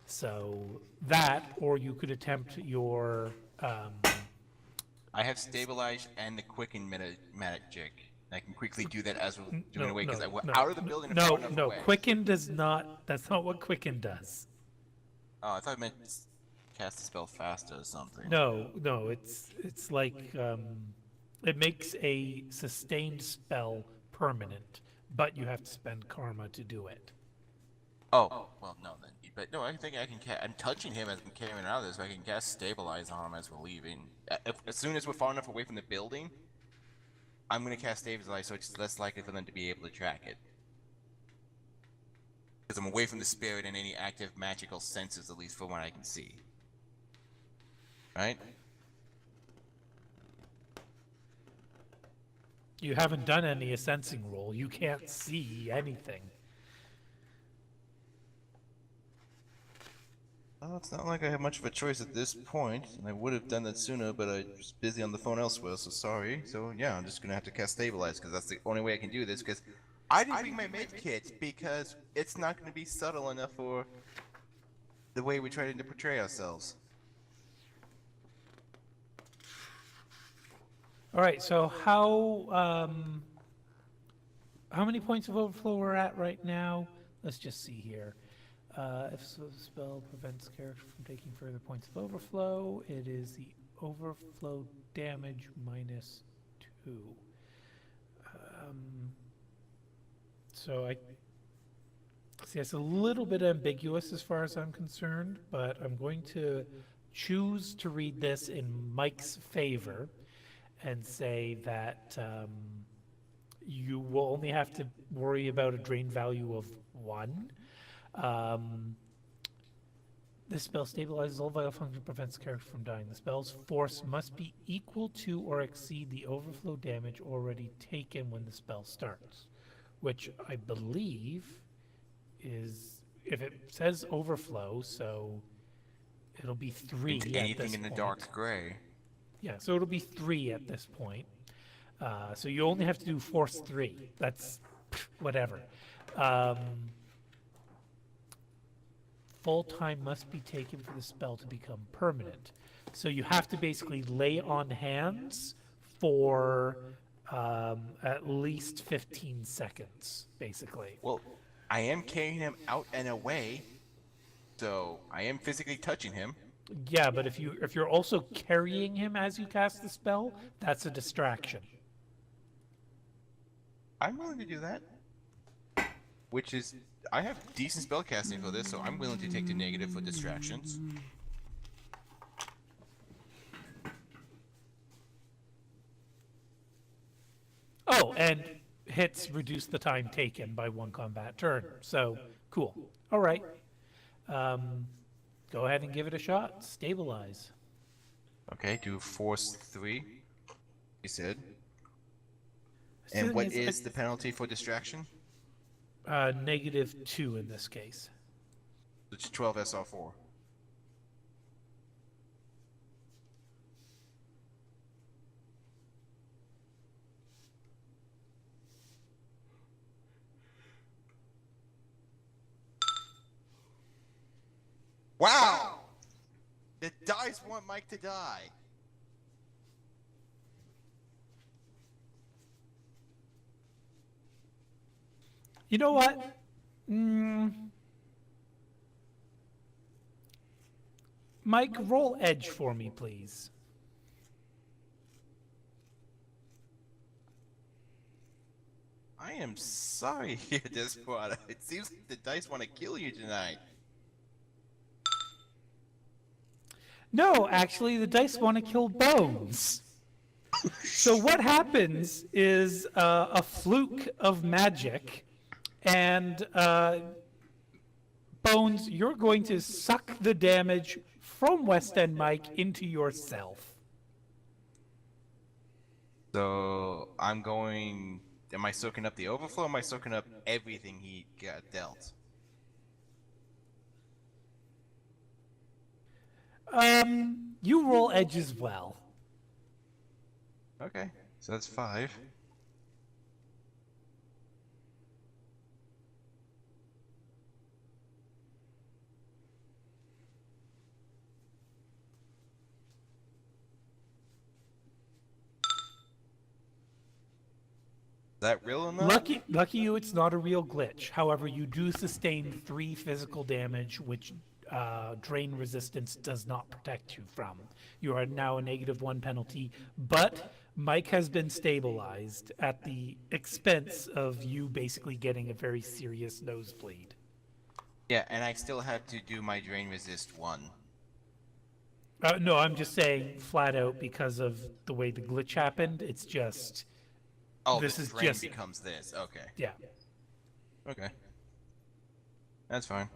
So that, or you could attempt your. I have stabilized and the quicken magic. I can quickly do that as we're doing away because we're out of the building and far enough no, away. Quicken does not. That's not what Quicken does. Oh, I thought it meant cast the spell faster or something. No, it's like it makes a sustained spell permanent, but you have to spend karma to do it. Oh, well, no then. But no, I think I can I'm touching him as I'm carrying out of this, so I can cast Stabilize on him as we're leaving. As soon as we're far enough away from the building, I'm going to cast Stabilize so it's less likely for them to be able to track it. Because I'm away from the spirit and any active magical senses, at least from what I can see. Right? You haven't done any sensing roll. You can't see anything. Well, it's not like I have much of a choice at this point, and I would have done that sooner, but I was busy on the phone elsewhere, so sorry. So yeah, I'm just gonna have to cast Stabilize, because that's the only way I can do this, because I didn't bring my med kit, because it's not gonna be subtle enough for the way we try to portray ourselves. All right. So how many points of overflow we're at right now? Let's just see here. If the spell prevents character from taking further points of overflow, it is the overflow damage -2. So I see it's a little bit ambiguous as far as I'm concerned, but I'm going to choose to read this in Mike's favor and say that you will only have to worry about a drain value of 1. This spell stabilizes all vital function and prevents the character from dying. The spell's force must be equal to or exceed the overflow damage already taken when the spell starts, which I believe is, if it says overflow, so it'll be 3 at Anything this in the point. dark gray. Yeah, so it'll be 3 at this point. So you only have to do force 3. That's whatever. Full time must be taken for the spell to become permanent. So you have to basically lay on hands for at least 15 seconds, basically. Well, I am carrying him out and away, so I am physically touching him. Yeah, but if you're also carrying him as you cast the spell, that's a distraction. I'm willing to do that. Which is, I have decent spell casting for this, so I'm willing to take the negative for distractions. Oh, and hits reduce the time taken by 1 combat turn. So, cool. All right. Go ahead and give it a shot. Stabilize. Okay, do force 3. You said. Still And what needs- is the penalty for distraction? -2 in this case. It's 12 SR4. Wow! The dice want Mike to die. You know what? Mike, roll edge for me, please. I am sorry to hear this, Prada. It seems like the dice want to kill you tonight. No, actually, the dice want to kill Bones. So what happens is a fluke of magic, and Bones, you're going to suck the damage from West End Mike into yourself. So I'm going. Am I soaking up the overflow? Or am I soaking up everything he got dealt? You roll edge as well. Okay, so that's 5. Is that real enough? Lucky you, it's not a real glitch. However, you do sustain 3 physical damage, which drain resistance does not protect you from. You are now a -1 penalty, but Mike has been stabilized at the expense of you basically getting a very serious nosebleed. Yeah, and I still have to do my drain resist 1. No, I'm just saying flat out because of the way the glitch happened. It's just Oh, this the is drain just becomes this. Okay. yeah. Okay. That's fine.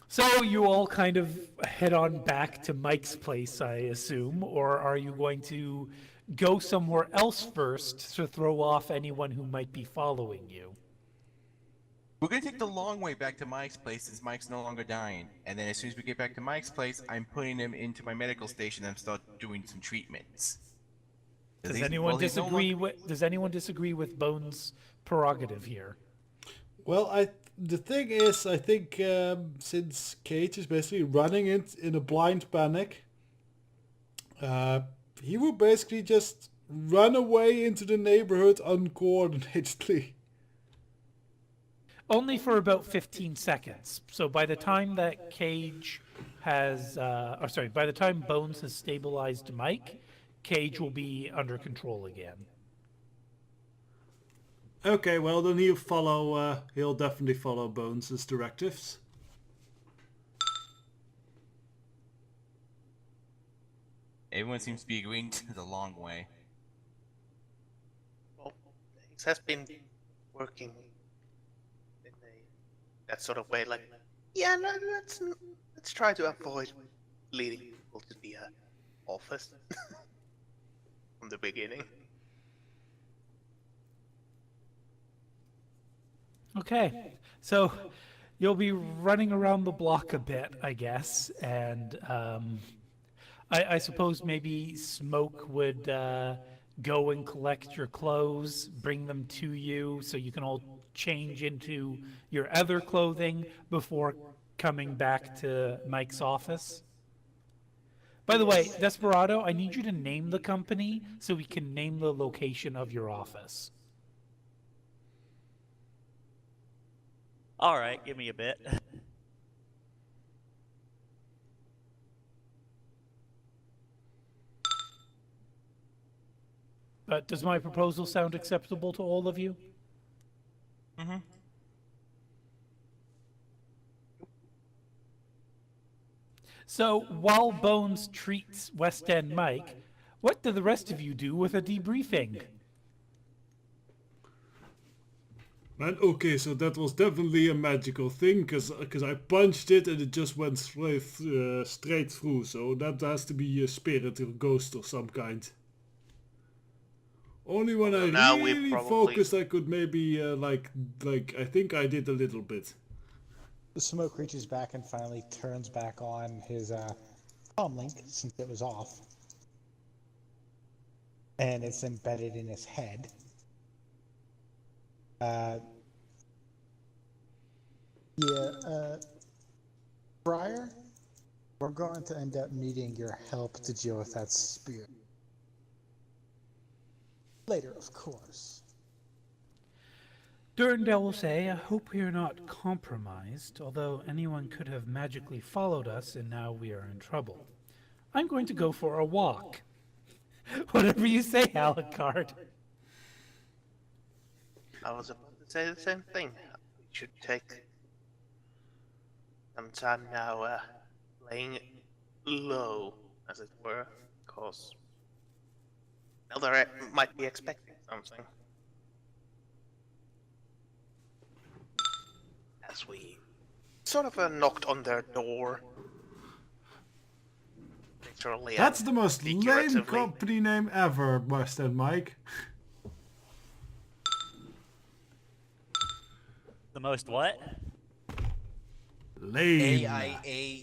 So you all kind of head on back to Mike's place, I assume, or are you going to go somewhere else first to throw off anyone who might be following you? We're gonna take the long way back to Mike's place since Mike's no longer dying. And then as soon as we get back to Mike's place, I'm putting him into my medical station and start doing some treatments. Does anyone disagree with Bones' prerogative here? Well, the thing is, I think since Cage is basically running it in a blind panic, he will basically just run away into the neighborhood uncoordinatedly. Only for about 15 seconds. So by the time that Cage has, by the time Bones has stabilized Mike, Cage will be under control again. Okay, well then he'll definitely follow Bones' directives. Everyone seems to be agreeing to the long way. Well, things has been working in that sort of way. Like, yeah, no, let's try to avoid leading people to the office from the beginning. Okay, so you'll be running around the block a bit, I guess, and I suppose maybe Smoke would go and collect your clothes, bring them to you, so you can all change into your other clothing before coming back to Mike's office. By the way, Desperado, I need you to name the company so we can name the location of your office. All right, give me a bit. Does my proposal sound acceptable to all of you? Mm-hmm. So while Bones treats West End Mike, what do the rest of you do with a debriefing? Man, okay, so that was definitely a magical thing, because I punched it and it just went straight through, so that has to be a spirit or ghost or some kind. Only when I now we really probably- focused I could maybe, like, I think I did a little bit. The Smoke reaches back and finally turns back on his comm link, since it was off. And it's embedded in his head. Briar, we're going to end up needing your help to deal with that spirit. Later, of course. Durandal will say, I hope we are not compromised, although anyone could have magically followed us and now we are in trouble. I'm going to go for a walk. Whatever you say, Alucard. I was about to say the same thing. We should take some time now laying low, as it were, because Elder might be expecting something. As we sort of knocked on their door. Literally. That's the most lame figuratively. company name ever, West End Mike. The most what? Lame. AIA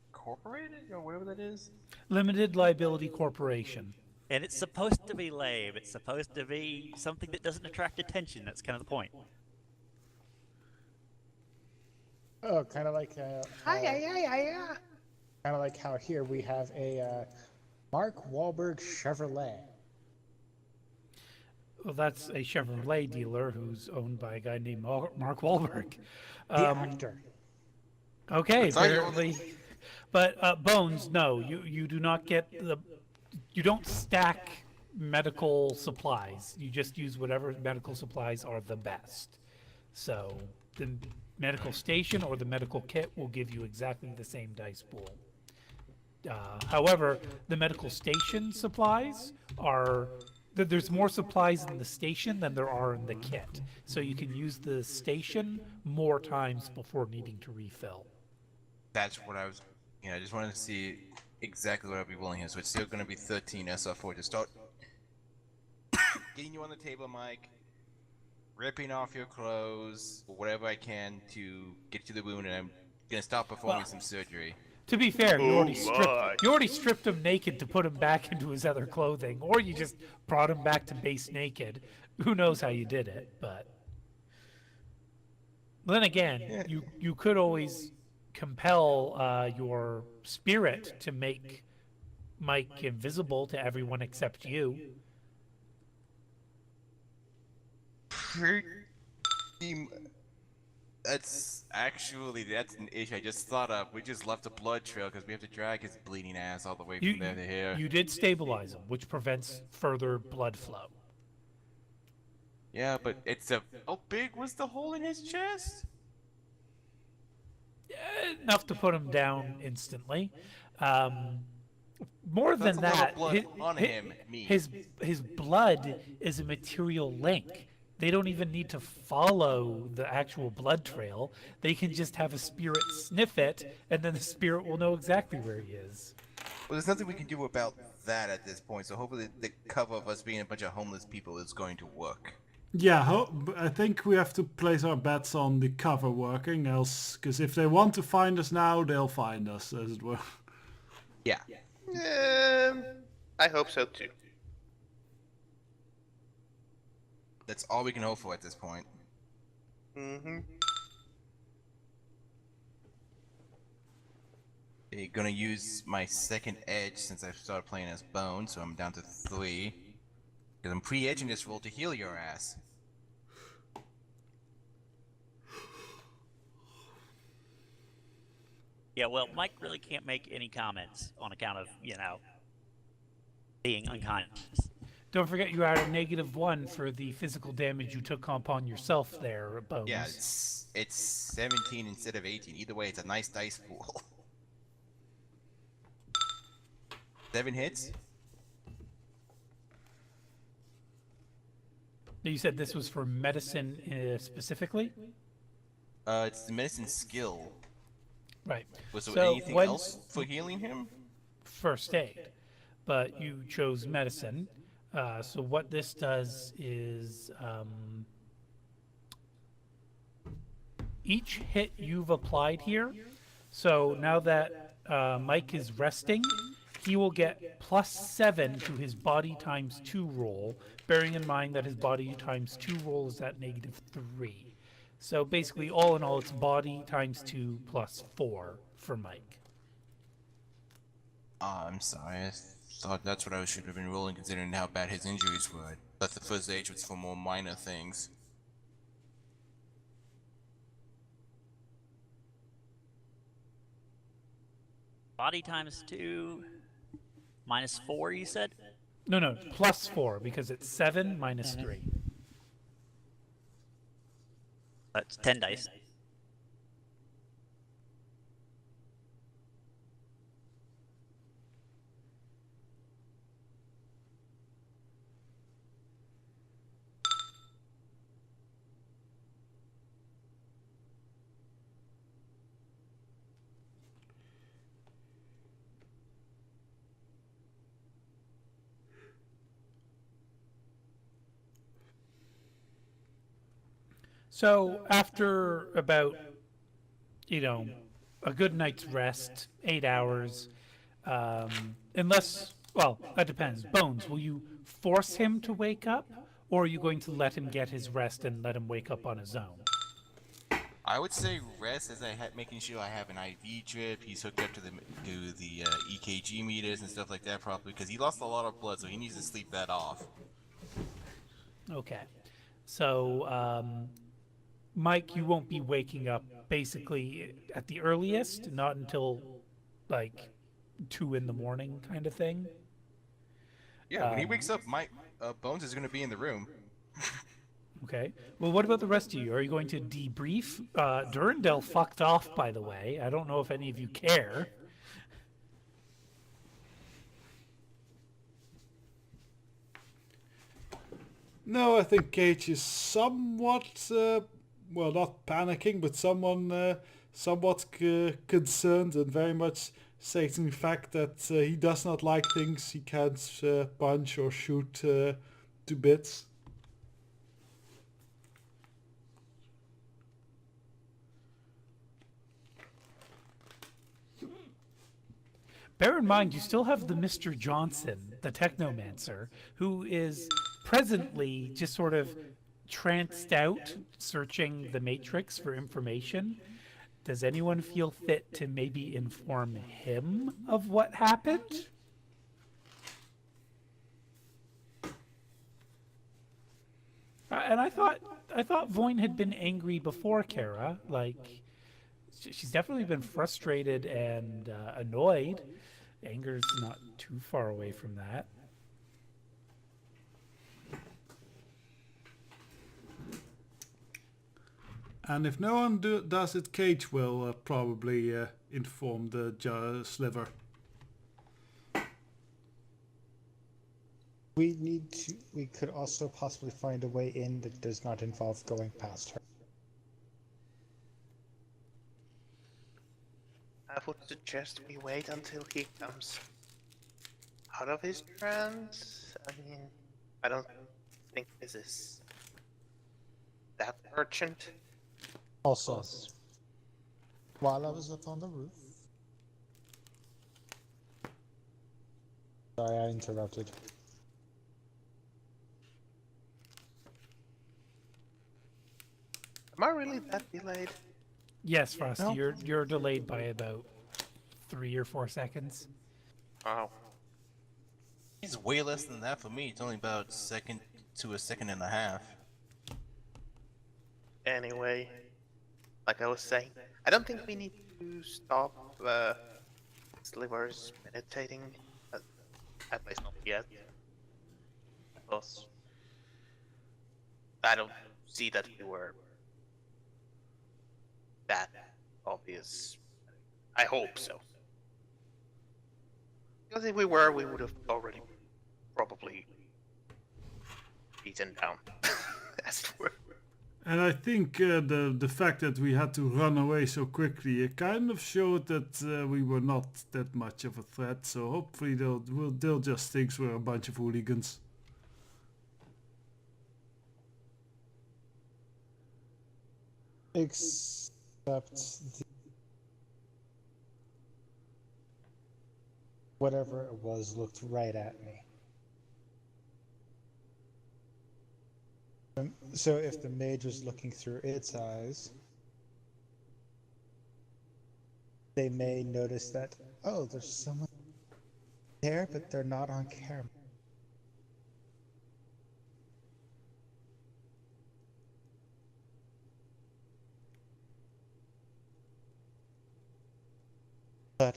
Incorporated or whatever that is. Limited Liability Corporation. And it's supposed to be lame. It's supposed to be something that doesn't attract attention. That's kind of the point. Oh, kind of like kind of like how here we have a Mark Wahlberg Chevrolet. Well, that's a Chevrolet dealer who's owned by a guy named Mark Wahlberg. The actor. Okay, It's not your- apparently. But Bones, no, you do not get you don't stack medical supplies. You just use whatever medical supplies are the best. So the medical station or the medical kit will give you exactly the same dice pool. However, the medical station supplies are there's more supplies in the station than there are in the kit. So you can use the station more times before needing to refill. That's what I was. I just wanted to see exactly what I'd be willing here. So it's still going to be 13 SR4 to start getting you on the table, Mike. Ripping off your clothes, or whatever I can to get to the wound, and I'm gonna start performing some surgery. To be fair, you already stripped him naked to put him back into his other clothing, or you just brought him back to base naked. Who knows how you did it, but then again, you could always compel your spirit to make Mike invisible to everyone except you. That's an issue I just thought of. We just left a blood trail because we have to drag his bleeding ass all the way from there to here. You did stabilize him, which prevents further blood flow. Yeah, but how big was the hole in his chest? Enough to put him down instantly. More That's than a lot of that, blood on him, me. his blood is a material link. They don't even need to follow the actual blood trail. They can just have a spirit sniff it, and then the spirit will know exactly where he is. Well, there's nothing we can do about that at this point, so hopefully the cover of us being a bunch of homeless people is going to work. Yeah, I think we have to place our bets on the cover working, else, because if they want to find us now, they'll find us, as it were. Yeah. I hope so too. That's all we can hope for at this point. Mm-hmm. I'm gonna use my second edge since I started playing as Bone, so I'm down to 3. Because I'm pre-edging this roll to heal your ass. Yeah, well, Mike really can't make any comments on account of, being unconscious. Don't forget you add a -1 for the physical damage you took upon yourself there, Bones. Yeah, it's 17 instead of 18. Either way, it's a nice dice pool. 7 hits. You said this was for medicine specifically? It's the medicine skill. Right. Was there So anything when- else for healing him? First aid, but you chose medicine. So what this does is each hit you've applied here. So now that Mike is resting, he will get +7 to his body ×2 roll, bearing in mind that his body ×2 roll is at -3. So basically, all in all, it's body ×2 +4 for Mike. I'm sorry. I thought that's what I should have been rolling, considering how bad his injuries were. But the first aid was for more minor things. Body ×2 -4, you said? No, +4 because it's 7 -3. That's 10 dice. So after about you know, a good night's rest, 8 hours, unless, well, that depends. Bones, will you force him to wake up, or are you going to let him get his rest and let him wake up on his own? I would say rest as making sure I have an IV drip. He's hooked up to the EKG meters and stuff like that properly because he lost a lot of blood, so he needs to sleep that off. Okay. So, Mike, you won't be waking up basically at the earliest, not until like 2 in the morning kind of thing. Yeah, when he wakes up, Bones is going to be in the room. Okay. Well, what about the rest of you? Are you going to debrief? Durandal fucked off, by the way. I don't know if any of you care. No, I think Cage is somewhat, well, not panicking, but somewhat concerned and very much stating the fact that he does not like things he can't punch or shoot to bits. Bear in mind, you still have the Mr. Johnson, the Technomancer, who is presently just sort of tranced out, searching the Matrix for information. Does anyone feel fit to maybe inform him of what happened? And I thought Voin had been angry before Kara. Like, she's definitely been frustrated and annoyed. Anger's not too far away from that. And if no one does it, Cage will probably inform the Sliver. We could also possibly find a way in that does not involve going past her. I would suggest we wait until he comes out of his trance. I mean, I don't think this is that urgent. Also, while I was up on the roof... Sorry, I interrupted. Am I really that delayed? Yes, Frosty, No. you're delayed by about 3 or 4 seconds. Oh. He's way less than that for me. It's only about second to a second and a half. Anyway, like I was saying, I don't think we need to stop Sliver's meditating. At least not yet. Because I don't see that we were that obvious. I hope so. Because if we were, we would have already probably beaten down, as it were. And I think the fact that we had to run away so quickly, it kind of showed that we were not that much of a threat. So hopefully they'll just think we're a bunch of hooligans. Except whatever it was looked right at me. So if the mage was looking through its eyes, they may notice that, oh, there's someone there, but they're not on camera. But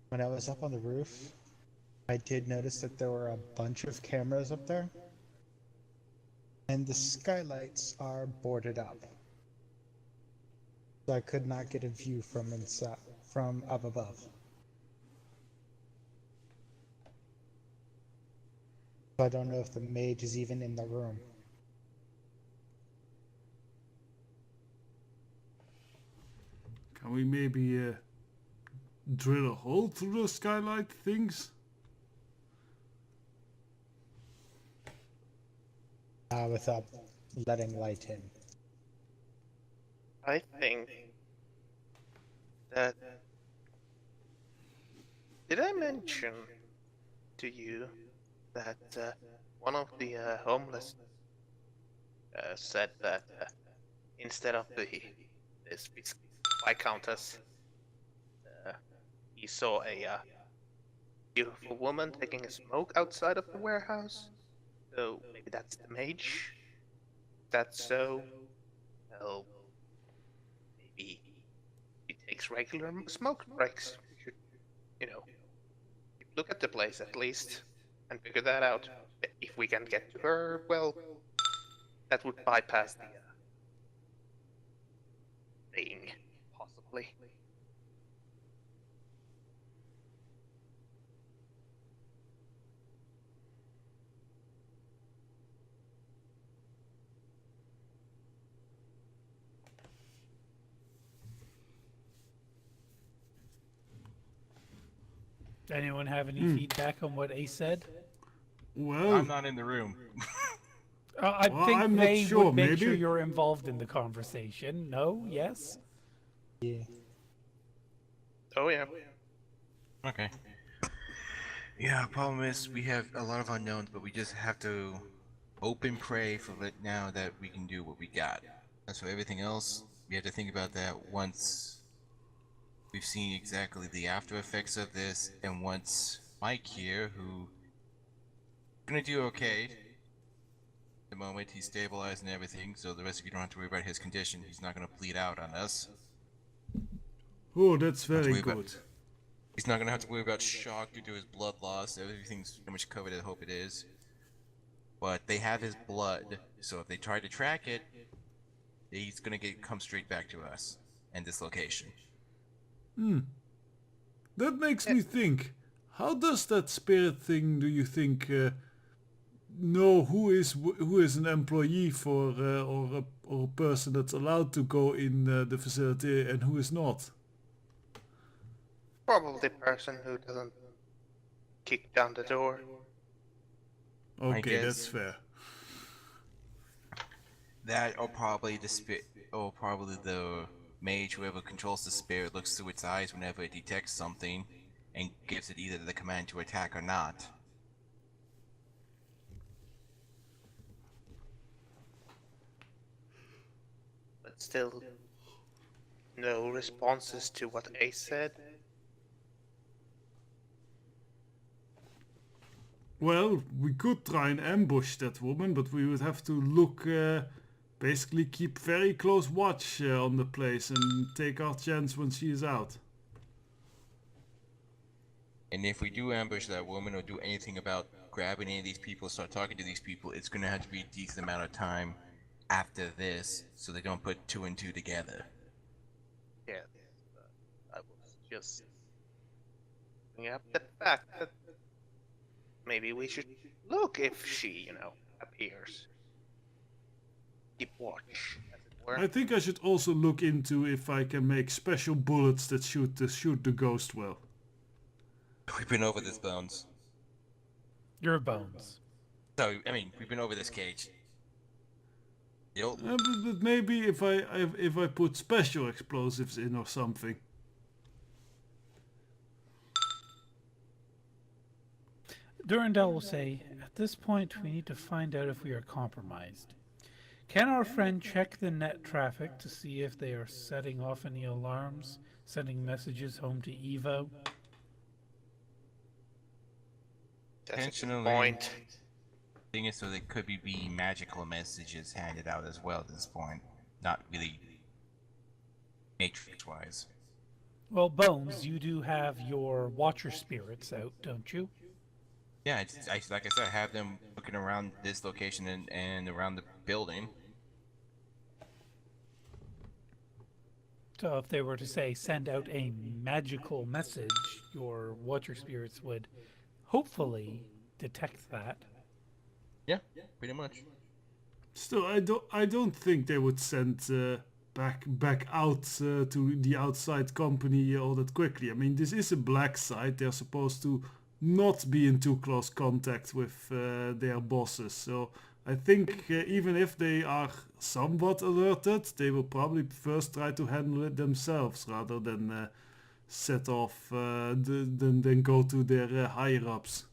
when I was up on the roof, I did notice that there were a bunch of cameras up there. And the skylights are boarded up. So I could not get a view from inside, from up above. So I don't know if the mage is even in the room. Can we maybe drill a hole through those skylight things? Without letting light in. I think that did I mention to you that one of the homeless said that instead of this Viscountess, he saw a beautiful woman taking a smoke outside of the warehouse. So maybe that's the mage. If that's so, well, maybe he takes regular smoke breaks. We should, you know, look at the place at least and figure that out. If we can get to her, well, that would bypass the thing, possibly. Anyone have any feedback on what Ace said? Well, I'm not in the room. I Well, think I'm not they sure, would make sure maybe. you're involved in the conversation. No? Yes? Yeah. Oh yeah. Okay. Yeah, problem is we have a lot of unknowns, but we just have to hope and pray for it now that we can do what we got. As for everything else, we have to think about that once we've seen exactly the after effects of this, and once Mike here, who gonna do okay. At the moment he's stabilized and everything, so the rest of you don't have to worry about his condition. He's not gonna bleed out on us. oh, that's Not to very worry about- good. He's not gonna have to worry about shock due to his blood loss. Everything's pretty much covered, I hope it is. But they have his blood, so if they try to track it, he's gonna come straight back to us and this location. That makes me think. How does that spirit thing, do you think, know who is an employee for or a person that's allowed to go in the facility and who is not? Probably the person who doesn't kick down the door. Okay, guess- that's fair. That or probably the mage, whoever controls the spirit, looks through its eyes whenever it detects something and gives it either the command to attack or not. But still, no responses to what Ace said. Well, we could try and ambush that woman, but we would have to look, basically keep very close watch on the place and take our chance when she is out. And if we do ambush that woman or do anything about grabbing any of these people, start talking to these people, it's gonna have to be a decent amount of time after this, so they don't put two and two together. Yeah, I was just bringing up the fact that maybe we should look if she, appears. Keep watch, as it were. I think I should also look into if I can make special bullets that shoot the ghost well. We've been over this, Bones. Your bones. So, I mean, we've been over this, Cage. You'll... But maybe if I put special explosives in or something. Durandal will say, at this point we need to find out if we are compromised. Can our friend check the net traffic to see if they are setting off any alarms, sending messages home to Evo? That's a good Intentionally. point. Thing is, so they could be magical messages handed out as well at this point. Not really matrix-wise. Well, Bones, you do have your Watcher spirits out, don't you? Yeah, like I said, I have them looking around this location and around the building. So if they were to say send out a magical message, your Watcher spirits would hopefully detect that. Yeah, pretty much. Still, I don't think they would send back out to the outside company all that quickly. I mean, this is a black site. They're supposed to not be in too close contact with their bosses. So I think even if they are somewhat alerted, they will probably first try to handle it themselves rather than set off, then go to their higher ups.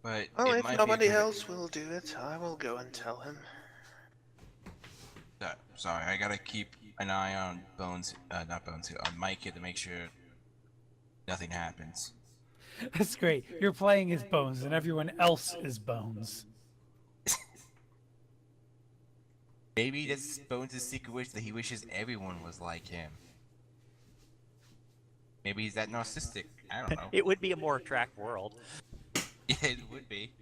But Well, it if might nobody be a good... else will do it, I will go and tell him. Sorry, I gotta keep an eye on Bones, not Bones, on Mike here to make sure nothing happens. That's great. You're playing as Bones, and everyone else is Bones. Maybe that's Bones' secret wish that he wishes everyone was like him. Maybe he's that narcissistic. I don't know. It would be a more attractive world. Yeah, it would be.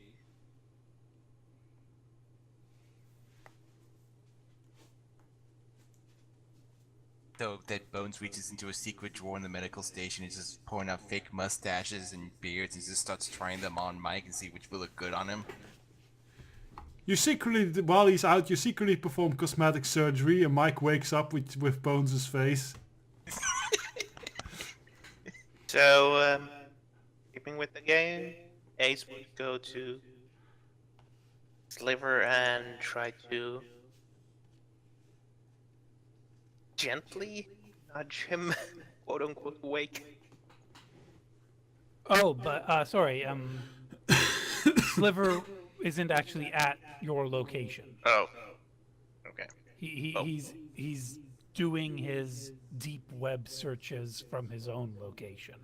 So that Bones reaches into a secret drawer in the medical station and just pulling out fake mustaches and beards and just starts trying them on Mike and see which will look good on him. You secretly, while he's out, you secretly perform cosmetic surgery, and Mike wakes up with Bones' face. So, keeping with the game, Ace would go to Sliver and try to gently nudge him, quote unquote, awake. Oh, but sorry. Sliver isn't actually at your location. Oh. Okay. Oh. He's doing his deep web searches from his own location.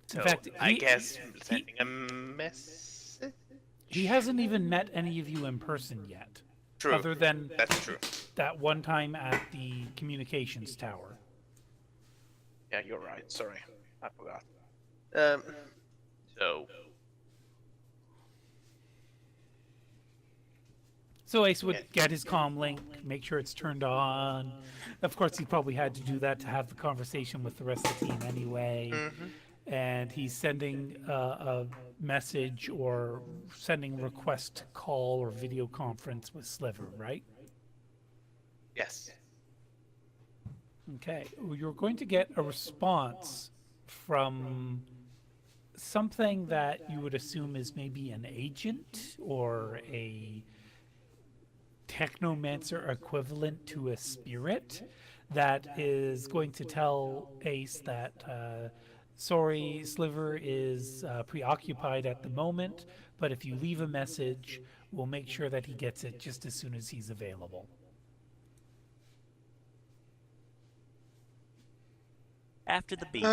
So, In fact, I guess sending a message? he hasn't even met any of you in person yet. True. Other than That's true. that one time at the communications tower. Yeah, you're right. Sorry. I forgot. So... So Ace would Yeah. get his comm link, make sure it's turned on. Of course, he probably had to do that to have the conversation with the rest of the team anyway. And he's sending a message or sending request to call or video conference with Sliver, right? Yes. Okay. Well, you're going to get a response from something that you would assume is maybe an agent or a technomancer equivalent to a spirit that is going to tell Ace that sorry, Sliver is preoccupied at the moment, but if you leave a message, we'll make sure that he gets it just as soon as he's available. After the beep.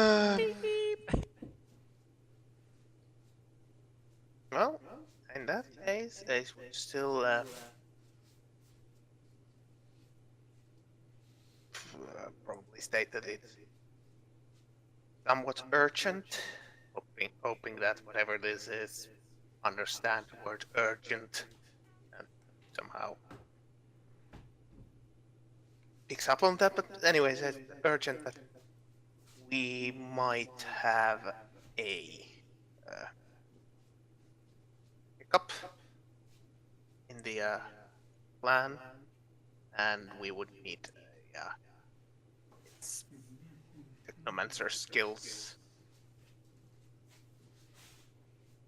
Beep. Well, in that case, Ace would still probably state that it's somewhat urgent, hoping that whatever this is understand the word urgent and somehow picks up on that. But anyways, it's urgent that we might have a hiccup in the plan, and we would need its technomancer skills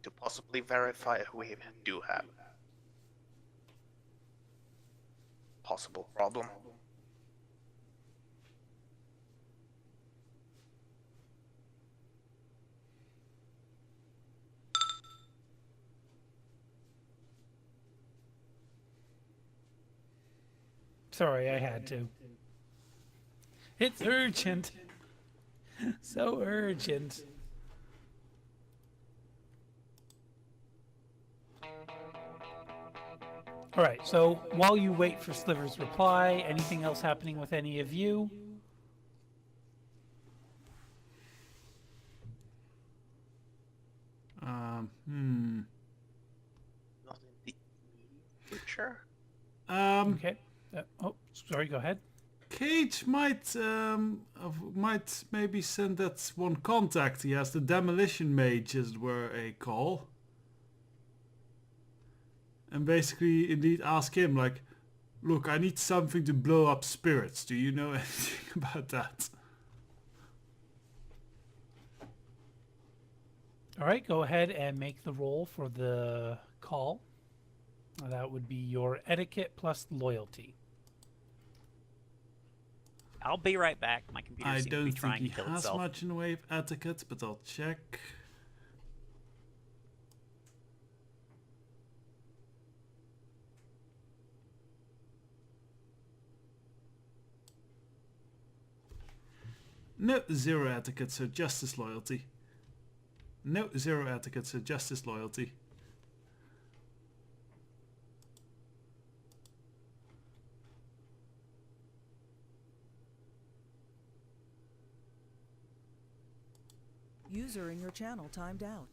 to possibly verify who we do have. Possible problem. Sorry, I had to. It's urgent. So urgent. All right, so while you wait for Sliver's reply, anything else happening with any of you? Not in the future. Okay. Oh, sorry, go ahead. Cage might maybe send that one contact he has, the demolition mage, as it were, a call, and basically indeed ask him like, look, I need something to blow up spirits. Do you know anything about that? All right, go ahead and make the roll for the call. That would be your etiquette plus loyalty. I'll be right back. My computer I seems to don't be think trying he to kill has itself. much in the way of etiquette, but I'll check. No, 0 etiquette, so just his loyalty. No, 0 etiquette, so just his loyalty. User in your channel timed out.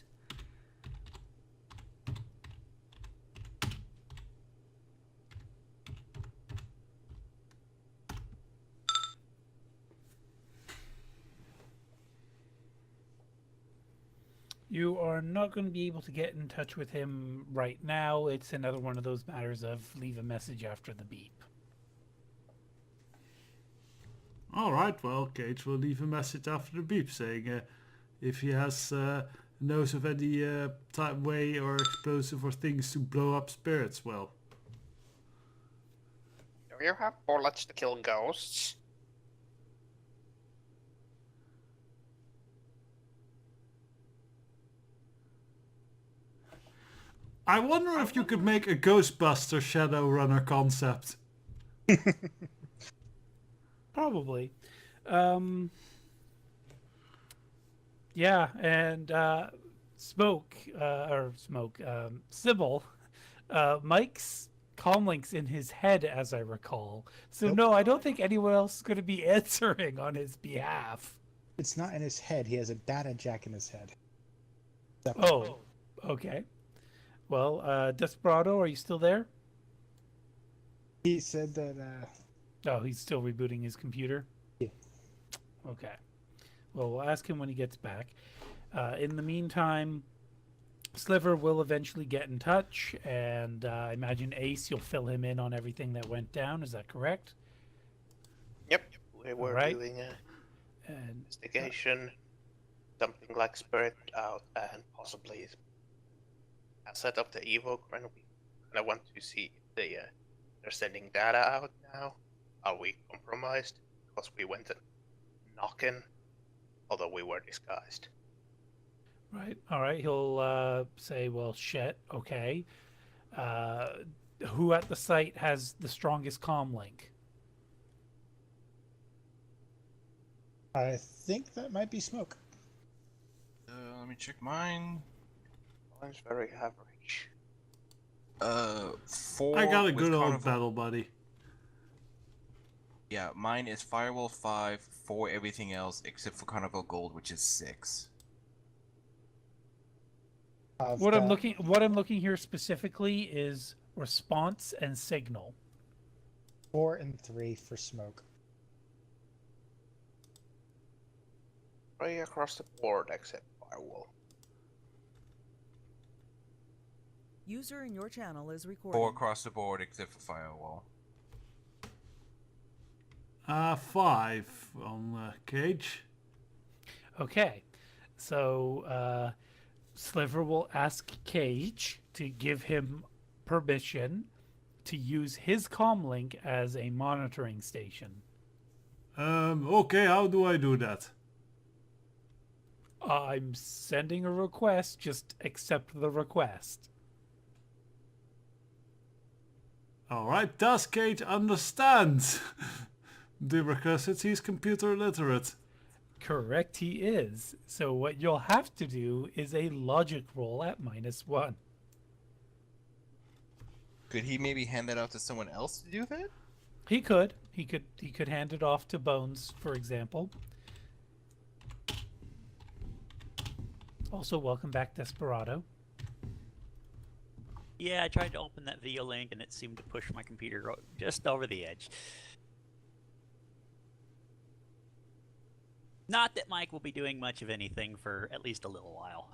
You are not going to be able to get in touch with him right now. It's another one of those matters of leave a message after the beep. Alright, well, Cage will leave a message after the beep saying if he has knows of any type way or explosive or things to blow up spirits, well. Do you have bullets to kill ghosts? I wonder if you could make a Ghostbuster Shadowrunner concept. Probably. Yeah, and Sybil, Mike's comlink's in his head, as I recall. So Nope. no, I don't think anyone else is going to be answering on his behalf. It's not in his head. He has a data jack in his head. Oh, okay. Well, Desperado, are you still there? He said that. Oh, he's still rebooting his computer? Yeah. Okay. Well, we'll ask him when he gets back. In the meantime, Sliver will eventually get in touch, and I imagine Ace, you'll fill him in on everything that went down. Is that correct? Yep. We were Alright. doing an And investigation, something like Spirit Out, and possibly a set of the Evoke. And I want to see if they're sending data out now. Are we compromised? Because we went and knocking, although we were disguised. right, all right. He'll say, "Well, shit. Okay. Who at the site has the strongest comm link?" I think that might be Smoke. Let me check mine. Mine's very average. 4. I got a with good old Carnival. battle buddy. Yeah, mine is Firewall 5 for everything else except for Carnival Gold, which is 6. What I'm looking here specifically is response and signal. 4 and 3 for Smoke. 3 across the board except Firewall. User in your channel is 4 recording. across the board except for Firewall. 5 on Cage. Okay, so Sliver will ask Cage to give him permission to use his comlink as a monitoring station. Okay, how do I do that? I'm sending a request, just accept the request. Alright, does Cage understand the request? Since he's computer literate. Correct, he is. So what you'll have to do is a logic roll at -1. Could he maybe hand that off to someone else to do that? He could hand it off to Bones, for example. Also, welcome back, Desperado. Yeah, I tried to open that video link and it seemed to push my computer just over the edge. Not that Mike will be doing much of anything for at least a little while.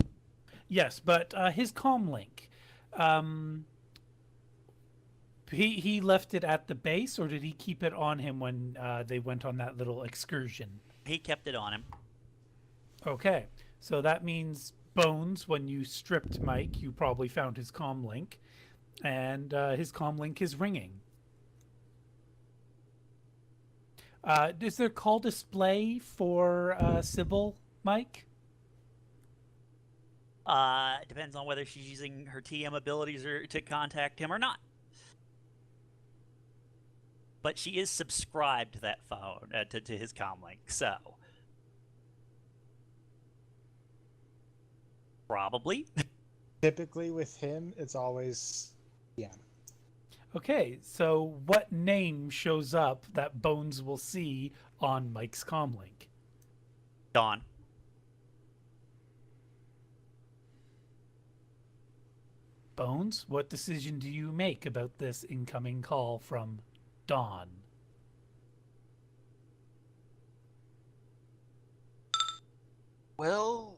Yes, but his comm link. He left it at the base, or did he keep it on him when they went on that little excursion? He kept it on him. Okay, so that means Bones, when you stripped Mike, you probably found his comm link, and his comm link is ringing. Is there call display for Sybil, Mike? Depends on whether she's using her TM abilities to contact him or not. But she is subscribed to that phone, to his comm link, so probably. Typically with him, it's always yeah. Okay, so what name shows up that Bones will see on Mike's comm link? Dawn. Bones, what decision do you make about this incoming call from Dawn? Well,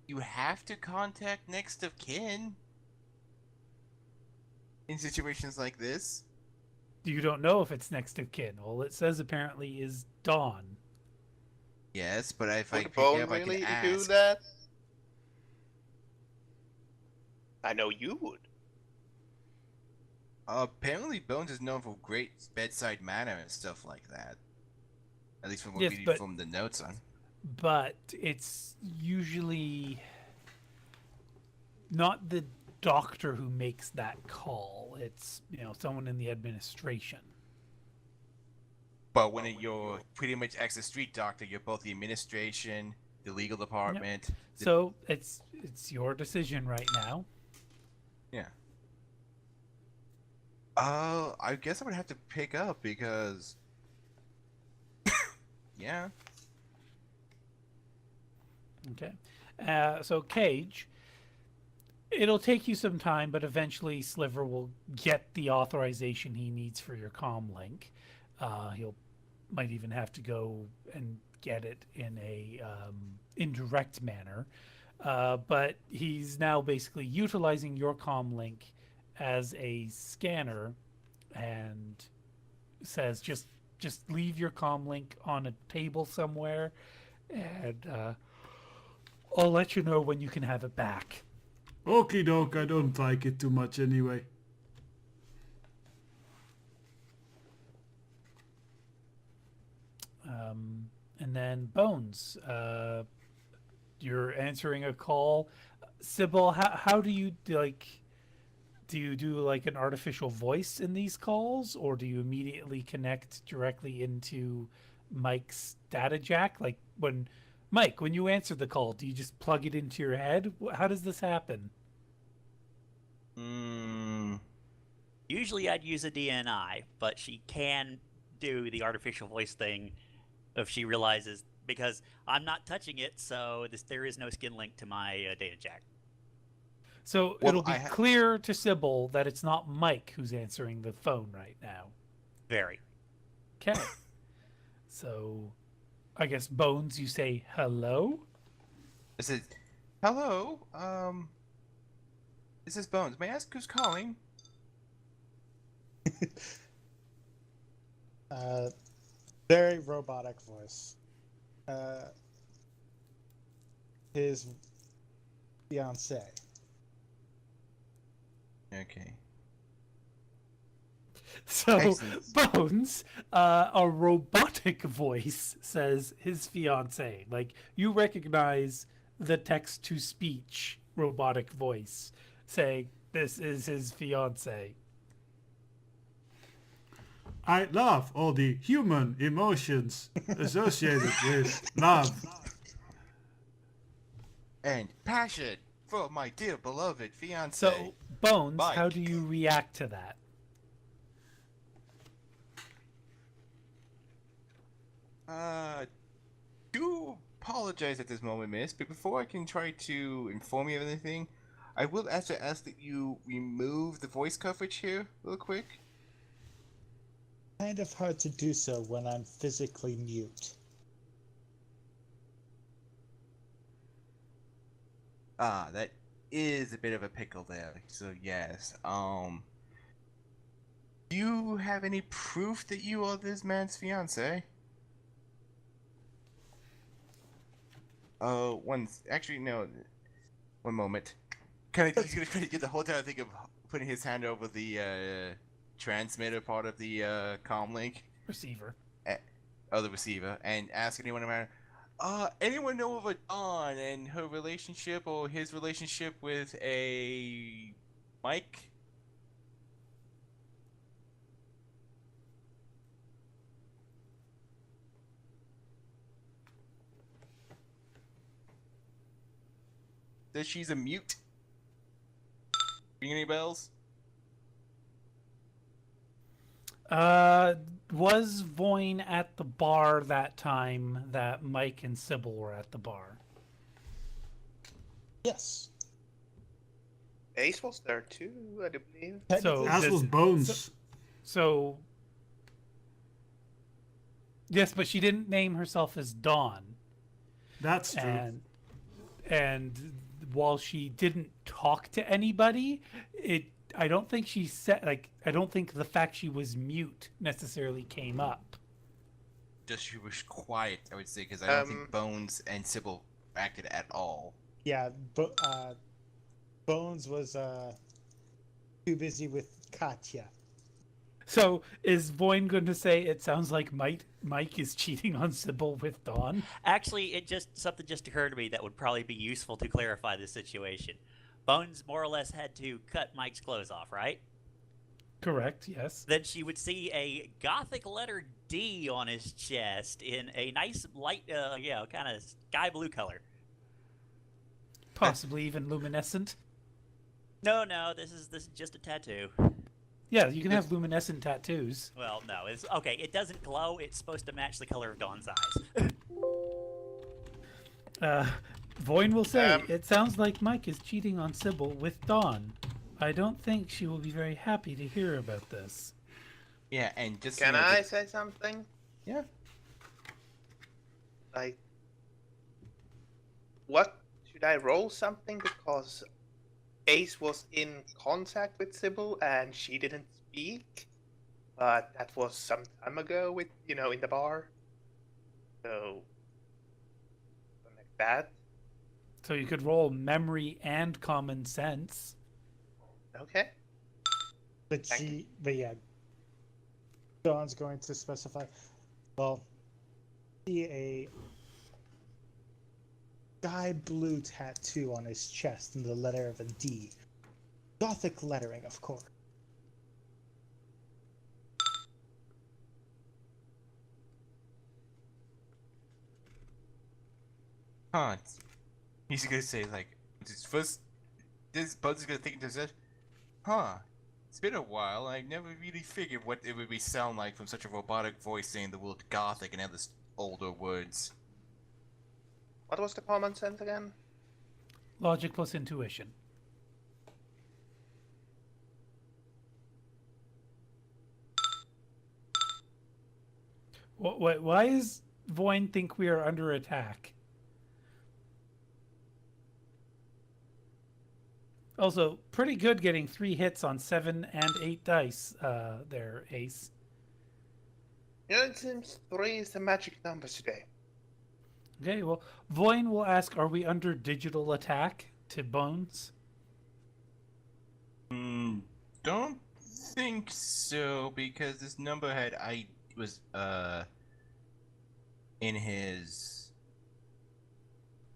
you have to contact next of kin in situations like this. You don't know if it's next of kin. All it says apparently is Dawn. Yes, but if I Would pick Bone up, I really can do ask. that? I know you would. Apparently, Bones is known for great bedside manner and stuff like that. At least from what Yes, we but- from the notes on. But it's usually not the doctor who makes that call. It's, someone in the administration. But when you're pretty much ex a street doctor, you're both the administration, the legal department. So it's your decision right now. Yeah. I guess I would have to pick up because. Yeah. Okay. So Cage, it'll take you some time, but eventually Sliver will get the authorization he needs for your comm link. He'll might even have to go and get it in a indirect manner. But he's now basically utilizing your comm link as a scanner and says just leave your comm link on a table somewhere and I'll let you know when you can have it back. Okie doke, I don't like it too much anyway. And then Bones, you're answering a call. Sybil, how do you do you do like an artificial voice in these calls, or do you immediately connect directly into Mike's data jack? Like when you answer the call, do you just plug it into your head? How does this happen? Usually I'd use a DNI, but she can do the artificial voice thing if she realizes, because I'm not touching it, so there is no skin link to my data jack. So Well, it'll be clear to Sybil that it's not Mike who's answering the phone right now. Very. Okay. So I guess Bones, you say hello? I said, hello, this is Bones. May I ask who's calling? Very robotic voice. His fiance. Okay. So Excellent. Bones, a robotic voice says his fiance. Like you recognize the text to speech robotic voice saying this is his fiance. I love all the human emotions associated with love. And passion for my dear beloved fiance. So Bones, Mike. how do you react to that? Do apologize at this moment, miss, but before I can try to inform you of anything, I will ask that you remove the voice coverage here real quick. Kind of hard to do so when I'm physically mute. That is a bit of a pickle there. So yes. Do you have any proof that you are this man's fiance? Actually, no. One moment. He's gonna get the whole time think of putting his hand over the transmitter part of the comm link, Receiver. of the receiver, and ask anyone around. Anyone know of a Dawn and her relationship or his relationship with a Mike? Says she's a mute. Ring any bells? Was Voyne at the bar that time that Mike and Sybil were at the bar? Yes. Ace was there too, I do believe. So As does- was Bones. So yes, but she didn't name herself as Dawn, That's true. and while she didn't talk to anybody, I don't think she said, like, I don't think the fact she was mute necessarily came up. Just she was quiet, I would say, because I don't think Um, Bones and Sybil acted at all. Yeah, but Bones was too busy with Katya. So is Voyne going to say it sounds like Mike is cheating on Sybil with Dawn? Actually, something just occurred to me that would probably be useful to clarify the situation. Bones more or less had to cut Mike's clothes off, right? Correct, yes. Then she would see a gothic letter D on his chest in a nice light, kind of sky blue color. Possibly even luminescent. No, this is just a tattoo. Yeah, you can have luminescent tattoos. Well, no, it's okay. It doesn't glow. It's supposed to match the color of Dawn's eyes. Voyne will say, Um, it sounds like Mike is cheating on Sybil with Dawn. I don't think she will be very happy to hear about this. Yeah, and just Can you know, I say something? Yeah. Like, what should I roll something because Ace was in contact with Sybil and she didn't speak, but that was some time ago with in the bar. So something like that. So you could roll memory and common sense. Okay. But Thank yeah, Dawn's going to specify. Well, see a sky blue tattoo on his chest in the letter of a D. Gothic lettering, of course. Huh. He's gonna say like, this Buds is gonna think to himself, huh? It's been a while. I never really figured what it would be sound like from such a robotic voice saying the word gothic and other older words. What was the common sense again? Logic plus intuition. Why does Voyne think we are under attack? Also, pretty good getting 3 hits on 7 and 8 dice there, Ace. It seems 3 is the magic number today. Okay, well, Voyne will ask, are we under digital attack to Bones? Don't think so, because this number was in his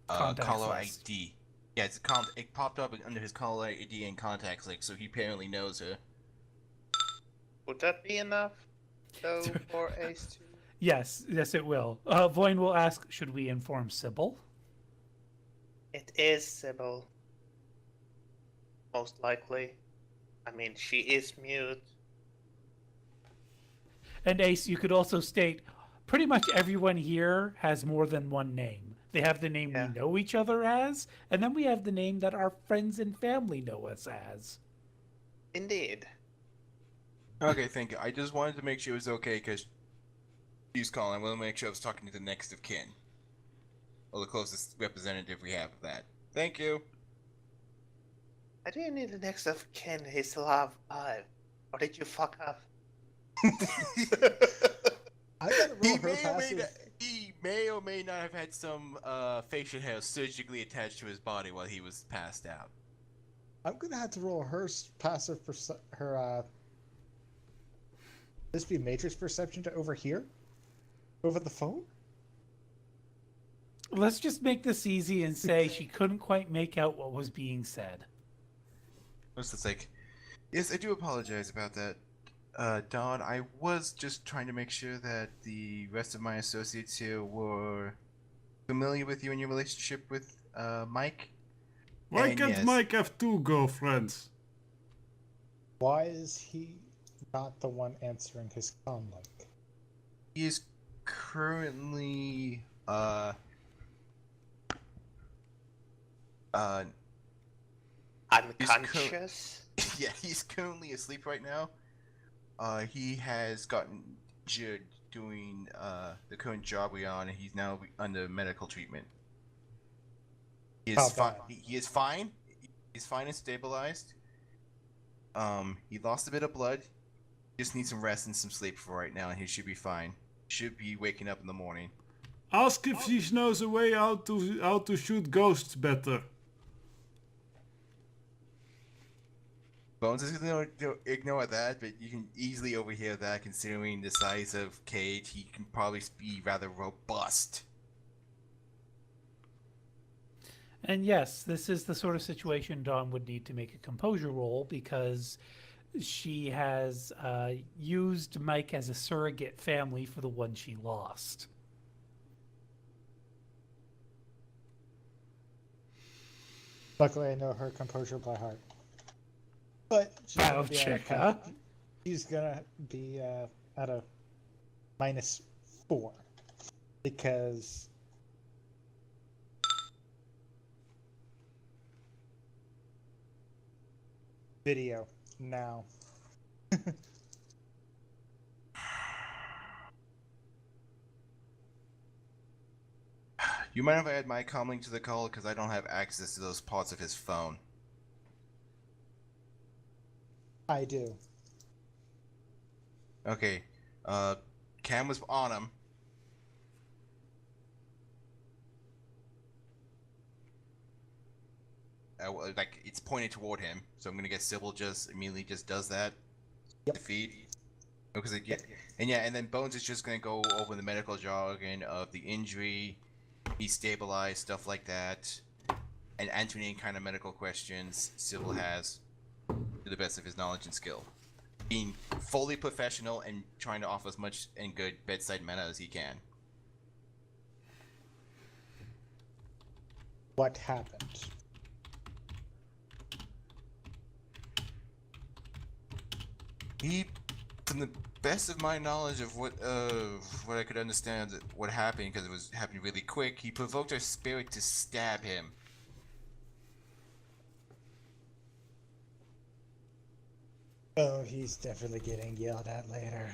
Contacts caller list. ID. Yeah, it popped up under his caller ID and contacts list, so he apparently knows her. Would that be enough, though, for Ace to... Yes, it will. Voyne will ask, should we inform Sybil? It is Sybil. Most likely. I mean, she is mute. And Ace, you could also state, pretty much everyone here has more than one name. They have the name Yeah. we know each other as, and then we have the name that our friends and family know us as. Indeed. Okay, thank you. I just wanted to make sure it was okay, because she's calling. I want to make sure I was talking to the next of kin. Or the closest representative we have of that. Thank you. I do need the next of kin. He's still alive. Or did you fuck up? I gotta roll He her may, or may passive. not, he may or may not have had some facial hair surgically attached to his body while he was passed out. I'm gonna have to roll her passive her this be matrix perception to overhear over the phone. Let's just make this easy and say she couldn't quite make out what was being said. It's like, yes, I do apologize about that, Don. I was just trying to make sure that the rest of my associates here were familiar with you and your relationship with Mike. Why And can't yes. Mike have 2 girlfriends? Why is he not the one answering his comm link? He is currently Unconscious? yeah, he's currently asleep right now. He has gotten injured doing the current job we're on, and he's now under medical treatment. He How is fine. bad? He is fine. He's fine and stabilized. He lost a bit of blood. Just needs some rest and some sleep for right now, and he should be fine. Should be waking up in the morning. Ask if she knows a way how to shoot ghosts better. Bones is going to ignore that, but you can easily overhear that considering the size of Cage. He can probably be rather robust. And yes, this is the sort of situation Dawn would need to make a composure roll because she has used Mike as a surrogate family for the one she lost. Luckily, I know her composure by heart. But she's gonna Wow, be at a Chica. she's gonna be at a -4 because video now. You mind if I add my comm link to the call because I don't have access to those parts of his phone. I do. Okay. Cam was on him. Like it's pointed toward him, so I'm gonna guess Sybil just immediately just does that. Yep. Defeat. Because and then Bones is just gonna go over the medical jargon of the injury, he's stabilized, stuff like that, and answer any kind of medical questions Sybil has to the best of his knowledge and skill, being fully professional and trying to offer as much and good bedside manner as he can. What happened? He, from the best of my knowledge of what I could understand, what happened, because it was happening really quick, he provoked our spirit to stab him. Oh, he's definitely getting yelled at later.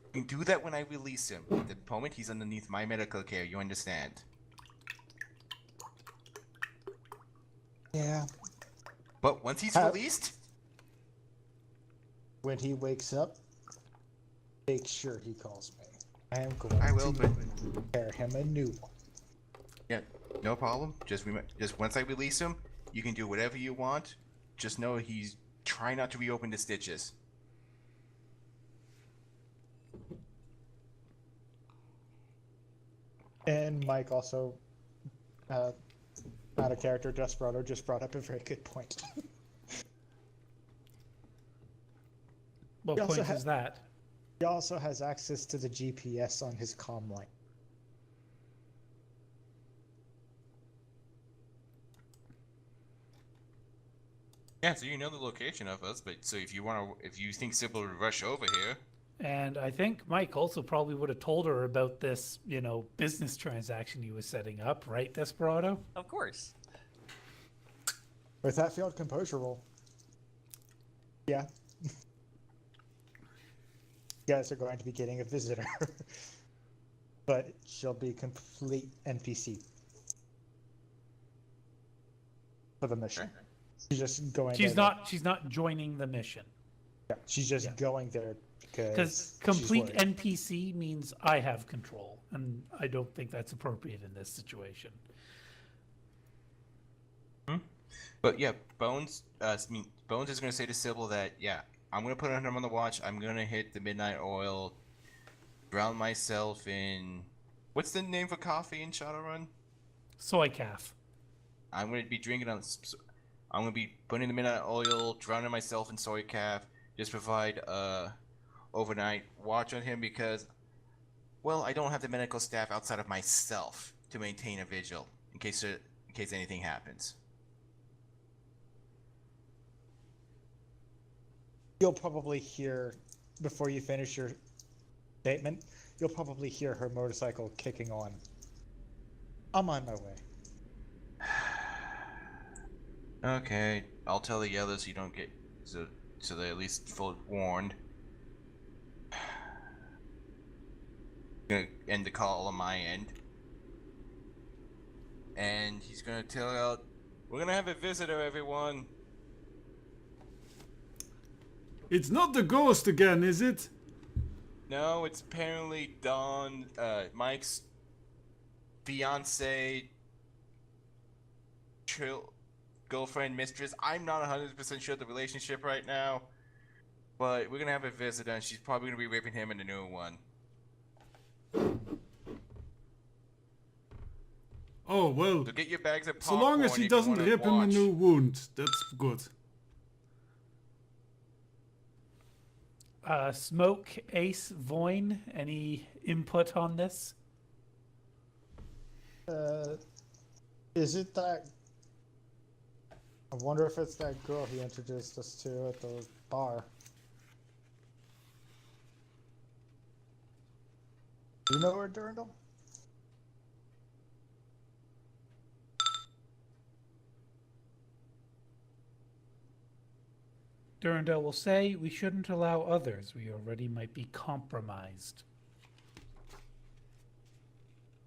You can do that when I release him. At the moment, he's underneath my medical care, you understand? Yeah. But once he's How- released, When he wakes up, make sure he calls me. I am going I will, to but prepare him a new one. yeah, no problem. Just once I release him, you can do whatever you want. Just know he's trying not to reopen the stitches. And Mike also, out of character, Desperado just brought up a very good point. What He also point is that? He also has access to the GPS on his comm line. Yeah, so you know the location of us, but so if you think Sybil would rush over here, And I think Mike also probably would have told her about this, business transaction he was setting up, right, Desperado? Of course. With that failed composure roll. Yeah. You guys are going to be getting a visitor. But she'll be complete NPC. for the mission. She's just going. She's there not. She's not joining the mission. Yeah, she's just going there Because because complete she's worried. NPC means I have control, and I don't think that's appropriate in this situation. But yeah, Bones. Bones is gonna say to Sybil that I'm gonna put him on the watch. I'm gonna hit the midnight oil, drown myself in. What's the name for coffee in Shadowrun? Soy calf. I'm gonna be drinking on. I'm gonna be putting the midnight oil, drowning myself in soy calf. Just provide overnight watch on him because, well, I don't have the medical staff outside of myself to maintain a vigil in case anything happens. You'll probably hear, before you finish your statement, you'll probably hear her motorcycle kicking on. I'm on my way. Okay, I'll tell the others you don't get so they're at least full warned. Gonna end the call on my end, and he's gonna tell out, "We're gonna have a visitor, everyone." It's not the ghost again, is it? No, it's apparently Dawn, Mike's fiance, girlfriend, mistress. I'm not 100% sure of the relationship right now, but we're gonna have a visitor, and she's probably gonna be raping him in the new one. Oh, well. So get your bags of So popcorn. long as if he you doesn't wanna rip him a watch. new wound, that's good. Smoke, Ace, Voin, any input on this? Is it that? I wonder if it's that girl he introduced us to at the bar. Do you know her, Durandal? Durandal will say, we shouldn't allow others. We already might be compromised.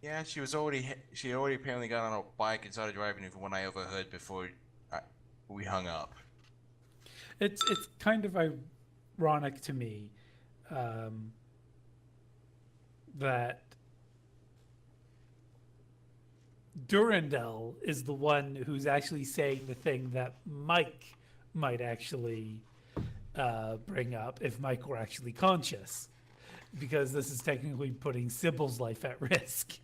Yeah, she already apparently got on a bike and started driving it from what I overheard before we hung up. It's kind of ironic to me that Durandal is the one who's actually saying the thing that Mike might actually bring up if Mike were actually conscious, because this is technically putting Sybil's life at risk.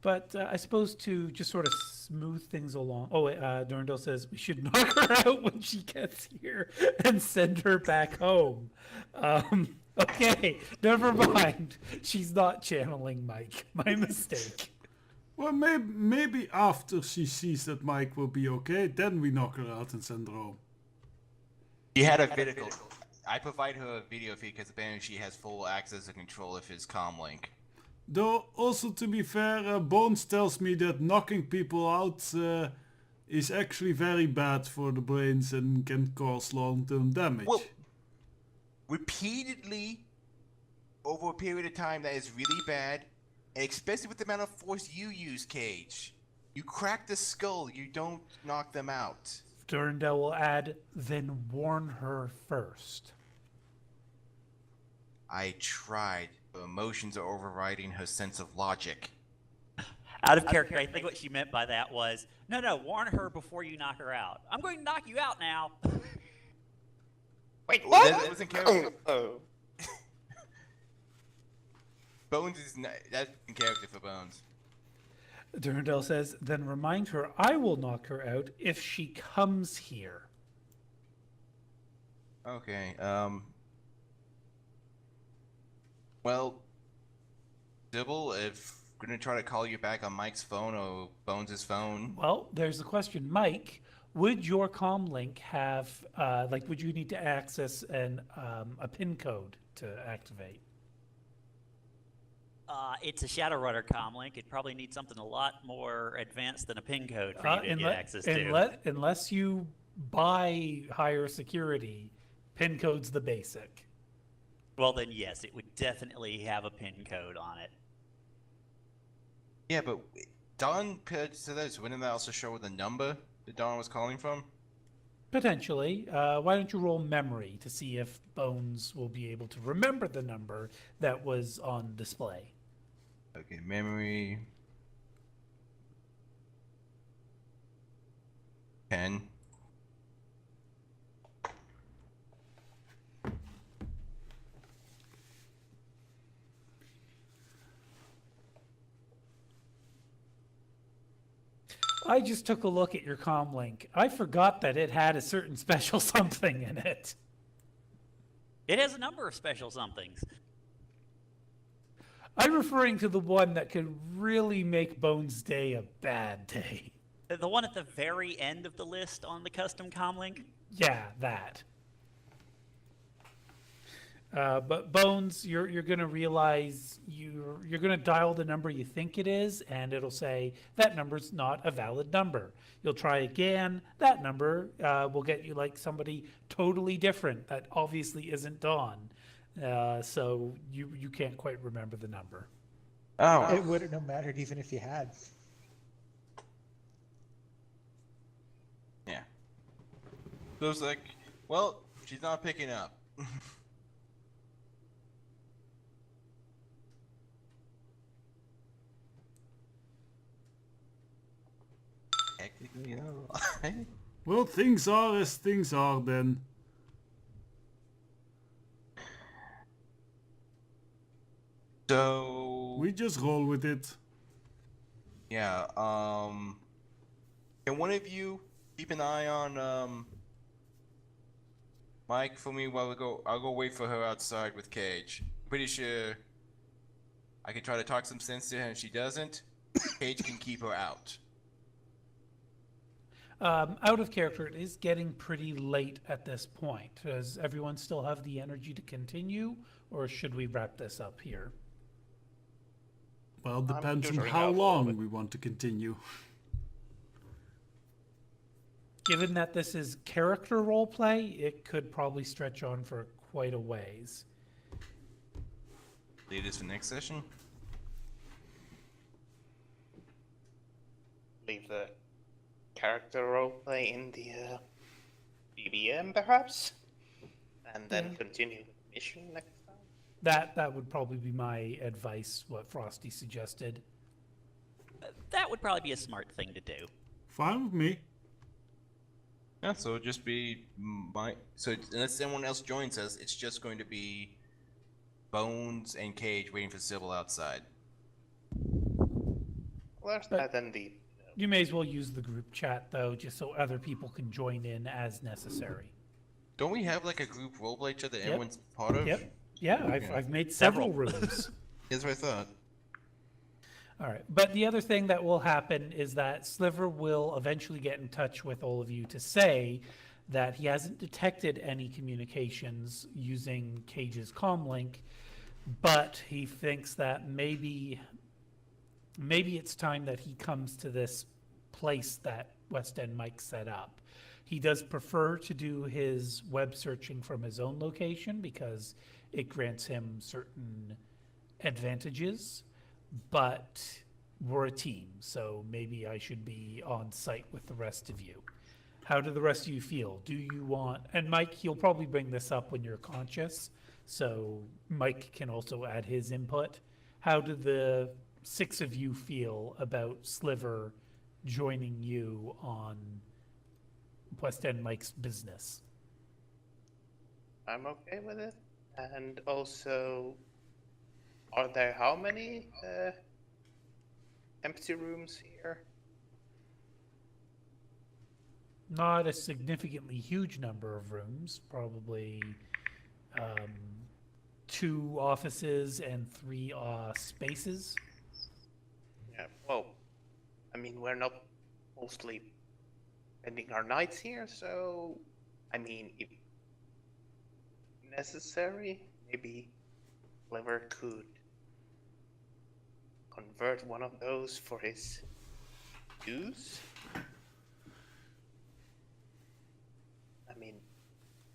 But I suppose to just sort of smooth things along. Oh, Durandal says we should knock her out when she gets here and send her back home. Okay, never mind. She's not channeling Mike. My mistake. Well, maybe after she sees that Mike will be okay, then we knock her out and send her home. She had a video. I provide her a video feed because apparently she has full access and control of his comm link. Though, also to be fair, Bones tells me that knocking people out is actually very bad for the brains and can cause long-term damage. Well, repeatedly, over a period of time, that is really bad, and especially with the amount of force you use, Cage. You crack the skull, you don't knock them out. Durandal will add, then warn her first. I tried. But emotions are overriding her sense of logic. Out of character, I think what she meant by that was, no, warn her before you knock her out. I'm going to knock you out now. Wait, Well, what? that was in character. Oh. Bones is that's in character for Bones. Durandal says, then remind her I will knock her out if she comes here. Okay, well, Sybil, if we're gonna try to call you back on Mike's phone or Bones' phone. Well, there's the question. Mike, would your comm link have, would you need to access a PIN code to activate? It's a Shadowrunner comlink. It probably needs something a lot more advanced than a PIN code for you to get access to. Unless you buy higher security, PIN code's the basic. Well, then yes, it would definitely have a PIN code on it. Yeah, but Don said that, so wouldn't that also show the number that Don was calling from? Potentially. Why don't you roll memory to see if Bones will be able to remember the number that was on display? Okay, memory. 10. I just took a look at your comm link. I forgot that it had a certain special something in it. It has a number of special somethings. I'm referring to the one that could really make Bones' day a bad day. The one at the very end of the list on the custom comm link? Yeah, that. But Bones, you're gonna realize you're gonna dial the number you think it is, and it'll say that number's not a valid number. You'll try again. That number will get you like somebody totally different that obviously isn't Dawn. So you can't quite remember the number. Oh. It wouldn't have mattered even if you had. Yeah. So it's like, well, she's not picking up. Technically, no. Well, things are as things are then. So We just roll with it. yeah, can one of you keep an eye on Mike for me while I'll go wait for her outside with Cage. Pretty sure I can try to talk some sense to her, and if she doesn't, Cage can keep her out. Out of character, it is getting pretty late at this point. Does everyone still have the energy to continue, or should we wrap this up here? Well, depends on tutoring how out a little long bit. we want to continue. Given that this is character roleplay, it could probably stretch on for quite a ways. Lead us for next session. Leave the character roleplay in the BBM, perhaps? And then continue the mission next time? That would probably be my advice, what Frosty suggested. That would probably be a smart thing to do. Fine with me. Yeah, so it'll just be so unless anyone else joins us, it's just going to be Bones and Cage waiting for Sybil outside. Well, there's But- that and the... You may as well use the group chat, though, just so other people can join in as necessary. Don't we have like a group roleplay chat that Yep. everyone's part of? Yep. Yeah, Okay. I've made several Several. rooms. That's what I thought. All right. But the other thing that will happen is that Sliver will eventually get in touch with all of you to say that he hasn't detected any communications using Cage's comm link, but he thinks that maybe it's time that he comes to this place that West End Mike set up. He does prefer to do his web searching from his own location because it grants him certain advantages, but we're a team, so maybe I should be on site with the rest of you. How do the rest of you feel? Do you want, and Mike, you'll probably bring this up when you're conscious, so Mike can also add his input. How do the 6 of you feel about Sliver joining you on West End Mike's business? I'm okay with it. And also, are there how many empty rooms here? Not a significantly huge number of rooms, probably 2 offices and 3 spaces. Yeah, well, I mean, we're not mostly spending our nights here, so, I mean, if necessary, maybe Clever could convert one of those for his use. I mean,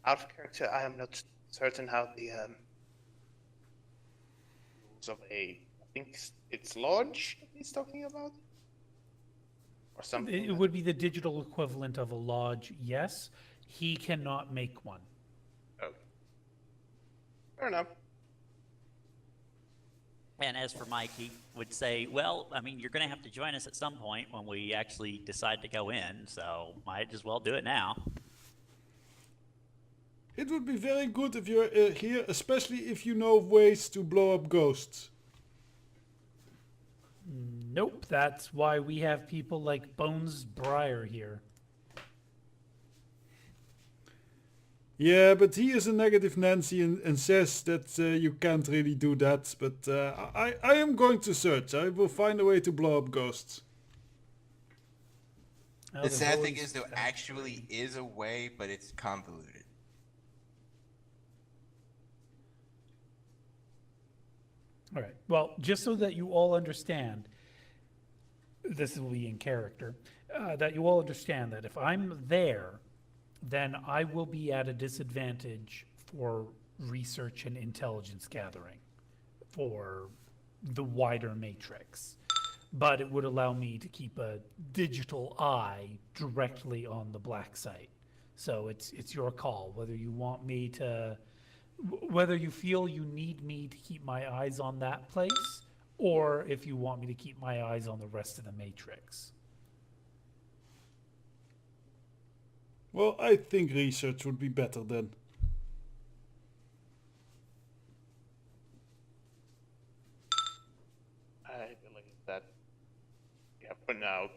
out of character, I am not certain how the rules of a think it's Lodge he's talking about? Or something? It like- would be the digital equivalent of a lodge, yes. He cannot make one. Oh. Fair enough. And as for Mike, he would say, well, I mean, you're going to have to join us at some point when we actually decide to go in, so might as well do it now. It would be very good if you're here, especially if you know ways to blow up ghosts. Nope, that's why we have people like Bones Briar here. Yeah, but he is a negative Nancy and says that you can't really do that. But I am going to search. I will find a way to blow up ghosts. Oh, The there's sad thing always is, there that. actually is a way, but it's convoluted. All right. Well, just so that you all understand, this will be in character, that you all understand that if I'm there, then I will be at a disadvantage for research and intelligence gathering for the wider matrix. But it would allow me to keep a digital eye directly on the black site. So it's your call whether you want me to, whether you feel you need me to keep my eyes on that place, or if you want me to keep my eyes on the rest of the matrix. Well, I think research would be better then. I believe that, yeah, for now,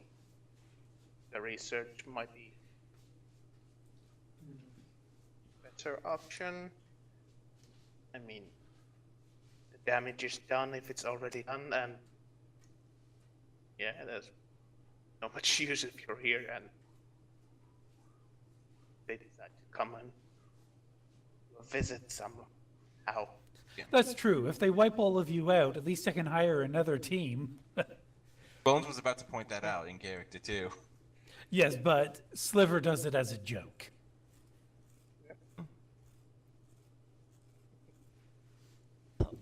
the research might be better option. I mean, the damage is done if it's already done, and yeah, there's not much use if you're here and they decide to come and visit somehow. That's true. If they wipe all of you out, at least I can hire another team. Bones was about to point that out in character too. Yes, but Sliver does it as a joke.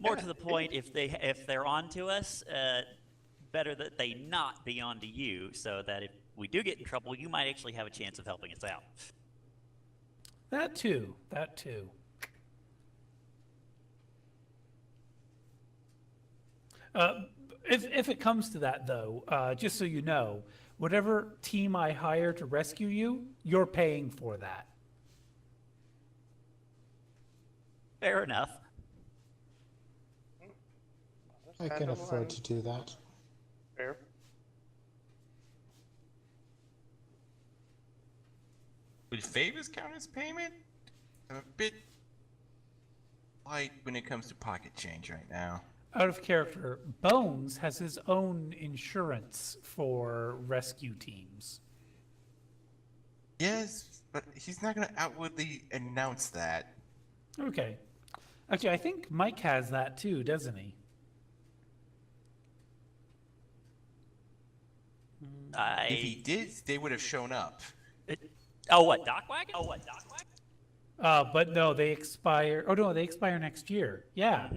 More to the point, if they're on to us, better that they not be on to you, so that if we do get in trouble, you might actually have a chance of helping us out. That too. That too. If it comes to that, though, just so you know, whatever team I hire to rescue you, you're paying for that. Fair enough. I can afford to do that. Fair. Would favors count as payment? I'm a bit light when it comes to pocket change right now. Out of character, Bones has his own insurance for rescue teams. Yes, but he's not going to outwardly announce that. Okay. Actually, I think Mike has that too, doesn't he? If he did, they would have shown up. Oh, what, Dock Wagon? But no, they expire. Oh no, they expire next year. Yeah.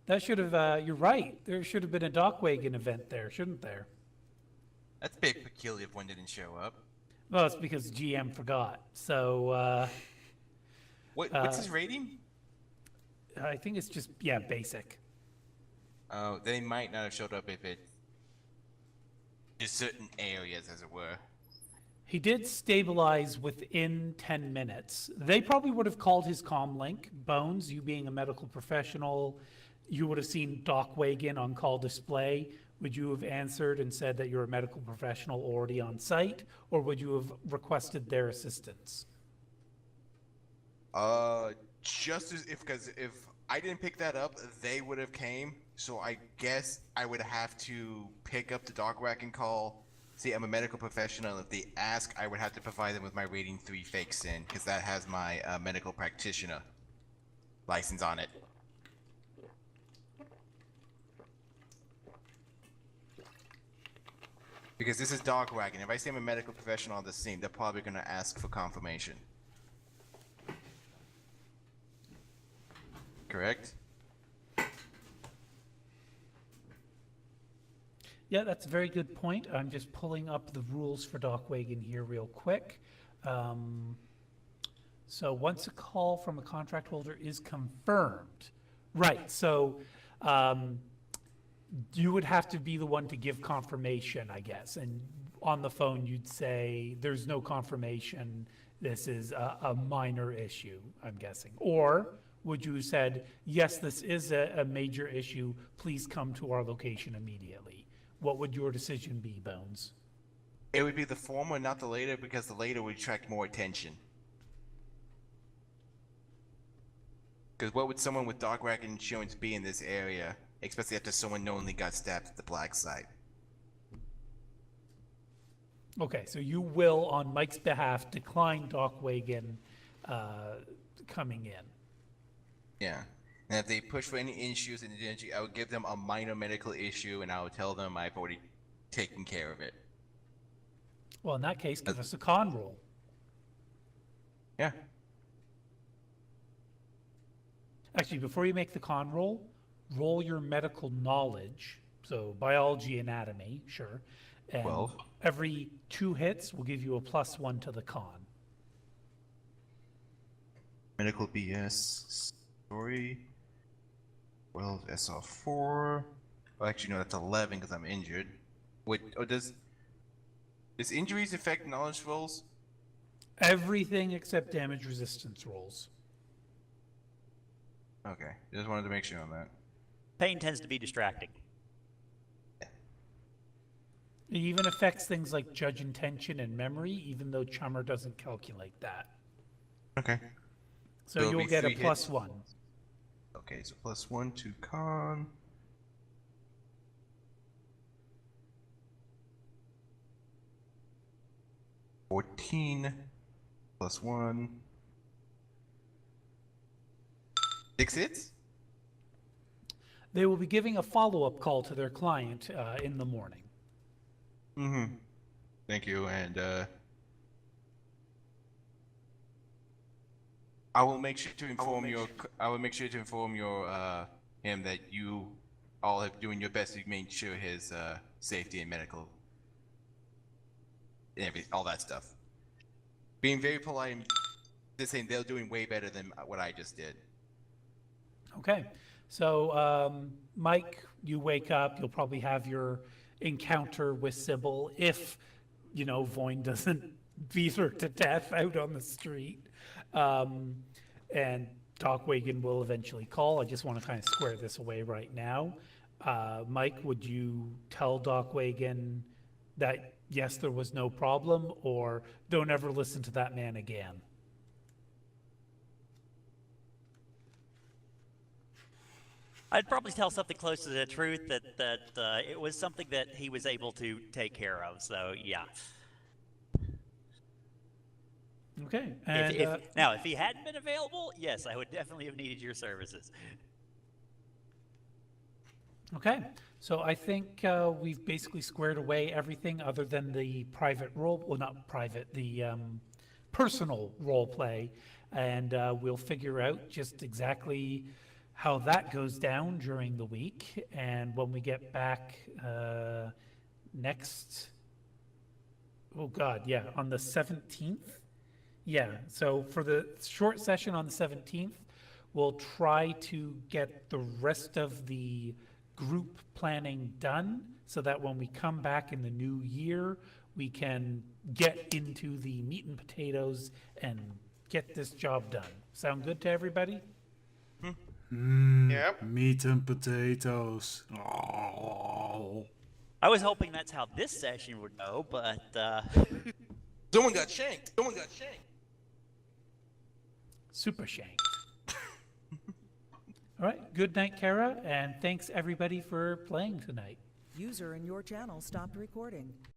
That should have, you're right. There should have been a Dockwagon event there, shouldn't there? That's a bit peculiar if one didn't show up. Well, it's because GM forgot. So, What's his rating? I think it's just, yeah, basic. Oh, they might not have showed up if it's just certain areas, as it were. He did stabilize within 10 minutes. They probably would have called his comm link. Bones, you being a medical professional, you would have seen Dockwagon on call display. Would you have answered and said that you're a medical professional already on site, or would you have requested their assistance? Just as because if I didn't pick that up, they would have came. So I guess I would have to pick up the dog wagon call. See, I'm a medical professional. If they ask, I would have to provide them with my rating 3 fake sin because that has my medical practitioner license on it. Because this is dog wagon. If I say I'm a medical professional on the scene, they're probably going to ask for confirmation. Correct? Yeah, that's a very good point. I'm just pulling up the rules for Dockwagon here real quick. So once a call from a contract holder is confirmed, right, so you would have to be the one to give confirmation, I guess. And on the phone, you'd say, there's no confirmation, this is a minor issue, I'm guessing. Or would you have said, yes, this is a major issue, please come to our location immediately? What would your decision be, Bones? It would be the former, not the later, because the later would attract more attention. Because what would someone with dog wagon insurance be in this area, especially after someone knowingly got stabbed at the black site? Okay, so you will, on Mike's behalf, decline Dockwagon coming in. Yeah. And if they push for any issues in the energy, I would give them a minor medical issue, and I would tell them I've already taken care of it. Well, in that case, give us a con roll. Yeah. Actually, before you make the con roll, roll your medical knowledge. So biology, anatomy, sure. And 12. every 2 hits will give you a +1 to the con. Medical BS story. 12 SR4. Well, actually, no, that's 11 because I'm injured. Wait, oh, does injuries affect knowledge rolls? Everything except damage resistance rolls. Okay, just wanted to make sure on that. Pain tends to be distracting. It even affects things like judge intention and memory, even though Chummer doesn't calculate that. Okay. So it'll you'll be get a 3 hits? +1. Okay, so +1 to con. +14 +1. 6 hits? They will be giving a follow-up call to their client in the morning. Mm-hmm. Thank you, and I will make sure to inform him that you all have doing your best to make sure his safety and medical and all that stuff. Being very polite and just saying they're doing way better than what I just did. Okay, so Mike, you wake up, you'll probably have your encounter with Sybil if, you know, Voyn doesn't beat her to death out on the street. And Dockwagon will eventually call. I just want to kind of square this away right now. Mike, would you tell Dockwagon that, yes, there was no problem, or don't ever listen to that man again? I'd probably tell something close to the truth, that it was something that he was able to take care of. So yeah. Okay, and Now, if he hadn't been available, yes, I would definitely have needed your services. okay, so I think we've basically squared away everything other than the private role, well, not private, the personal role play, and we'll figure out just exactly how that goes down during the week. And when we get back next, oh God, yeah, on the 17th. Yeah, so for the short session on the 17th, we'll try to get the rest of the group planning done so that when we come back in the new year, we can get into the meat and potatoes and get this job done. Sound good to everybody? Yep. Meat and potatoes. Oh. I was hoping that's how this session would go, but Someone got shanked. Someone got shanked. Super shanked. All right, good night, Kara, and thanks everybody for playing tonight. User in your channel stopped recording.